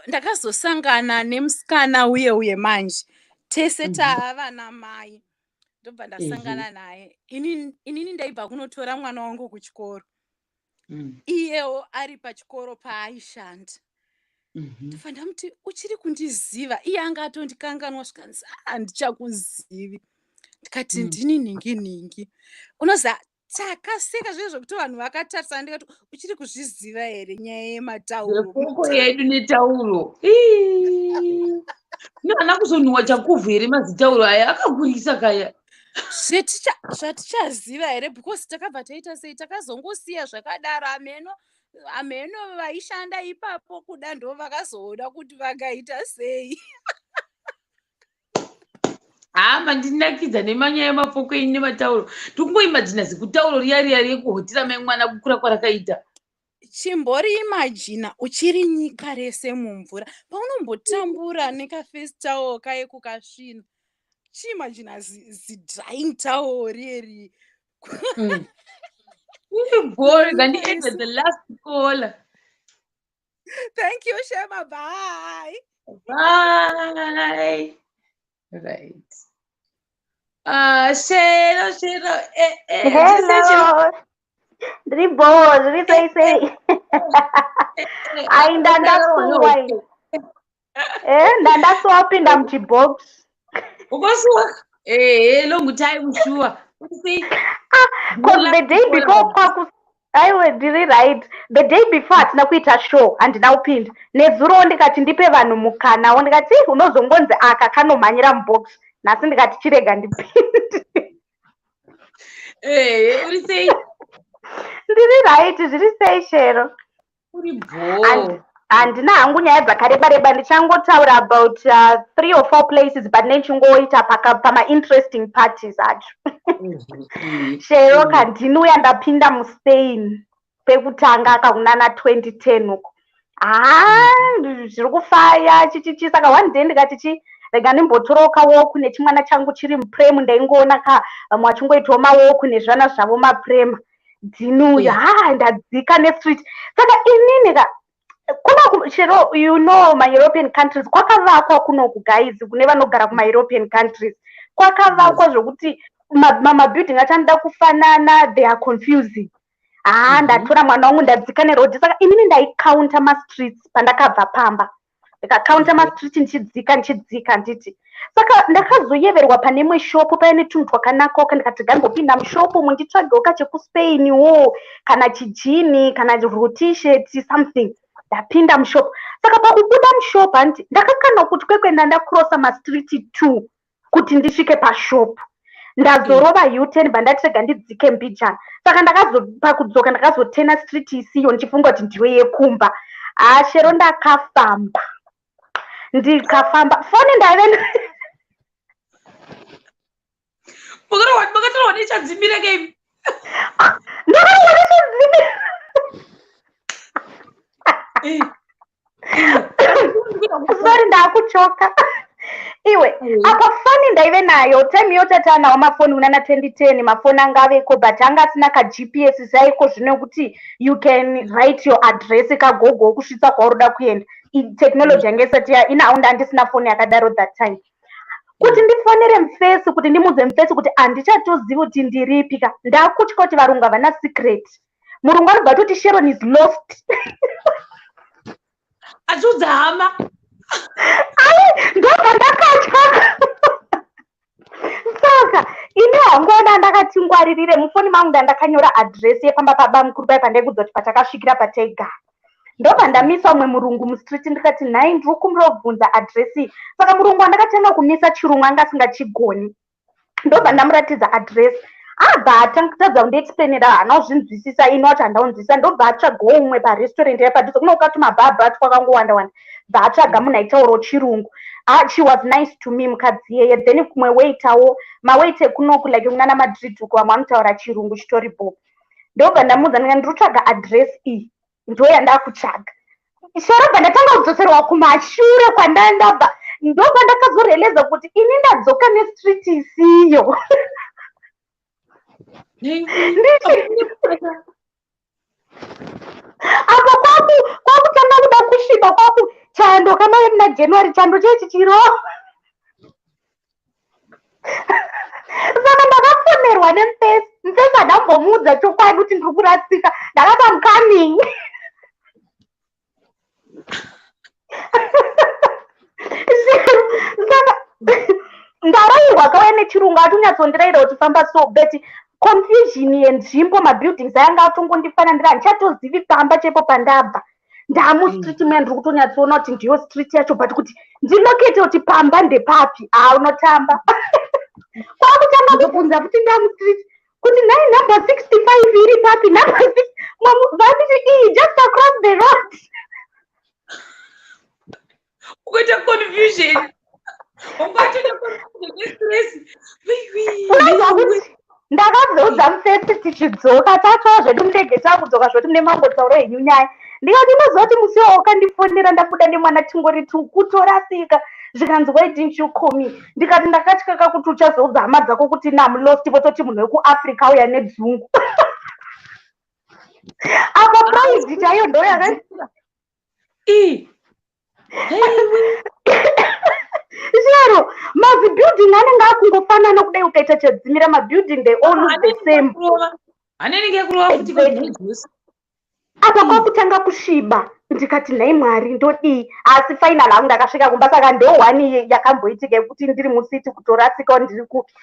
Ndakazosangana nemusikana uye manje tese taava namai. Ndobva ndasangana naye. Inini ndaibva kunotora mwana wangu kuchikoro. Iyewo ari pachikoro paaishanda. Ndobva ndamuti uchiri kundiziva. Iye anga atondikanganwa zvikanzi handichakuzivi. Ndikati ndini ningi. Unoziva takaseka zvezvo kuti vanhu vakatarisa ndikati uchiri kuzviziva here nyaya yematauro. Fork yedu netauro. Nana kuzonhuwa chakuvhu here mazitauro aya akakurisa kaya. Zvatichaziva here because takabva taita sei takazongosiya zvakadaro ameno vaishanda ipapo kuda ndo vakazoona kuti vakaita sei. Mandinakidza nemanyaya yemafork enyu nematauro. Tikungoimadzina zikutauro riya rekuhotera memwana kukura kwarakaita. Chimbori imagina uchiri nyika rese mumvura paunombotambura nekafirst towel kaye kukasvina. Chiimagina drying towel rieri. Boring. And the end of the last caller. Thank you, Shema. Bye. Bye. Right. Shero. Hello. Dribble, say. Ainda ndasuwa. Ndandaswapinda muchibox. Ukasuwa? Long time sure. Because the day before I was really right. The day before atina kuita show and now pinned. Nezuro ndikati ndipe vanhu mukana ndikati unozongonze aka kanomanyira mubox. Nasi ndikati chirega ndipinde. Uri sei? Ndiri right, zviri sei Shero. Uri bo. Handina hangu nyaya dzakareba ndichangotaura about 3 or 4 places but nechingoita pama-interesting parties acho. Shero kandinuya ndapinda muSpain pekutanga kakunana 2010 uko. Zviri kufaya chichichi saka one day ndikati rega ndimbotoroka woku nechimwana changu chiri mupremu ndaingoona vamwe vachingoitawo mawoku nezvana zvavo maprema. Ndinuya ndadzika nestreet. Saka inini Shero, you know my European countries kwakavakwa kunoku guys kune vanogara kuma European countries kwakavakwa zvokuti mabuilding achanda kufanana, they are confusing. Ndatora mwana wangu ndadzika neroad saka inini ndaikaunta ma-streets pandakabva pamba ndikacounta ma-street ndichidzika nditi saka ndakazoyeverwa pane imwe shopu paine tunhu twakanaka ndikati gambopinda mushopu munditsvagewo kachekuSpain wo kana chijini kana t-shirt something. Ndapinda mushopu saka pakubuda mushopu handiti ndakakana kuti kwekwenda ndakrosa ma-street 2 kuti ndisvike pashopu ndazorova U10 bandati rega ndidzike Mbijana saka pakudzoka ndakazotena street isiyo ndichifunga kuti ndiwe yekumba. Shero ndakafamba foni ndaive Makatorwa nechadzimira game. Ndakatorwa nechadzimira. Sorry ndakuchoka. Iwe apa foni ndaive nayo time yotatanawo mafoni unana 2010 mafoni anga aveko but anga asina ka-GPS zaiko zvino kuti you can write your address kagogo kusvitsa kwauri kuenda. Technology yanga isati inaunda handisina foni yakadaro that time. kuti ndifonere mufesi kuti ndimudze mufesi kuti handichatozivi kuti ndiripika. Ndakutya kuti varungu havana secret. Murungu anobva kuti Sharon is lost. Achudza hama. Ndobva ndakatya. Saka ine hangoona ndakati ngwaririre mufoni mangu ndandakanyora adresi yepamba paba mukuru pai pandaikudza kuti patakasvikira pataigara. Ndobva ndamisa umwe murungu mustriti ndikati nhai ndiri kumbira kubvunza adresi. Saka murungu andakatanga kumisa chirungu anga asingachigoni. Ndobva ndamuratidza adresi. Abva atangotadza kundiexplainira hana kuzvinzwisisa ino kuti handaunzwisisa. Ndobva atsvagawo umwe parestaurant yapadhuze kuno ukati mabhabha twakangowanda wanda. Bva atsvaga munhu aitaurawo chirungu. She was nice to me mukadzi yeye. Then kumwe waitawo mawaite kunoku like kunana madriduku vamwe vanotaura chirungu chitori bob. Ndobva ndamuudza ndikati ndiri kutsvaga adresi iyi. Ndo yandakutsvaga. Sharobva ndatanga kudzoserwa kumashure kwandandabva. Ndobva ndakazoreleza kuti ini ndadzoka nestreet isiyo. Apa kwakutanga kuda kusviba chando kama muna January chando chechi chiro. Saka ndakafonerwa nemufesi. Mufesi handambomuudza chokwadi kuti ndiri kurasika. Ndakati I'm coming. Saka ndarayirwa kauya nechirungu atonyatsondirayira kuti famba so beti confusion yenzvimbo mabuildings ayanga atongondifanira handichatozivi pamba chepo pandabva. Ndamustriti mene ndiri kutonyatsoona kuti ndiyo street yacho but kuti ndilokete kuti pamba ndepapi unotamba. Kwakutanga kubvunza kuti ndamustriti kuti nai number 65 iri papi number 6 vati just across the road. Ukaita confusion. Ndakabvunza mufesi tichidzoka tatsvaga zvedu mundege takudzoka zvoti mune mangotsauro henyu nyaya. Ndikati unoziva kuti musi wawakandifonera ndabuda nemwana tingori kutorasika zvikanzi why didn't you call me. Ndikati ndakatyaka kuti uchazoudza hama dzako kuti namulost vototi munhu wekuafrica auya nedzungu. Apa praidi chaiyo ndo yakaita. Zero, mabuilding anenge akungofanana kudai ukaita chadzimira mabuilding they all look the same. Anenge kurova futi apa kwakutanga kusviba. Ndikati nhai Mwari ndodii. Asi final hangu ndakasvika kumba saka ndo one yakamboitika yekuti ndiri musiti kutorasika ndiri kupi.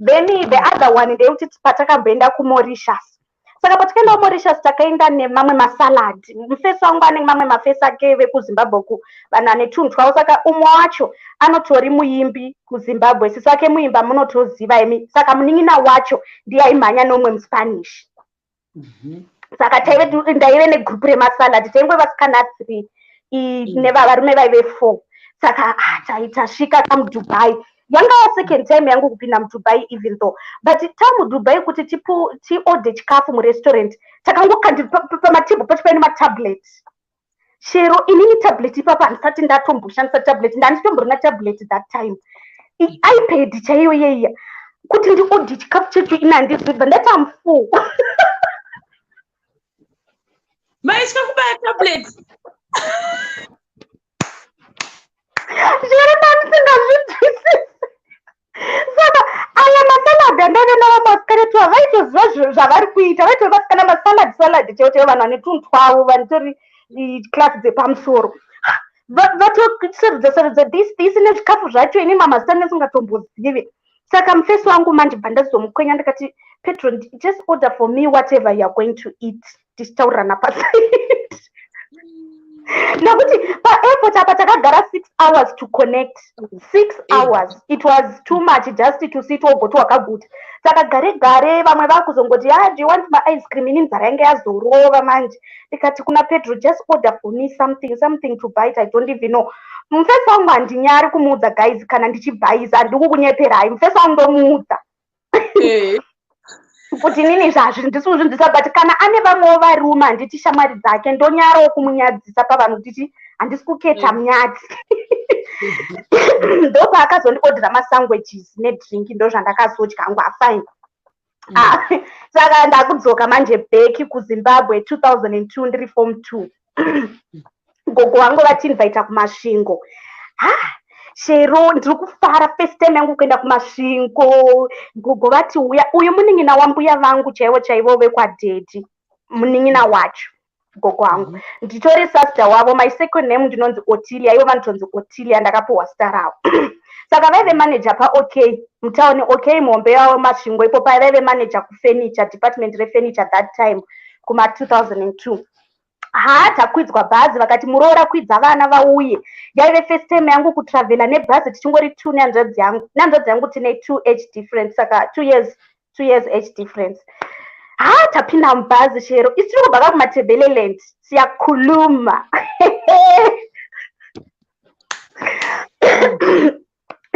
Then the other one ndeyekuti patakamboenda kuMauritius. Saka patikaenda kuMauritius takaenda nemamwe masalad. Mufesi wangu anenge mamwe mafesi ake vekuZimbabwe ku vanhu ane tunhu twavo. Saka umwe wacho anotori muimbi kuZimbabwe. Sisi wake muimba munotoziva imi. Saka munin'ina wacho ndiye aimhanya nomwe muSpanish. Saka ndaive negrupu remasalad taingwe vasikana 3 nevavarume vaive 4. Saka tasvika tamuDubai. Yanga second time yangu kupinda muDubai even though. But tamuDubai kuti tiorder chikafu murestaurant takangokandi pamatable pacho paine matablet. Shero inini tablet ipapa handisati ndatomboshandisa tablet. Ndanditomborina tablet that time. iPad chaiyo yeiya kuti ndiorder chikafu chechu ina handizibva ndati I'm full. Maisha kubaya tablet. Zviri ndandisingazvinzwisisi. Saka aya masalad andaive navamaskaretwa vaitoziva zvavari kuita. Vaitori vasikana masalad chaiwo vanhu vane tunhu twavo vanitori klasi dzepamusoro. Vatoserudza disi nezvikafu zvacho ini mamasita nesingatombozive. Saka mufesi wangu manje bva ndazizomukwenya ndikati Petro just order for me whatever you are going to eat. Tichitaurirana paside. Nokuti paairport apa takagara 6 hours to connect. 6 hours. It was too much just to sit ogoti wakaguta. Saka gare vamwe vakuzongoti do you want my ice cream? Ini nzara yange yazorova manje. Ndikati kuna Pedro just order for me something to bite. I don't even know. Mufesi wangu handinyari kumuudza guys kana ndichibhaisa handiri kukunyeperai. Mufesi wangu ndomuudza. Kuti nini zvazvo ndisi kuzvinzwisa but kana ane vamwewo varume handiti shamwari dzake ndonyarawo kumunyadzisa pavanhu kuti handisi kuketa munyadzi. Ndopaakazondiodhera masandwiches nedrink ndo zvandakazodya hangu afine. Saka ndakudzoka manje back kuZimbabwe 2002 ndiri form 2. Gogo wangu vatinvaita kumasvingo. Shero ndiri kufara first time yangu kuenda kumasvingo. Gogo vati uyu munin'ina wambuya vangu chaivo vekwadhedhi, munin'ina wacho gogo wangu. Nditori sister wavo, my second name ndinonzi Otilia, ivo vanotonzi Otilia, ndakapiwa zita ravo. Saka vaive manager paOK mutauni, OK muhombe yavo masvingo ipo vaive manager kufurniture, department refurniture that time kuma 2002. Takwidzwa bhazi vakati muroora kwidza vana vauye. Yaive first time yangu kutravela nebhazi tichingori 2 nehanzvadzi yangu tine 2 age difference, saka 2 years age difference. Tapinda mubhazi Shero, isiri kubva kumatebeleland siyakhuluma.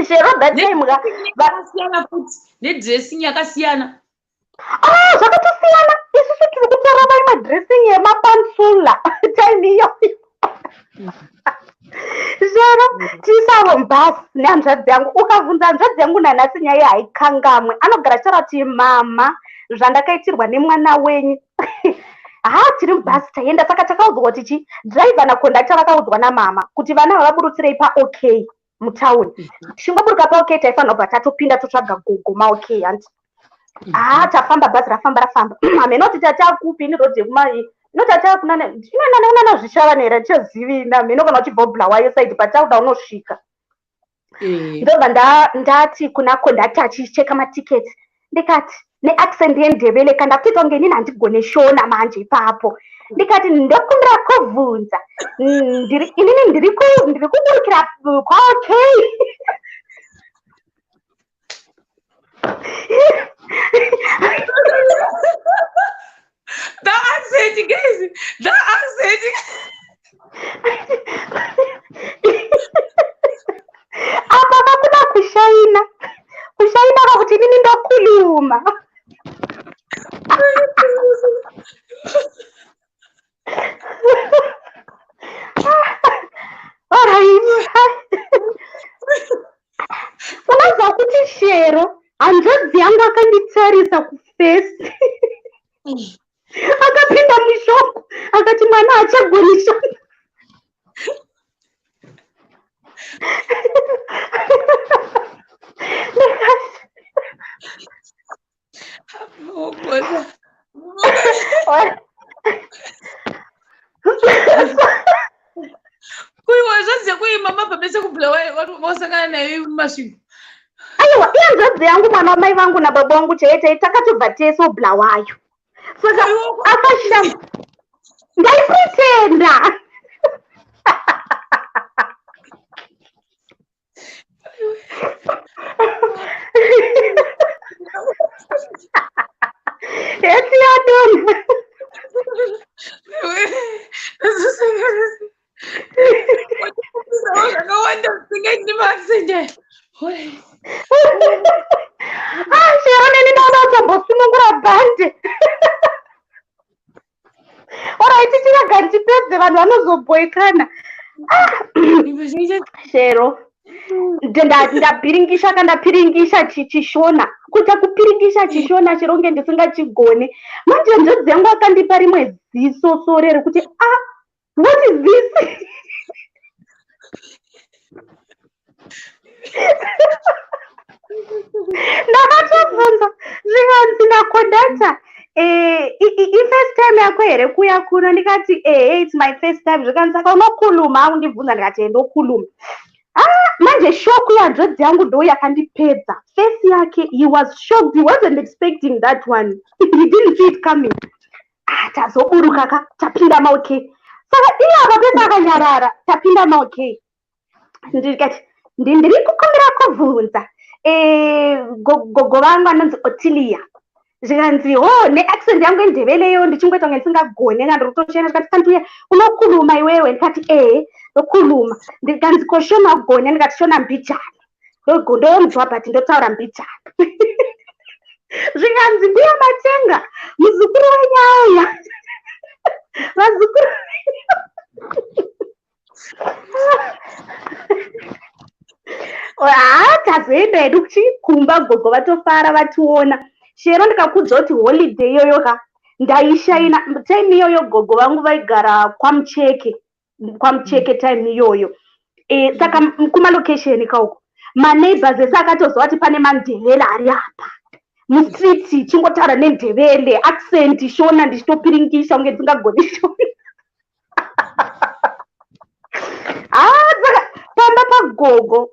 Shero that time vakasiyana futi nedressing yakasiyana. Zvakatosiyana. Isusu tiri kutora vai madressing yemapansula time iyoyo. Shero tisavo mubhazi nehanzvadzi yangu. Ukabvunza hanzvadzi yangu nanhasi nyaya haikangamwe, anogara achitaura kuti mama zvandakaitirwa nemwana wenyu. Tiri mubhazi taenda, saka takaudzwa kuti dhiraivha nakondakta vakaudzwa namama kuti vana vavaburutsirei paOK mutauni. Tichingoburuka paOK taifanira kubva tatopinda totsvaga gogo maOK hanti. Tafamba bhazi rafamba. Menoti tatakupi ni rodhi yekumai. Inoti tatakunana inoona zvichava nera chezivina meno kana uchibva Bulawayo side patauda unosvika. Ndobva ndati kuna kondakta achicheka matiketi. Ndikati neaccent yendebele kana kuita kunge inini handigone shona manje ipapo. Ndikati ndokumbira kubvunza. Inini ndiri kuburukira kwaOK. The accent, guys. The accent. Apa vakuda kushaina vakuti inini ndokhuluma. Unoziva kuti Shero hanzvadzi yangu akanditarisa kufesi. Akapinda mushoko akati mwana achagoni shona. Kuiwazvaziva kuimama pamese kubulawayo vasangana nayo mumasvingo. Aiwa, ihanzvadzi yangu, mwana wamai vangu nababa vangu chaiye takatobva tese Bulawayo. Saka akashamba ndaipretenda. Eti yadona. Shero neni ndaunatombosunungura bhande. Alright, tichiraga ndipedze vanhu vanozobhoikana. Shero ndapiringisha chishona kuita kupiringisha chishona chironge ndisingachigone. Manje nzodzi yangu akandipa rimwe ziso sore rekuti what is this? Ndakatobvunza zvivanzi nakondakta, first time yako here kuya kuno? Ndikati it's my first time. Zvikanzi saka unokhuluma? Undibvunza. Ndikati ndokhuluma. Manje shock yanzvadzi yangu ndo yakandipedza. Face yake, he was shocked. He wasn't expecting that one. He didn't see it coming. Tazoburuka tapinda maOK. Saka iye akapedza akanyarara tapinda maOK. Ndikati ndiri kukumbira kubvunza gogo vangu anonzi Otilia. Zvikanzi neaccent yangu endebeleyo ndichingoita kunge ndisingagone kana ndikutoshena. Ndikati kantuye unokhuluma iwewe? Ndikati ndokhuluma. Ndikanzi koshona kugone? Ndikati shona mbijana. Ndomudzwa bhati ndotaura mbijana. Zvikanzi mbuya Matenga muzukuru wenyaya. Vazukuru tazoenda hedu kuchikumba gogo vatofara vationa. Shero ndikakudza kuti holiday iyoyo ndaishaina. Time iyoyo gogo vangu vaigara kwamucheke time iyoyo. saka kumalocation ikauko maneighbors ese akatozwa kuti pane mandevele ari apa mustreet chingotaura nendevele accent shona ndichitopiringisha unge ndingagoni shona saka pamba pagogo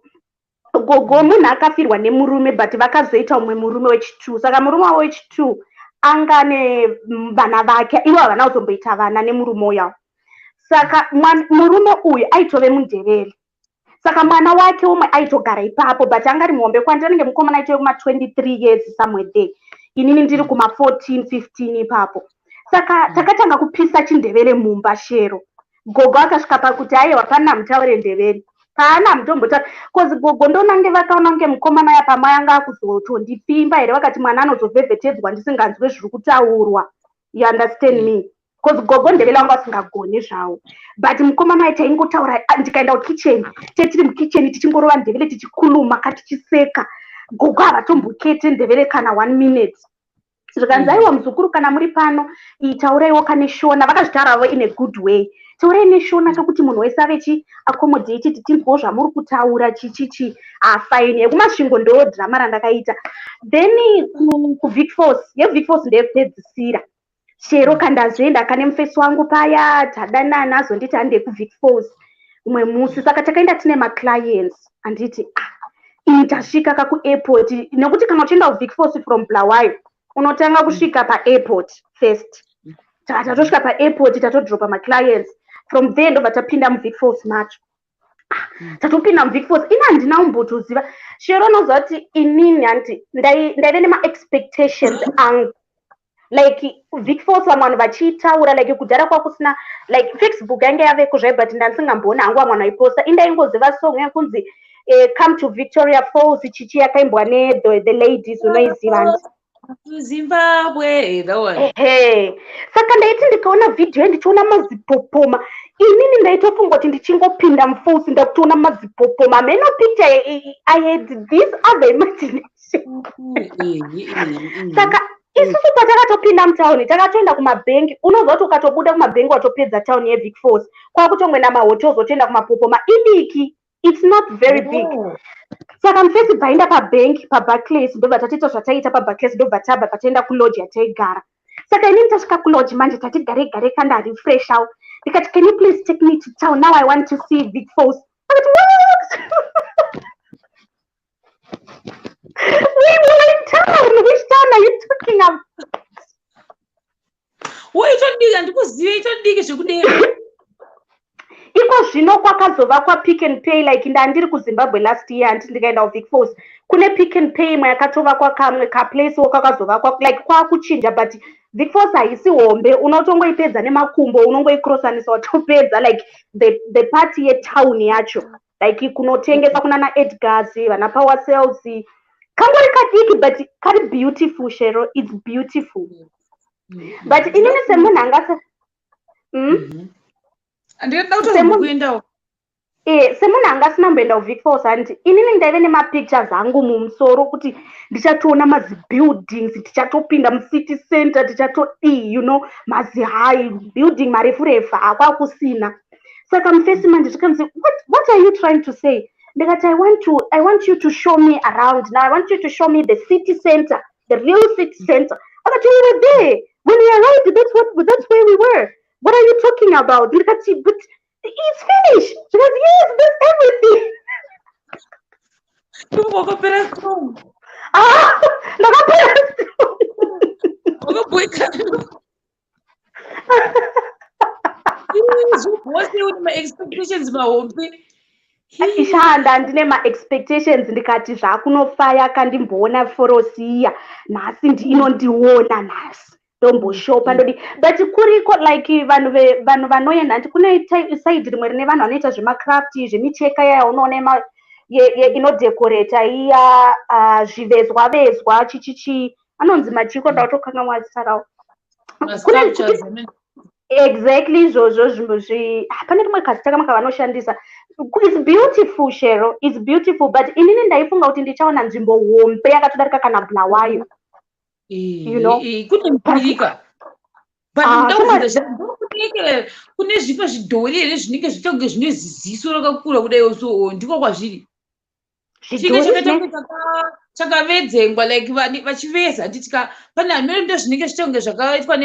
munhu akafirwa nemurume but vakazoita umwe murume wechi2 saka murume wavo wechi2 anga nevana vake ivo havana kuzomboita vana nemurume uyawo saka murume uyu aitove mundevele saka mwana wake umwe aitogara ipapo but anga ari muhombe kwandi anenge mukomana aitove kuma-23 years somewhere there inini ndiri kuma-14-15 ipapo saka takatanga kupisa chindevele mumba shero gogo akasvika pakuti aiwa pana mutaure ndevele paana mutombotaura kozi gogo ndonange vakaona kunge mukomana yapamai anga akuzotondipimba here vakati mwana anozovhevhetedzwa ndisinganzwe zviri kutaurwa you understand me kozi gogo ndevele vanga vasingagoni zvavo but mukomana ai taingotaura ndikaenda kukicheni tetiri mukicheni tichingorova ndevele tichikuluma katichiseka gogo havatombokete ndevele kana 1 minute zvikanzi aiwa muzukuru kana muri pano tauraiwo kane shona vakazvitauravo in a good way taurai neshona tokuti munhu wese ave accommodate tinzwawo zvamuri kutaura chichichi fine yekumasvingo ndo drama randakaita then kuvic force yevic force ndeyekupedzisira chero kandazvoenda kane mufesi wangu paya tadanana azonditi handei kuvic force umwe musi saka takaenda tine maclients anditi ini tasvika kakuairport nekuti kana uchienda kuvic force from Bulawayo unotanga kusvika paairport first tatosvika paairport tatodropa maclients from there ndobva tapinda muvic force macho tatopinda muvic force ina handina umbotoziva shero unoziva kuti inini handi ndaive nema-expectations angu like vic force vamwe vanhu vachitaura like kudhara kwakusina like Facebook yange yaveko zvai but ndandisingamboona hangu vamwe vanhu vaiposta indaingoziva song yekunzi come to Victoria Falls chichi yakaimbwa the ladies unoiziva handi Zimbabwe that one. Saka ndaiti ndikaona video ndichiona mazipopoma inini ndaitofunga kuti ndichingopinda mufosi ndakutoona mazipopoma meno picture I had this other imagination saka isusu patakatopinda mutauni takatoenda kumabhengi unozwa kuti ukatobuda kumabhengi watopedza tauni yevic force kwakutongwena mahotels otoenda kumapopoma idiki it's not very big saka mufesi bhainda pabhengi pabarclays ndobva tatiita zvataita pabarclays ndobva tabva tatoenda kuloji yataigara saka inini tasvika kuloji manje tatigare kandarefreshawo ndikati can you please take me to town now I want to see vic force akati what we were in town which town are you talking about itodiki handikuzive itodiki zvekudera iko zvino kwakazovakwa Pick and Pay like ndandiri kuZimbabwe last year handiti ndikaenda kuvic force kune Pick and Pay imwe yakatovakwa kamwe kaplace kwakazovakwa like kwakuchinja but vic force haisi hombe unotongoipedza nemakumbo unongoicrossanisa watopedza like the party yetown yacho like kunotengesa kuna naEdgars vana power cells kangori kadiki but kari beautiful shero it's beautiful but inini semunhu angase andinoda kutokuendawo semunhu angasinamboenda kuvic force handiti inini ndaive nemapictures angu mumusoro kuti ndichatoona mazibuildings tichatopinda mucity center you know mazihigh building marefu akwakusina saka mufesi manje tikanzi what are you trying to say ndikati I want you to show me around now I want you to show me the city center the real city center akati we were there when we arrived that's where we were what are you talking about ndikati but it's finished because yes that's everything wakapera strong ndakapera strong wakabweka wose une ma-expectations mahombe ishanda ndine ma-expectations ndikati zvakunofaya kandimboona forosiya nhasi inondiona nhasi ndomboshopa ndodi but kuriko like vanhu vanoenda nti kune side rimwe rine vanhu vanoita zvemacraft zvemicheka yaya unoona inodhekoreta iya zvivezwa chichichi anonzi machiko ndautokanga mwazita rawo exactly izvozvo zvimwe pane rimwe kazita kamwe kavanoshandisa it's beautiful shero it's beautiful but inini ndaifunga kuti ndichaona nzvimbo hombe yakatodarika kana Bulawayo you know kune mpirika but ndakubvunza kune zvipo zvidhori here zvinenge zvitange zvine ziziso rakakura kudai so ndiko kwazviri chinenge chakavedzengwa like vachiveza nditika pane amene ndo zvinenge zvitange zvakaitwa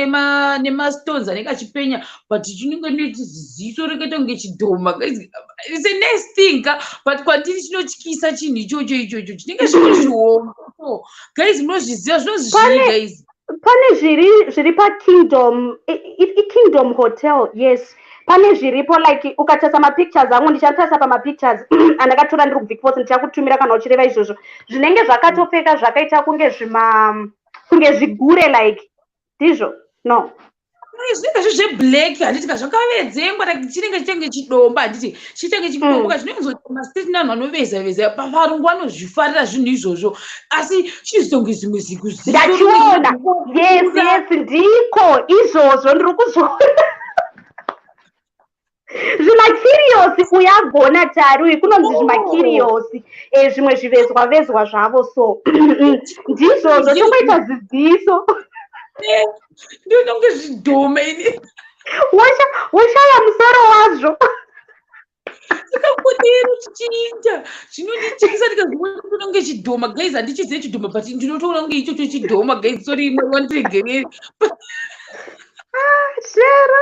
nemastones anenge achipenya but chinenge nechiziso rakatange chidhoma it's a nice thing but kwandiri chinotyisa chinhu ichocho chinenge zvine zviombo guys munozviziva zvinozvi zviri guys pane zviri pakingdom ikingdom hotel yes pane zviripo like ukatarisa mapictures angu ndichatarisa pamapictures andakatora ndiri kuvikforce ndichakutumira kana uchireva izvozvo zvinenge zvakatopfeka zvakaita kunge zvigure like ndizvo no zvinenge zvezveblack handiti zvakavedzengwa chinenge chitenge chidomba handiti chitenge chidomboka zvinonzoti mastreet nanhu anoveza varungu vanozvifarira zvinhu izvozvo asi chizonge zvimwe ndachiona yes ndiko izvozvo ndiri kuzviona zvimakiriyosi uyagona tari uyu kunonzi zvimakiriyosi zvimwe zvivezwa zvavo so ndizvozvo tokuita zidziso ndinonge zvidhoma ini washaya musoro wazvo sakakodero chichiita chinondityisa ndikazviona ndinonge chidhoma guys handichizive chidhoma but ndinotoona kunge ichocho chidhoma guys sori imwe wandiregereri shero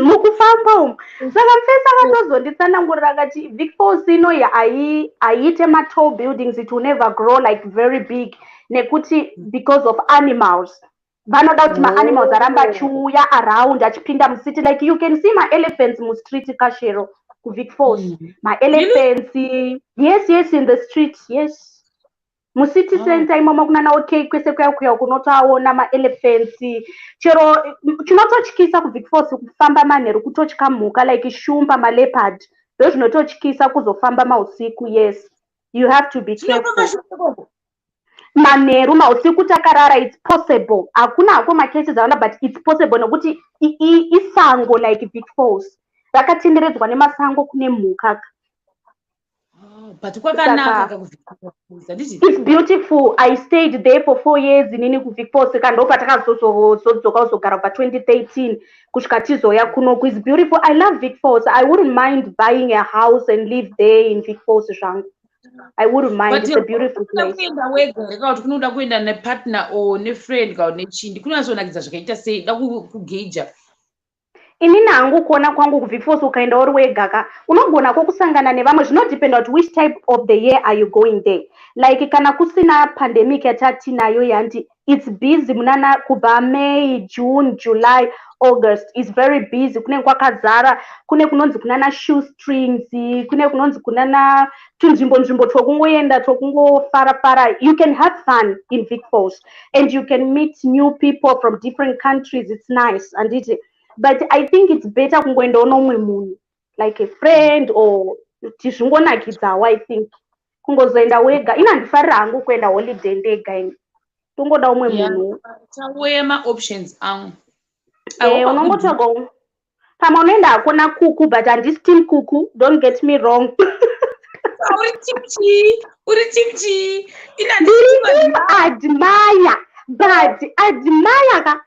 mukufamba umu saka mufesi akatozonditsanangurira akati vikforce ino haiite matall buildings it will never grow like very big nekuti because of animals vanoda kuti maanimals aramba achiuya around achipinda mucity like you can see maelephants mustreet kashero kuvikforce maelephants yes in the street yes mucity center imomo kunana okay kwese kuya kunotaona maelephants chero chinototyisa kuvikforce kufamba manheru kutotya mhuka like shumba maleopard ndo zvinototyisa kuzofamba mausiku yes you have to be careful manheru mausiku takarara it's possible hakuna hako macases aona but it's possible nokuti isango like vikforce rakatenderedzwa nemasango kune mhuka but kwakanaka it's beautiful I stayed there for 4 years inini kuvikforce kando patakazodzoka uzogara pa 2013 kusvika tizoya kunoku it's beautiful I love vikforce I wouldn't mind buying a house and live there in vikforce zvangu I wouldn't mind it's a beautiful place kuenda wega kuti kunoda kuenda nepartner or nefriend kana nechindi kunazonakidza zvakaita sei da kugeja inini hangu kuona kwangu kuvikforce ukaenda uri wega unogona kusangana nevamwe zvinodependa kuti which type of the year are you going there like kana kusina pandemic yatatinayo yanti it's busy munana kubva May June July August is very busy kune kwakazara kune kunonzi kunana shoestrings kune kunonzi kunana tunzvimbo twokungoenda twokungofara you can have fun in vikforce and you can meet new people from different countries it's nice and but I think it's better kungoendawo nomwe munhu like a friend or tizvingonakidzawo I think kungozoenda wega ina ndifarira hangu kuenda holiday ndega ini tongoda umwe munhu tauya maoptions angu unongotsvaga pamwe unoenda hakuna kuku but handisi team kuku don't get me wrong uri timchi ndiri admire but admire ka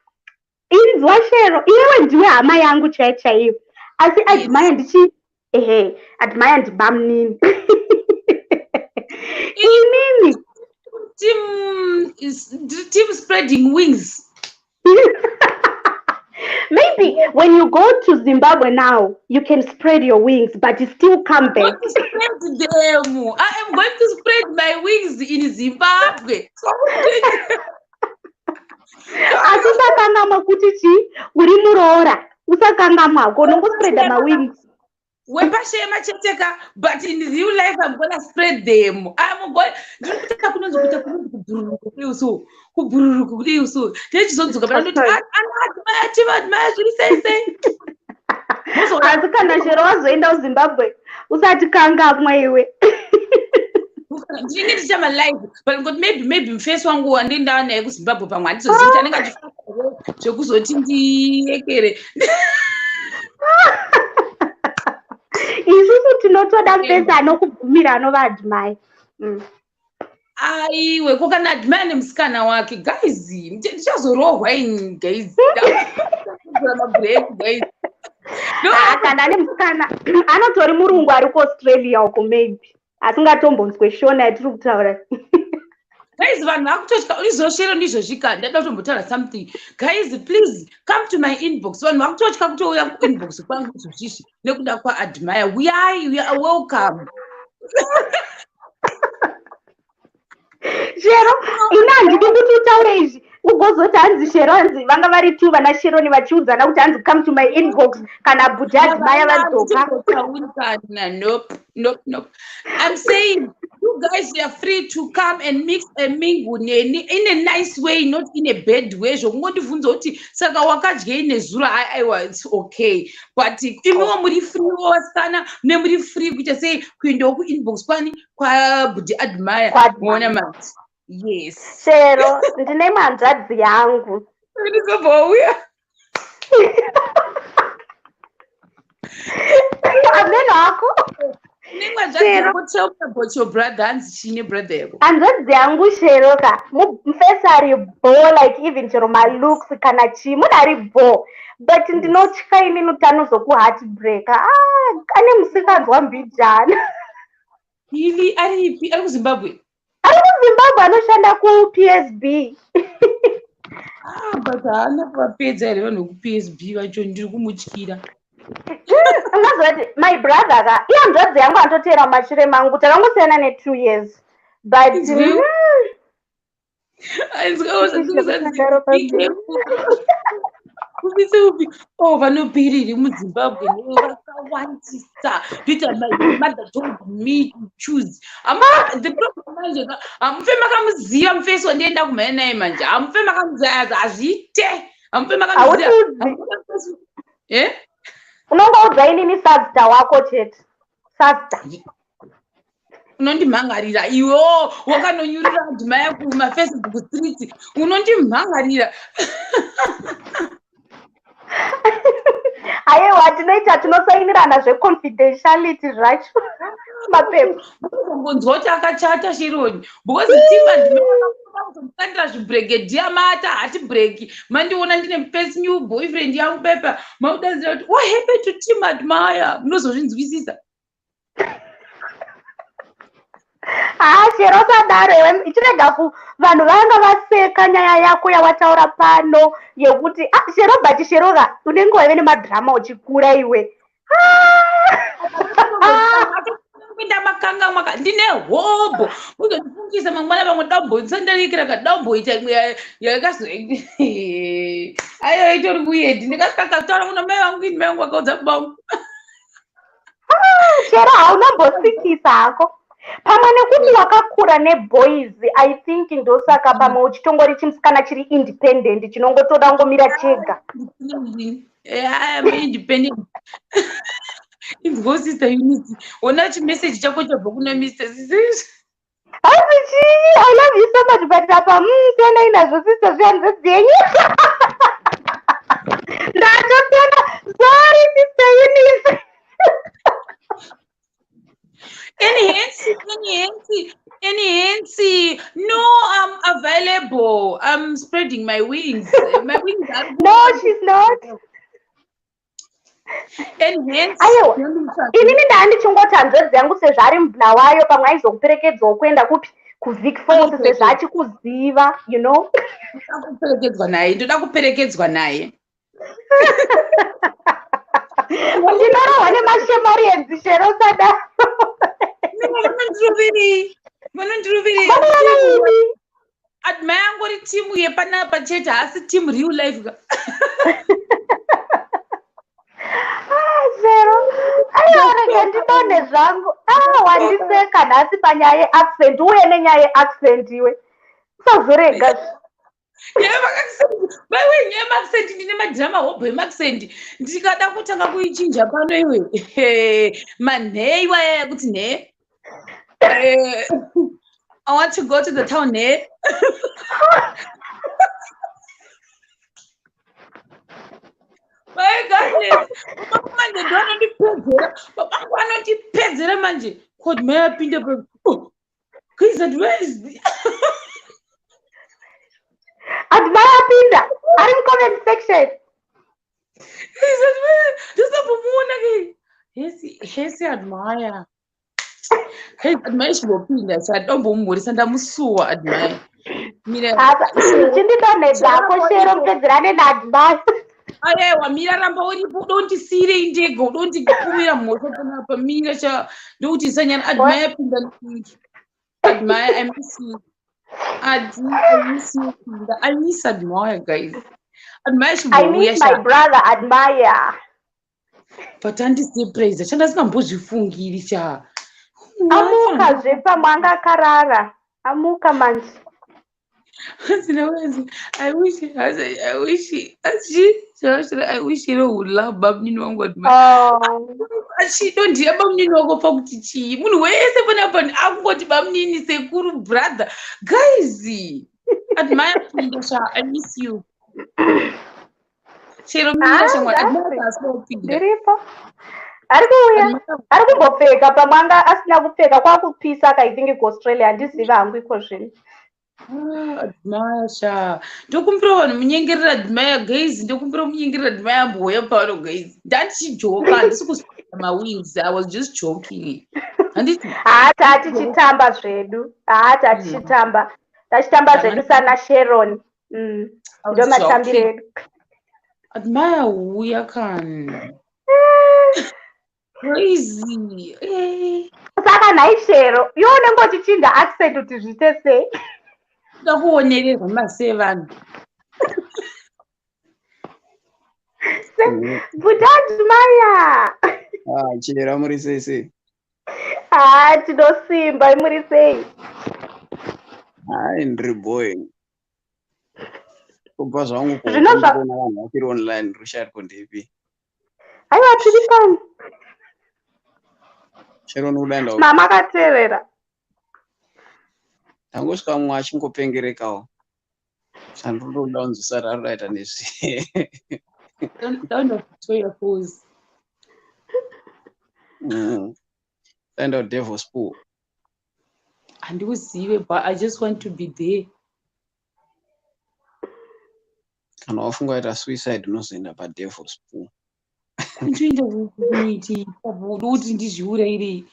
inzwa shero iwewe ndiwe hama yangu chaiyo asi admire ndichi admire ndibamnini inini team spreading wings maybe when you go to Zimbabwe now you can spread your wings but you still come back. I am going to spread my wings in Zimbabwe. Asisakangama kuti uri muroora usakangama unongospreada mawings wepashema cheteka but in real life I'm gonna spread them. I'm going ndikutaka kunonzi kuita kubhururuka kudei uso ndechizodzoka panoti anati zviri sei asi kana chero wazoenda kuZimbabwe usati kangamwa iwe ndinenge ndichama live but ngokuti maybe mufesi wangu wandindaa naye kuZimbabwe pamwe handizoziita anenge achifaa zvekuzoti ndiyekere isusu tinotoda mufesi anokubvumira anova admire aiwe kokana admire nemusikana wake guys ndichazorohwa ini guys break, guys. Kana ane musikana anotori murungu ari kuAustralia uko maybe asingatombonzwe shona yatiri kutaura. Guys, vanhu vakutotya ulizoshera ndizvozvika ndada kutombotaura something. Guys, please come to my inbox. Vanhu vakutotya kutouya kuinbox kwangu izvozvizvi nekuda kwaadmire. We are welcome. Shero ina handidi kuti utaure izvi ugozoti hanzi Shero hanzi vanga vari tu vana Sheroni vachiudzana kuti hanzi come to my inbox kana bhuti admire vadzoka. Nope. I'm saying you guys are free to come and mix and mingle in a nice way, not in a bad way. Zvokungondibvunza kuti saka wakadyei nezuro aiwa, it's okay. But imiwo muri free wasikana nemuri free kuita sei kuendawo kuinbox kwabhuti admire muona mati. Yes. Shero ndine manzvadzi yangu. Ndizobouya. Ameno ako. Tell me about your brother and Shine brother. Hanzvadzi yangu Shero ka mufesi ari bo, like even chero malooks kana chi munhu ari bo, but ndinotya inini kuti anozokuheartbreaka. Ane musikanzwa mbijana. Ili ari kuZimbabwe. Ari kuZimbabwe anoshanda kuPSB. But haana kupedza here vanhu kuPSB vacho ndiri kumutyira. My brother ka iye hanzvadzi yangu anototera mashure mangu takangosiyana ne2 years, but vanopiriri muZimbabwe vakawandisa. My mother told me to choose. The problem manje hamufe makamuziva mufesi wandienda kumhanya naye manje, hamufe makamuziva hazviite, hamufe makamuziva. Unongoudza inini sazita wako chete. Sazita unondimhangarira iwo wakanonyurira admire kumafacebook street, unondimhangarira. aiwa tinoita tinosainirana zveconfidentiality zvacho mapepa. Mbonzwa kuti akachata Sheroni because timukandira zvibregedia mata hati breki mandiona ndine mufirst new boyfriend yangu pepa maudadzira kuti what happened to Tim Admire, munozozvinzwisisa. Shero sadaro ichirega vanhu vanga vaseka nyaya yako yawataura pano yekuti Shero but Sheroga unenge waive nemadhirama uchikura iwe. Ndamakanga maka ndine hobo kuzondifungisa mangwana vamwe damboisa ndarikira kadamboita imwe yakazi ayo itori kuyedi ndikasakataura kuna mai vangu ini mai vangu vakaudza kubangu. Shero haunambosikisa hako pamwe nekuti wakakura neboys. I think ndosaka pamwe uchitongori chimusikana chiri independent chinongotoda ngomira chega. I am independent. Inzwa sister Unity ona chimessage chako chabva kuna Mr. Sisi. I love you so much but apa tena inazvo sister zvanzvadzi yenyu. Ndatotenda sorry sister Unity. Any handsy. No, I'm available. I'm spreading my wings. My wings are no, she's not. Aiwa inini ndandichingoti hanzvadzi yangu sezvo ari mubulawayo pamwe aizokuperekedzwawo kuenda kupi kuVic Falls sezvo achikuziva, you know. Ndoda kuperekedzwa naye. Ndinorohwa nemashemarienzi Shero sadaro. Vanondiruviri admire angori timu yepanapa chete haasi timu real life ka. Shero aiorege ndinone zvangu wandiseka nhasi panyaya yeaccent uye nenyaya yeaccent iwe usazorega. Baiwe nyaya yemaccent ndine madhirama hobho yemaccent ndikada kutanga kuichinja pano iwe manhei waya kuti nhe I want to go to the town nhe. My goodness, manje babangu anondipedzera manje kodi mai apinde kuiza dwezi. Admire apinda ari mucomment section. ndosambomuna ke hesi admire admire chingopinda chatombomuhorisa ndamusuwa admire chindidonhedzako Shero kupedzerane naadmire. aiwa mira ramba uripo udondisiyirei ndega udondikumira mhosva panapa mira cha ndokuti isanyana admire pinda admire I miss you I miss you pinda I miss admire guys admire chimbouya I miss my brother admire. but handisurprise chandasingambozvifungiri cha Amukazve pamwe akarara. Amuka manje. I wish would love babnini wangu achidondiya babnini wako pakuti chii munhu wese panapa akungoti babnini sekuru brother guys admire pinda sha I miss you chero mira shamwari admire asopinda Ndiripo. Ari kuuya. Ari kumbopfeka pamwe asina kupfeka kwakupisa akaitinge kuAustralia handiziva hangu iko zvino. admire sha ndokumbira vanhu munyengerera admire guys ndokumbira munyengerera admire amboya pano guys ndatichijoka handisi kusika mawings I was just joking tichitamba zvedu tichitamba tachitamba zvedu sana Sharon ndo matambiro edu admire uya kani crazy saka nhai Shero iwe unenge uchichinja accent kuti zviite sei ndakuonererwa ma7 but admire Chera muri sei tinosimba imuri sei ndiri boy kubva zvangu kuona vanhu vakiri online rushari kondipi aiwa tiri pano Chero unodaenda mama akateerera ndangosvika mumwe achingopengerekawo chandinoda kunzwisa rarodaita nezvi enda devil school handikuzive but I just want to be there kana wafunga waita suicide unozoenda padevil school kuntoenda kuti kuti ndizviurayirei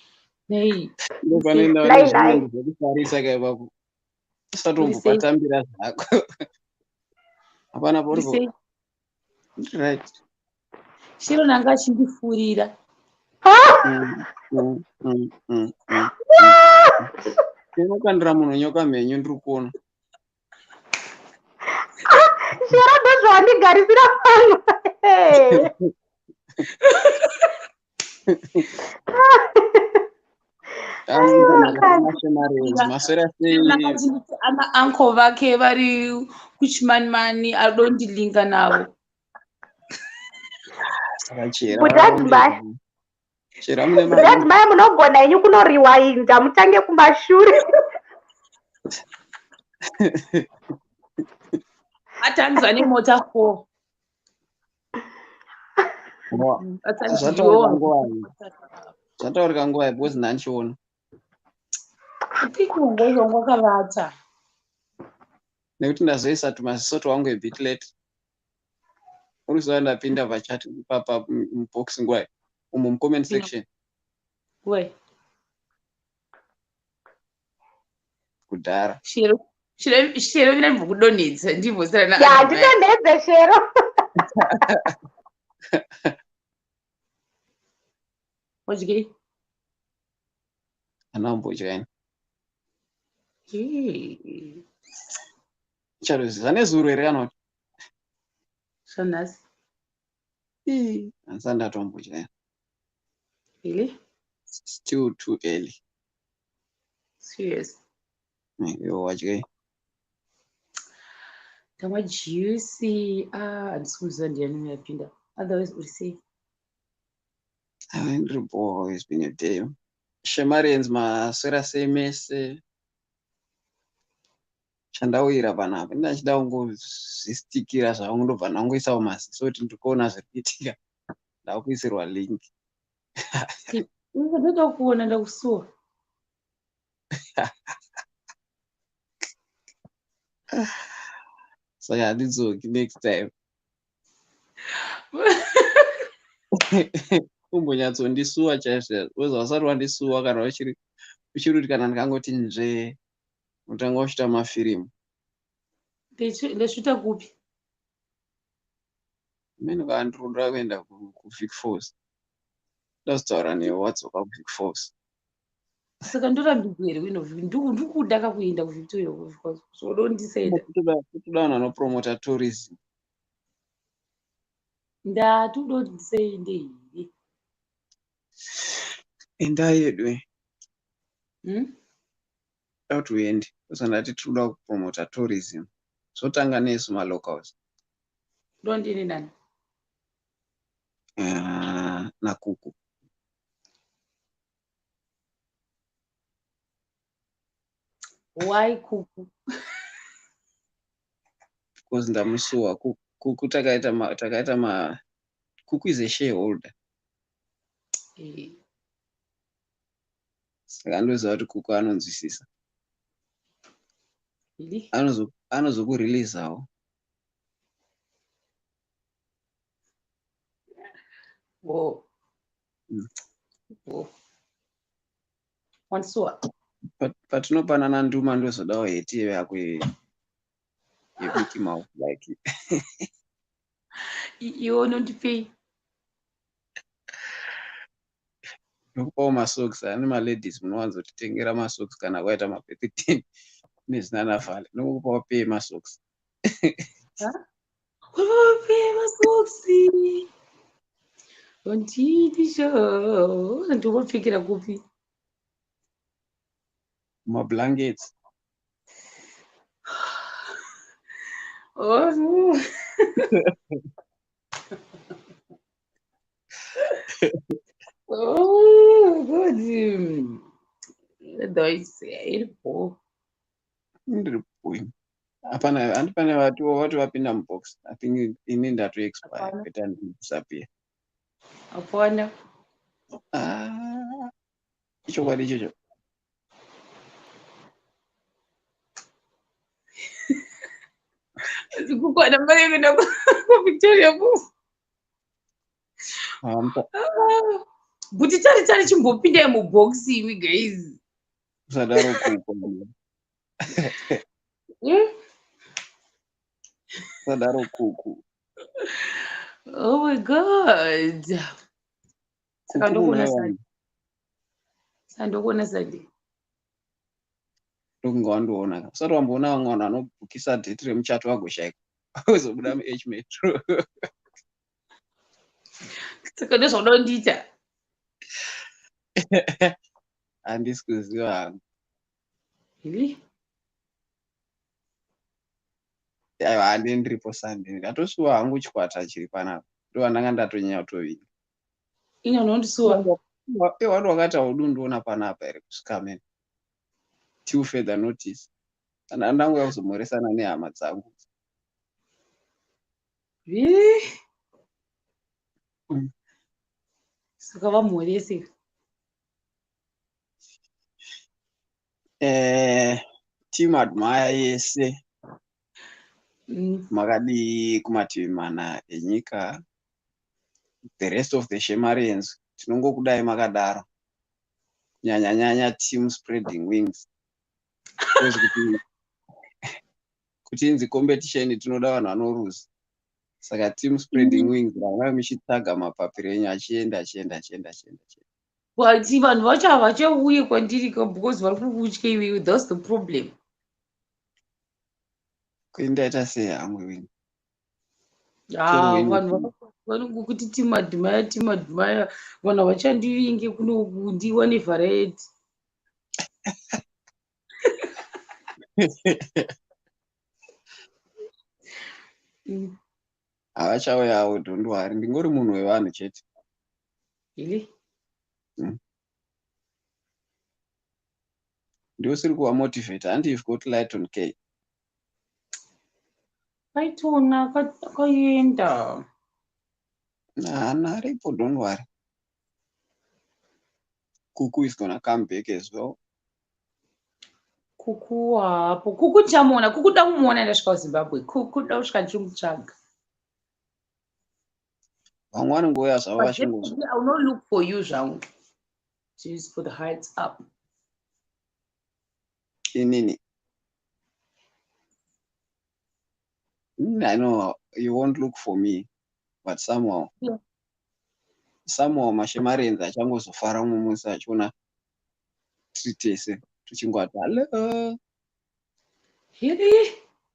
nei ndopanoenda zvekufarisa kaipapo usatombopatambira zvako hapana poripo right Shiro nanga achindifurira unokandira munhu nyoka mhenyu ndiri kuona Shiro ndozvawandigarisira pano ana anko vake vari kuchimanimani adondilinga navo mudadzimai munogona inyu kunoriwainda mutange kumashure atanzwa nemota 4 zvataurika nguva because ndandichiona tikungozongo wakavata nekuti ndazoisa tumazisoto wangu ebit late uri zuva ndapinda pachati mubox nguva umo mucomment section kudhara Shero vinambokudonhedza ndivho ndidonhedze Shero wadyei anambodyani charoziva nezuro here anoti zvanhasi handisati ndatombodya really still too early serious yo wadyei ndamwa juicy handisi kuziva ndiani uyapinda otherwise uri sei ndiri boa it's been a day shemariens maswera sei mese chandawira panapa ndachida kungozvistikira zvangu ndobva ndangoisawo maziso kuti ndikuona zviri kuitika ndakuisirwa link ndoda kuona ndakusuwa saka handidzoki next time umbonyatsondisuwa chaizvo weza wasati wandisuwa kana uchiri kuti kana ndikangoti nzve utanga uchita mafirimu ndesvita kupi mene vandiroda kuenda kuvic force ndazitaura newe wadzoka kuvic force saka ndorambidzwa here ndikuda kakuenda kuvictoria zvodondisenda kutoda vanhu vanopromota tourism ndatudondisende here enda yedu kuti uende usandati tinoda kupromota tourism zvotanga nesu malocals ndondini nani nakuku why kuku because ndamusuwa kuku takaita kuku is a shareholder saka ndoziva kuti kuku anonzwisisa anozokureleasawo wansuwa patinopanana nduma ndozodawo hetiyo yako yekuti mouth like iwe unondipei nokupawo masocks ane maladies munowanzotitengera masocks kana kwaita mabirthday nezinanavhale nokupawo pei masocks pei masoksi nditi sho ndopfekera kupi mablankets Oh, good. Iripo. Handipane vati vapinda mubox. I think ini ndatoexpire better disappear. Hapana. Ichokwadi ichocho. Zikukwana mari kuenda kuVictoria ku. Buti tari chimbopinda muboxi imi guys. Usadaro kuku. Usadaro kuku. Oh my god. Saka ndokona sandi. Sandokona sandi. Ndokungawandoona. Usati wamboona vamwe vanhu vanobhukisa dheti remuchato vagoshaika. Uzobuda muH metro. Saka ndozvaunoda kundiita. Handisi kuziva hangu. Aiwa handendiripo sande ndatosiwa hangu chikwata chiri panapa ndovandanga ndatonyanya kutovinga ina unondisuwa wadu wakati haudundiona panapa here kusvika mene till further notice kana ndangouya kuzomhoresana nehama dzangu saka vamhorese team admire yese makadi kumativi mana enyika the rest of the Shemarians tinongokudai makadaro kunyanya team spreading wings kuti inzi competition tinoda vanhu vanoruza saka team spreading wings ranga michitsvaga mapapiro enyu achienda wati vanhu vacho havachauye kwandiri because vari kukutya iwewe thats the problem kuindaita sei hamwe wini vanhu vanongokuti timadhimaya vanhu havachandivinge kunoku ndiwane variety havachauyawo dhondwari ndingori munhu wevanhu chete ili ndiosiri kuva motivate handi you've got light on K aitona akaenda hana aripo don't worry kuku is gonna come back as well kuku hapo kuku ndichamuona kuku da kumuona ndasvika kuzimbabwe kuku da kusvika ndichimutsvaga vamwe vanongouya zvavo But vachingozva. definitely I will not look for you, Jean. Just for the heights up. Inini. I know you won't look for me, but somehow mashemarenzi achangozofara mumusi achiona tiri tese tuchingoti hello. Really?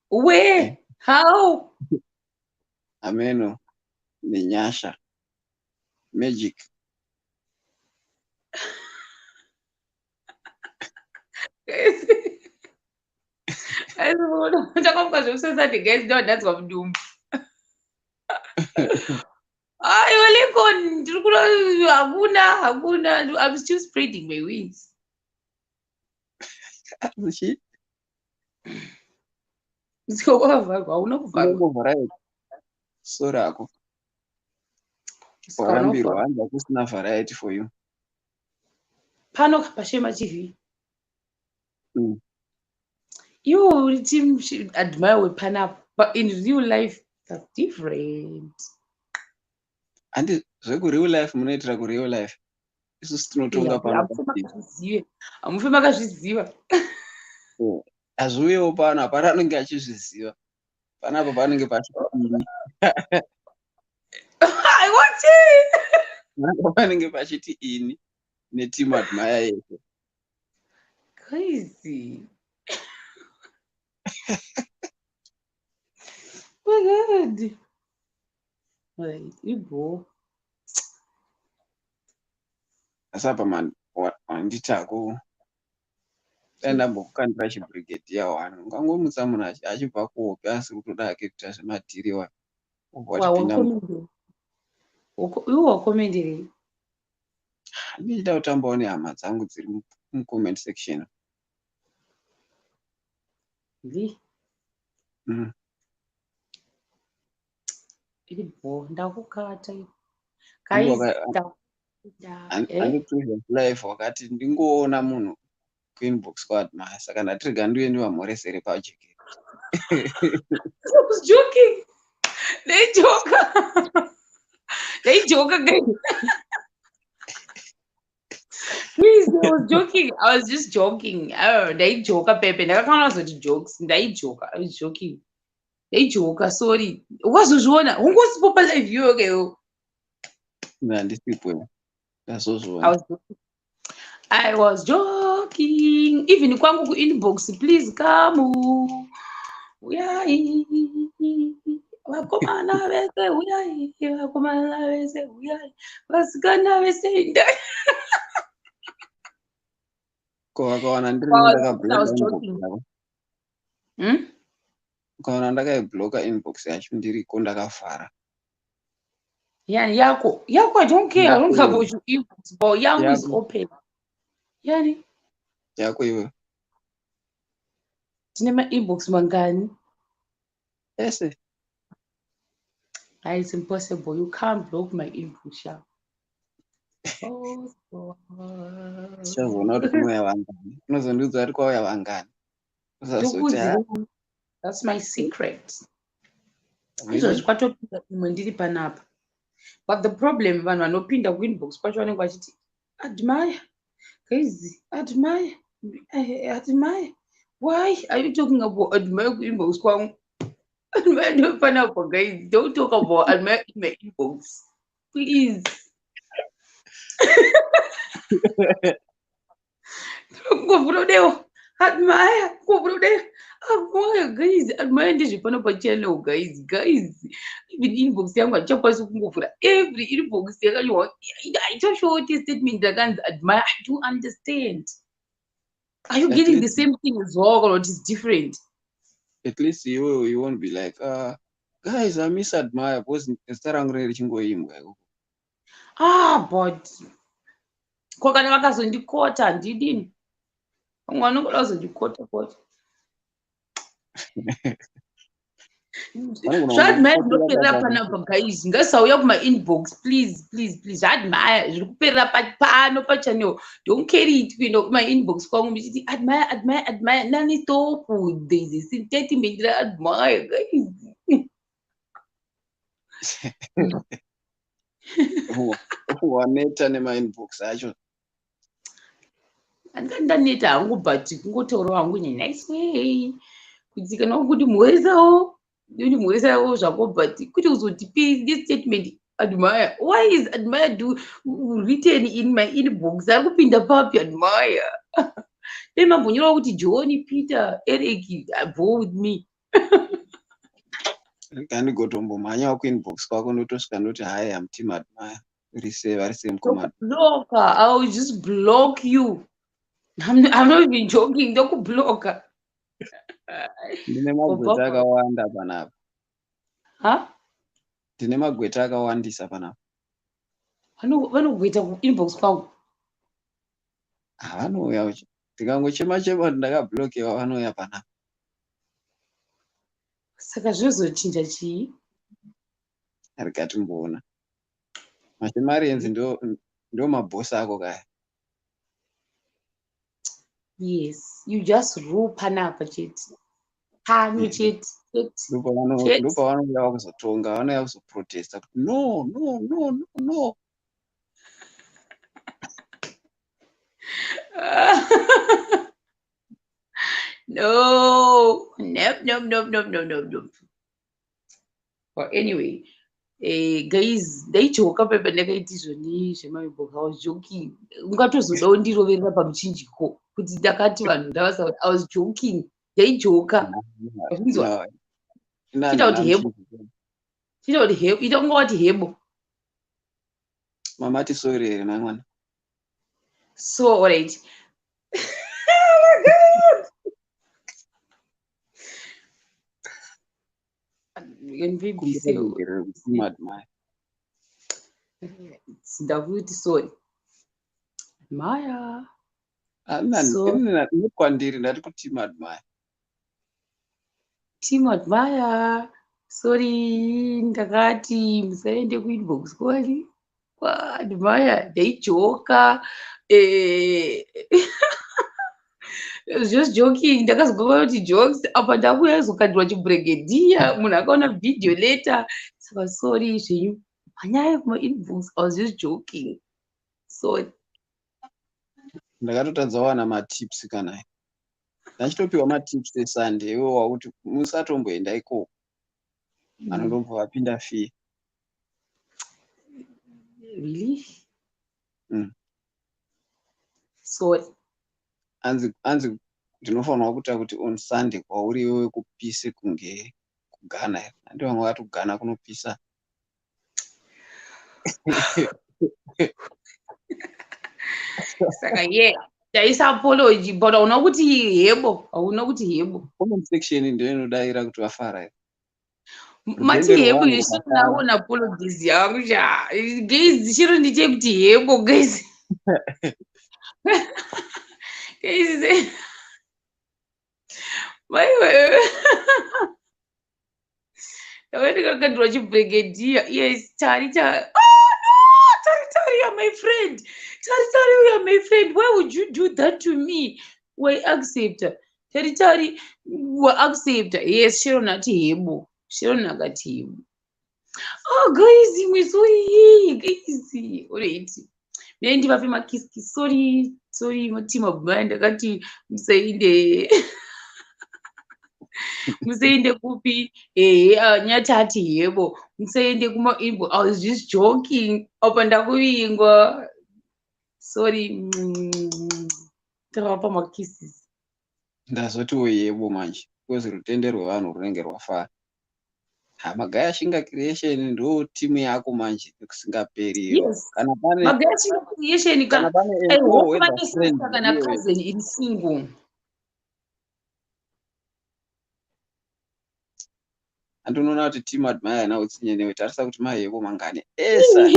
Where? How? Ameno nenyasha magic. I don't know. Guys, no, that's what I'm doing. I'm still spreading my wings. So rako warambirwa hanza kusina variety for you. Pano pashema TV. You team should admire with Pana, but in real life that's different. And zveku real life munoitira ku real life. Isusu tinotonga pano. Amufema kazviziva. Azviuyewo pano hapana anenge achizviziva. Panapa panenge pachiti. I want it. Panapa panenge pachiti ini neteam admire yese. Crazy. Oh my God. Wait, Igbo. Asapa man wanditako. Ndambokukandira chibrigade yawana. Ungangomutsa munhu achibva kuhope asi kutoda hake kuita zvemadhiriwa. Iwo wakomendere. Ndichida kutambawo nehama dzangu dziri mucomment section. Really? Igbo ndakukata. Guys, and previous life wakati ndingoona munhu kuinbox kuadmire saka ndatirega ndiuye ndivamhoresere pajeketi. I was joking. They joke again. Please, I was joking. I was just joking. Oh, they joke, Pepe. Never come out with jokes. They joke. I was joking. They joke. Sorry. What's the zone? Who was popular life? You okay? I was joking. Even kwangu inbox, please come. Uyai. Wakomana vese uyai. Wakomana vese uyai. Vasikana vese indai. Ukaona ndakaibloka inbox yacho ndiriko ndakafara. Yani yako I don't care. I don't care about your inbox, but yangu is open. Yani yako iwe tinema inbox mangani? Yes. It's impossible. You can't block my inbox. Chazona kuti kunouya vangani. Unozondiudza kuti kwauya vangani. That's my secret. Really? But the problem vanhu vanopinda kuinbox kwacho vanenge vachiti admire guys, admire. Why are you talking about admire kuinbox kwangu? Admire no pineapple, guys. Don't talk about admire in my inbox, please. Admire, guys. Admire ndizvipano pachannel, guys. Even inbox yangu hachakwanisi kungovhura every inbox yakanyorwa. I don't show what statement ndakanzi admire. I don't understand. Are you getting the same thing as well, or it is different? At least you won't be like, guys, I miss admire because zita rangu richingoimbwa. But kokana vakazondikota handidini. Mwana ungoda kuzondikota. Zvadmire zvinoperera panapa, guys. Ngasauya kuma inbox, please. Zvadmire zviri kuperera pano pachannel. Don't carry it kuenda kuma inbox kwangu muchiti admire. Nani stop with this statement admire, guys. waneta nemainbox acho. Ndaneta hangu but kungotaura hangu in a nice way kuti kana kuti mhurisawo zvako but kuti uzotipi this statement admire. Why is admire written in my inbox? Ari kupinda papi admire? Then mabvonyerawo kuti John, Peter, Eric bore with me. Kandigotombomhanyawo kuinbox kwako ndotosvika ndoti hi am team admire. Rise mukoma. Blocker. I will just block you. I'm not even joking. Ndokublocker. Ndine magweta akawanda panapa. Ha? Ndine magweta akawandisa panapa. Vanogweta kuinbox kwangu. Vanouya uchi. Ndikangochema ndakablokiwa vanouya panapa. Saka zvozochinja chii? Arikati mboona. Machimarienzi ndio mabhosi ako kaya. Yes, you just rule panapa Chit. Pano Chit. Ndipo vanouya kuzotonga, vanouya kuzoprotesta kuti no. No. Nope. Well, anyway, guys, ndaijoka pepe ndakaiti izvoni zvemaibok. I was joking. Ungatozodawo ndiroverera pamuchinjiko kuti ndakati vanhu ndavasa. I was joking. Ndaijoka. Wazvinzwa? Chita kuti hebo. Ita kunga wati hebo. Mama tisori here mwana. So, all right. Oh my God. Ndakuti sorry. Maya. Kwandiri ndati kuti team admire. Team admire. Sorry, ndakati musaende kuinbox kwani. Admire, ndaijoka. I was just joking. Ndakazogova kuti jokes apa ndakuya zokandirwa chibrigadier. Munhu akaona video later. Saka sorry zvenyu. Panyaya yekumainbox, I was just joking. Sorry. Ndakatotadza wana matips kana. Ndachitopiwa matips eSunday iwo wakuti musatomboenda ikoko. Anondombo vapinda fee. Really? Sorry. Anzi ndinofanirwa kuita kuti on Sunday kwauri iwe kupise kunge kugana. Ndio vamwe vati kugana kunopisa. Saka taisa apology but hauna kuti hebo. Hauna kuti hebo. Comment section ndio inodaira kuti vafara. Mati hebo isinaona apologies yangu ja. Guys, chiro ndiche kuti hebo guys. Guys. Maiwe. Ndakandwa chibrigadier. Yes, Tari. Tari, you're my friend. Tari, you're my friend. Why would you do that to me? Why accept? Tari, we accept. Yes, Shiro nati hebo. Shiro nakati hebo. Oh, guys, I'm sorry. Guys, alright. Mendi vape makiski. Sorry, team of band. Ndakati musaende kupi nyatati hebo musaende kumainbox. I was just joking apa ndakuvingwa. Sorry. Ndakavapa makisses. Ndazoti yebo manje because rutende rwevanhu runenge rwafara. Magaya Shinga Creation ndo timu yako manje kusingaperi. Yes. Kana pane Magaya Shinga Creation kana I hope kana cousin in single. Andinoona kuti team admire nawo tsinyenewe tarisa kuti mahebo mangane esa.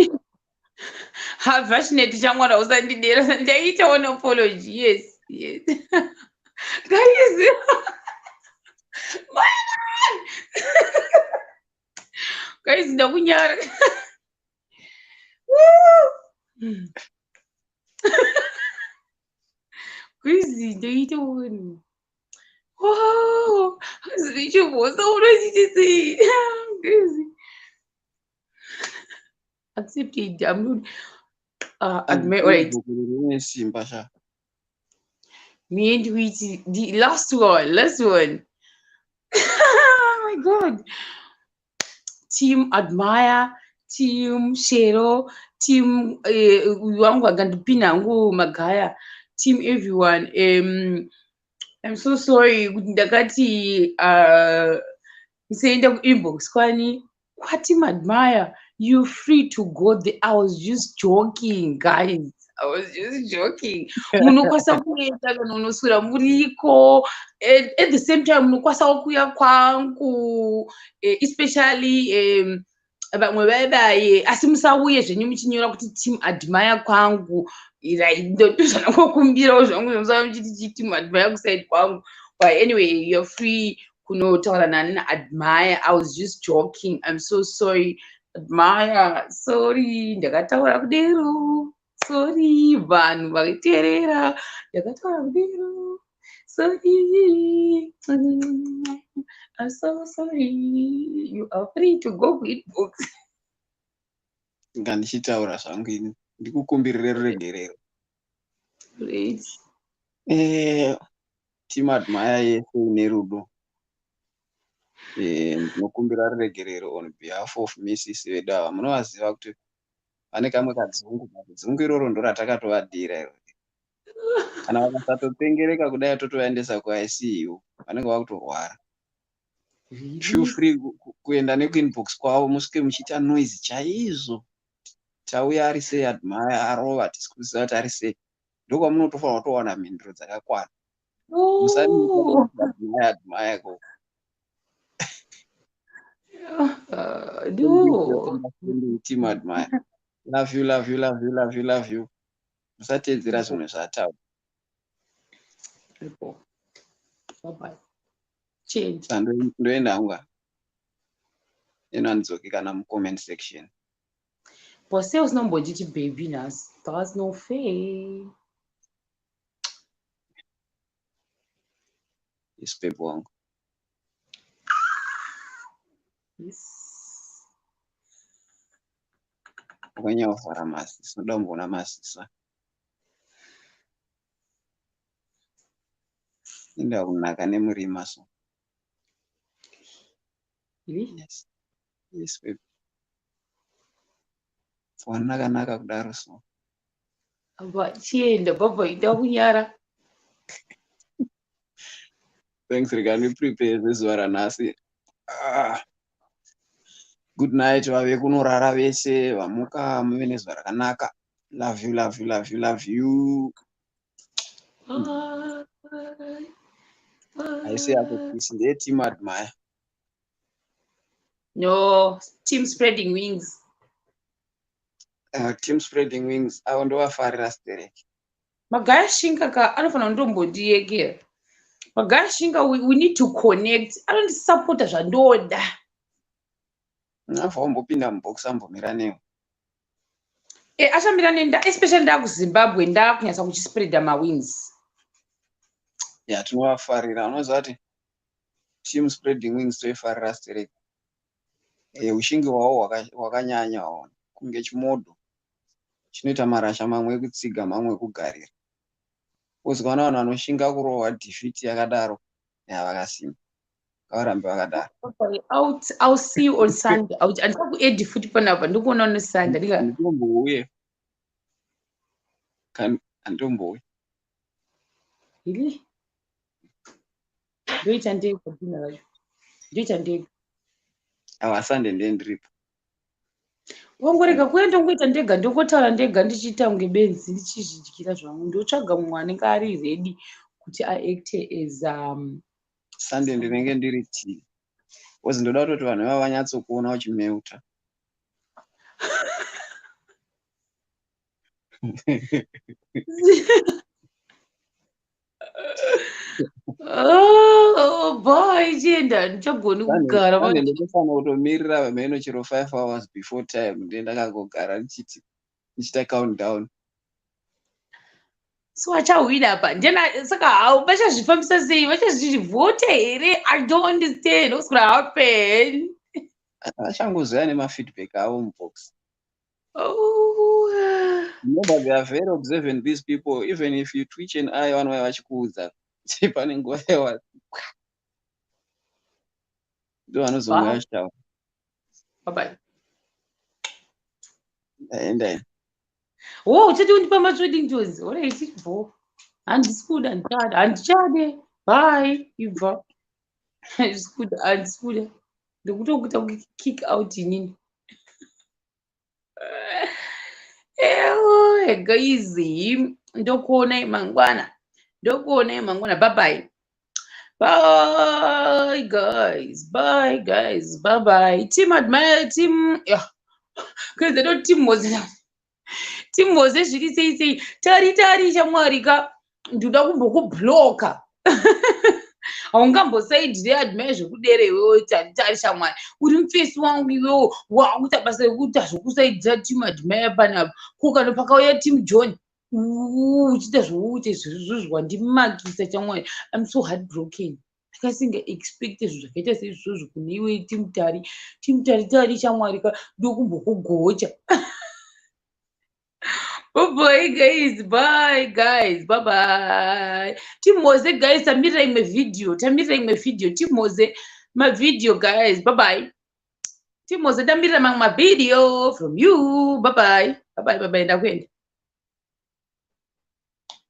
Passionate chamwana usandidera ndaita one apology. Yes. Guys. Man. Guys, ndakunyara. Guys, ndaita one. Wow, hazvichibosa unochitisi. accepted. I'm not right. Me and Wheaty, the last one. Oh my God. Team Admire, Team Shero, Team wangu agandipina wangu Magaya, Team everyone. I'm so sorry. Ndakati senda inbox kwani what Team Admire. You're free to go there. I was just joking, guys. I was just joking. Munokwasa kuenda kana unoswera muriko. At the same time, munokwasa kuya kwangu, especially vamwe vaivaye asi musauye zvenyu muchinyora kuti Team Admire kwangu. Ndozvanakokumbirawo zvangu zvamusava muchiti Team Admire kusaidi kwangu. But anyway, you're free kunotaura nani Admire. I was just joking. I'm so sorry. Admire, sorry, ndakataura kudero. Sorry, vanhu vakiteerera, ndakataura kudero. Sorry. I'm so sorry. You are free to go with books. Ngandichitaura zvangu ini ndikukumbirire ruregerero. Great. Team Admire yese ine rudo. Ndinokumbira ruregerero on behalf of Mrs. Vedava. Munovaziva kuti vane kamwe kadzungu iroro ndo ratakatovadira iro. Kana vakasatopengereka kudai totovaendesa kuICU vanenge vakutorwara. Feel free kuenda nekuinbox kwavo musvike muchiita noise chaizvo. Tauya ari sei Admire arova tisikuziva kuti ari sei. Ndokwamunotofanira kutowana mhinduro dzakakwana. Admire ko. Team Admire. Love you, love you, love you, love you, love you. Musatedzera zvimwe zvataura. Bye-bye. Change. Ndoenda hanga. Inandzoke kana mucomment section. But sales number GT baby nas. That's no fair. Yes, pepo wangu. Yes. Ukanyavhara masisa, unoda kumboona masisa. Inda kunaka nemurima so. Really? Yes. Yes, pepo. Wanaka kudaro so. But chienda baba ida kunyara. Thanks regarding prepare zuva ranhasi. Good night vave kunorara vese vamuka muve nezuva rakanaka. Love you, love you, love you, love you. I say this is Team Admire. No, Team Spreading Wings. Team Spreading Wings. I want to farira stereki. Magaya shinka ka anofana ndombodiegera. Magaya shinka we need to connect. I don't support zvandoda. Nafa umbopinda mubox ambomira newe. Achamira nenda especially nda kuZimbabwe nda kunyasa kuchispreada mawings. Yeah, tinovafarira. Unoziva kuti Team Spreading Wings toifarira stereki. Ushingi hwawo hwakanyanya hwawo kunge chimodo. Chinoita marasha mamwe ekutsiga mamwe ekugarira. Uzikana vanhu vanoshinga kurohwa defeat yakadaro. Vakasimba. Ngavarambe vakadaro. I'll see you on Sunday. I'll kuedit futi panapa ndikuona on Sunday. Ndombouye. Ndombouye. Really? Do it and take for dinner. Do it and take. Sunday ndendiripo. Wangorega kuenda ngoita ndega ndokotaura ndega ndichiita kunge benzi ndichizvidyira zvangu ndotsvaga mumwe anenge ari ready kuti aacte as Sunday ndinenge ndiri tii. Uzi ndoda kutoti vanhu vava vanyatsokuona uchimeuta. Oh boy, chienda ndichagoni kugara. Sunday ndotofanira kutomirira vameno chero 5 hours before time ndendakangogara ndichita countdown. So achawina apa ndena saka how vachazvifambisa sei vachazvivhota here? I don't understand what's gonna happen. Vachangozoya nemafeedback avo mubox. Oh. Remember, they are very observant, these people. Even if you twitch an eye one way, wachikuudza. Pane nguva yawa. Ndo vanozomwe Wow. vachitaura. Bye-bye. Ndaenda. Oh, uchati undipa ma-trading toys. All right, bro. Handisikuda, handichade. Bye, ibva. Handisikuda. Ndikutokuta kick out inini. Ewe, guys. Ndokuona mangwana. Bye-bye. Bye, guys. Bye-bye. Team admire, team. Yeah. Because they don't team was Team was sei tari shamwari ka ndoda kumbokubloka. Haungambosaidire admire zvekudere iwewe tari shamwari. Uri mufesi wangu iwewe wakuita basa rekuita zvokusaidira team admire panapa. Kokano pakauya team John. Uchiita zvouita zvozvo ndimakisa chamwari. I'm so heartbroken. Ndakasinga expect zvakaita seizvozvo kune iwe team tari shamwari ka ndokumbokugocha. Bye guys, bye-bye. Timoze guys, tamira imwe video. Timoze my video guys, bye-bye. Timoze tamira my video from you, bye-bye. Ndakwenda.